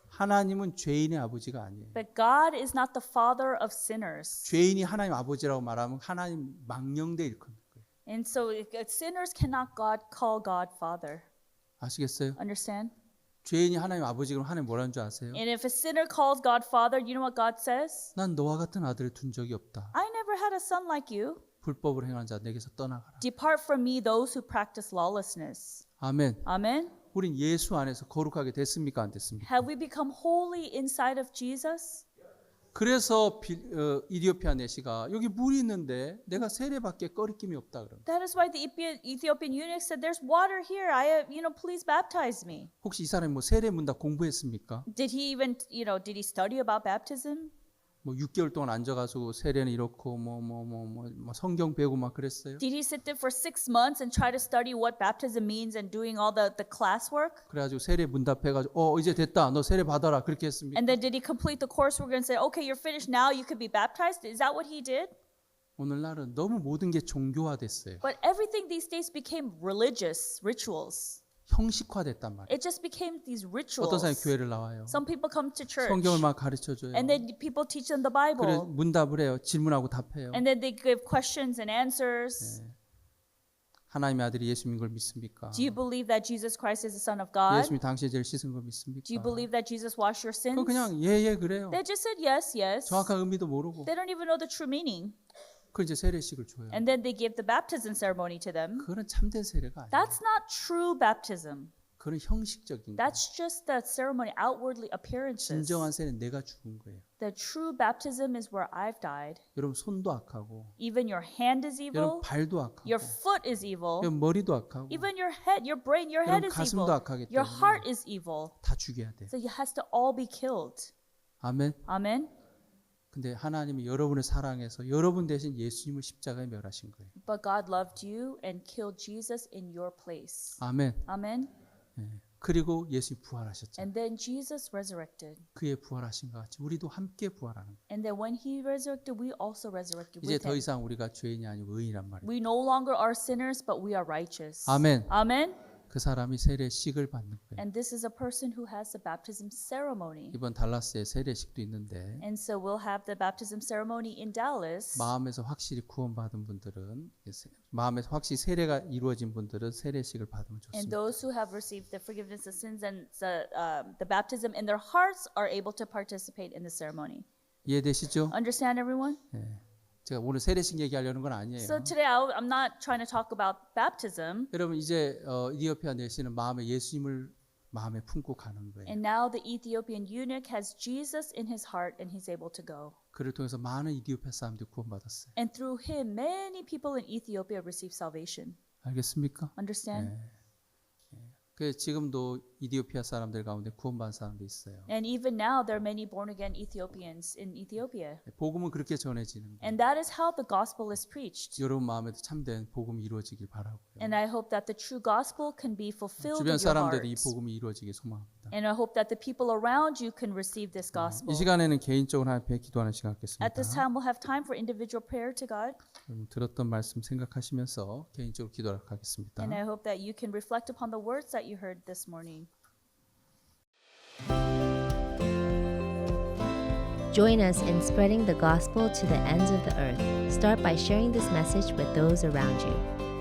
S2: 하나님은 죄인의 아버지가 아니에요.
S3: But God is not the father of sinners.
S2: 죄인이 하나님 아버지라고 말하면 하나님 망령되 일컫는 거예요.
S3: And so sinners cannot call God Father.
S2: 아시겠어요?
S3: Understand?
S2: 죄인이 하나님 아버지 그럼 하나님 뭐라는 줄 아세요?
S3: And if a sinner calls God Father, you know what God says?
S2: 난 너와 같은 아들을 둔 적이 없다.
S3: I never had a son like you.
S2: 불법을 행하는 자 내게서 떠나가라.
S3: Depart from me, those who practice lawlessness.
S2: 아멘.
S3: Amen.
S2: 우린 예수 안에서 거룩하게 됐습니까? 안 됐습니까?
S3: Have we become holy inside of Jesus?
S2: 그래서 이디오피아 내시가 여기 물이 있는데 내가 세례받기에 꺼리낌이 없다 그러면
S3: That is why the Ethiopian eunuch said, "There's water here. Please baptize me."
S2: 혹시 이 사람이 뭐 세례 문 다 공부했습니까?
S3: Did he even, did he study about baptism?
S2: 뭐 6개월 동안 앉아가지고 세례는 이렇고 뭐 성경 배우고 막 그랬어요.
S3: Did he sit there for 6 months and try to study what baptism means and doing all the classwork?
S2: 그래가지고 세례 문답해가지고 이제 됐다 너 세례 받아라 그렇게 했습니까?
S3: And then did he complete the coursework and say, "Okay, you're finished now. You could be baptized"? Is that what he did?
S2: 오늘날은 너무 모든 게 종교화됐어요.
S3: But everything these days became religious rituals.
S2: 형식화됐단 말이에요.
S3: It just became these
S2: 어떤 사람이
S3: rituals.
S2: 교회를 나와요.
S3: Some people come to church
S2: 성경을 막 가르쳐줘요.
S3: and then people teach them the
S2: 그래
S3: Bible.
S2: 문답을 해요. 질문하고 답해요.
S3: And then they give questions and answers.
S2: 하나님의 아들이 예수님인 걸 믿습니까?
S3: Do you believe that Jesus Christ is the Son of God?
S2: 예수님이 당신의 죄를 씻은 걸 믿습니까?
S3: Do you believe that Jesus washed your sins?
S2: 그거 그냥 예예 그래요.
S3: They just said yes, yes.
S2: 정확한 의미도 모르고
S3: They don't even know the true meaning.
S2: 그 이제 세례식을 줘요.
S3: And then they give the baptism ceremony to them.
S2: 그거는 참된 세례가 아니에요.
S3: That's not true baptism.
S2: 그건 형식적인 거예요.
S3: That's just the ceremony, outwardly appearances.
S2: 진정한 세례는 내가 죽은 거예요.
S3: The true baptism is where I've died.
S2: 여러분 손도 악하고
S3: Even your hand is
S2: 여러분
S3: evil.
S2: 발도 악하고
S3: Your foot is evil.
S2: 여러분 머리도 악하고
S3: Even your head, your brain, your head
S2: 여러분
S3: is
S2: 가슴도
S3: evil.
S2: 악하기
S3: Your
S2: 때문에
S3: heart is evil.
S2: 다 죽여야 돼.
S3: So it has to all be killed.
S2: 아멘.
S3: Amen.
S2: 근데 하나님이 여러분을 사랑해서 여러분 대신 예수님을 십자가에 멸하신 거예요.
S3: But God loved you and killed Jesus in your place.
S2: 아멘.
S3: Amen.
S2: 예. 그리고 예수님이 부활하셨잖아요.
S3: And then Jesus resurrected.
S2: 그의 부활하신 것 같이 우리도 함께 부활하는 거예요.
S3: And then when he resurrected, we also resurrected
S2: 이제
S3: with
S2: 더
S3: him.
S2: 이상 우리가 죄인이 아니고 의인이란 말이에요.
S3: We no longer are sinners, but we are righteous.
S2: 아멘.
S3: Amen.
S2: 그 사람이 세례식을 받는 거예요.
S3: And this is a person who has the baptism ceremony.
S2: 이번 달라스에 세례식도 있는데
S3: And so we'll have the baptism ceremony in Dallas.
S2: 마음에서 확실히 구원받은 분들은 마음에서 확실히 세례가 이루어진 분들은 세례식을 받으면
S3: And
S2: 좋습니다.
S3: those who have received the forgiveness of sins and the baptism in their hearts are able to participate in the ceremony.
S2: 이해되시죠?
S3: Understand, everyone?
S2: 네. 제가 오늘 세례식 얘기하려는 건 아니에요.
S3: So today I'm not trying to talk about baptism.
S2: 여러분 이제 이디오피아 내시는 마음에 예수님을 마음에 품고 가는 거예요.
S3: And now the Ethiopian eunuch has Jesus in his heart and he's able to go.
S2: 그를 통해서 많은 이디오피아 사람들이 구원받았어요.
S3: And through him, many people in Ethiopia receive salvation.
S2: 알겠습니까?
S3: Understand?
S2: 그 지금도 이디오피아 사람들 가운데 구원받은 사람도 있어요.
S3: And even now, there are many born again Ethiopians in Ethiopia.
S2: 복음은 그렇게 전해지는 거예요.
S3: And that is how the gospel is preached.
S2: 여러분 마음에도 참된 복음이 이루어지길 바라고요.
S3: And I hope that the true gospel can be fulfilled
S2: 주변
S3: in your
S2: 사람들이 이
S3: hearts.
S2: 복음이 이루어지길 소망합니다.
S3: And I hope that the people around you can receive this gospel.
S2: 이 시간에는 개인적으로 하나님 앞에 기도하는 시간 갖겠습니다.
S3: At this time, we'll have time for individual prayer to God.
S2: 여러분 들었던 말씀 생각하시면서 개인적으로 기도하도록 하겠습니다.
S3: And I hope that you can reflect upon the words that you heard this morning.
S1: Join us in spreading the gospel to the ends of the earth. Start by sharing this message with those around you.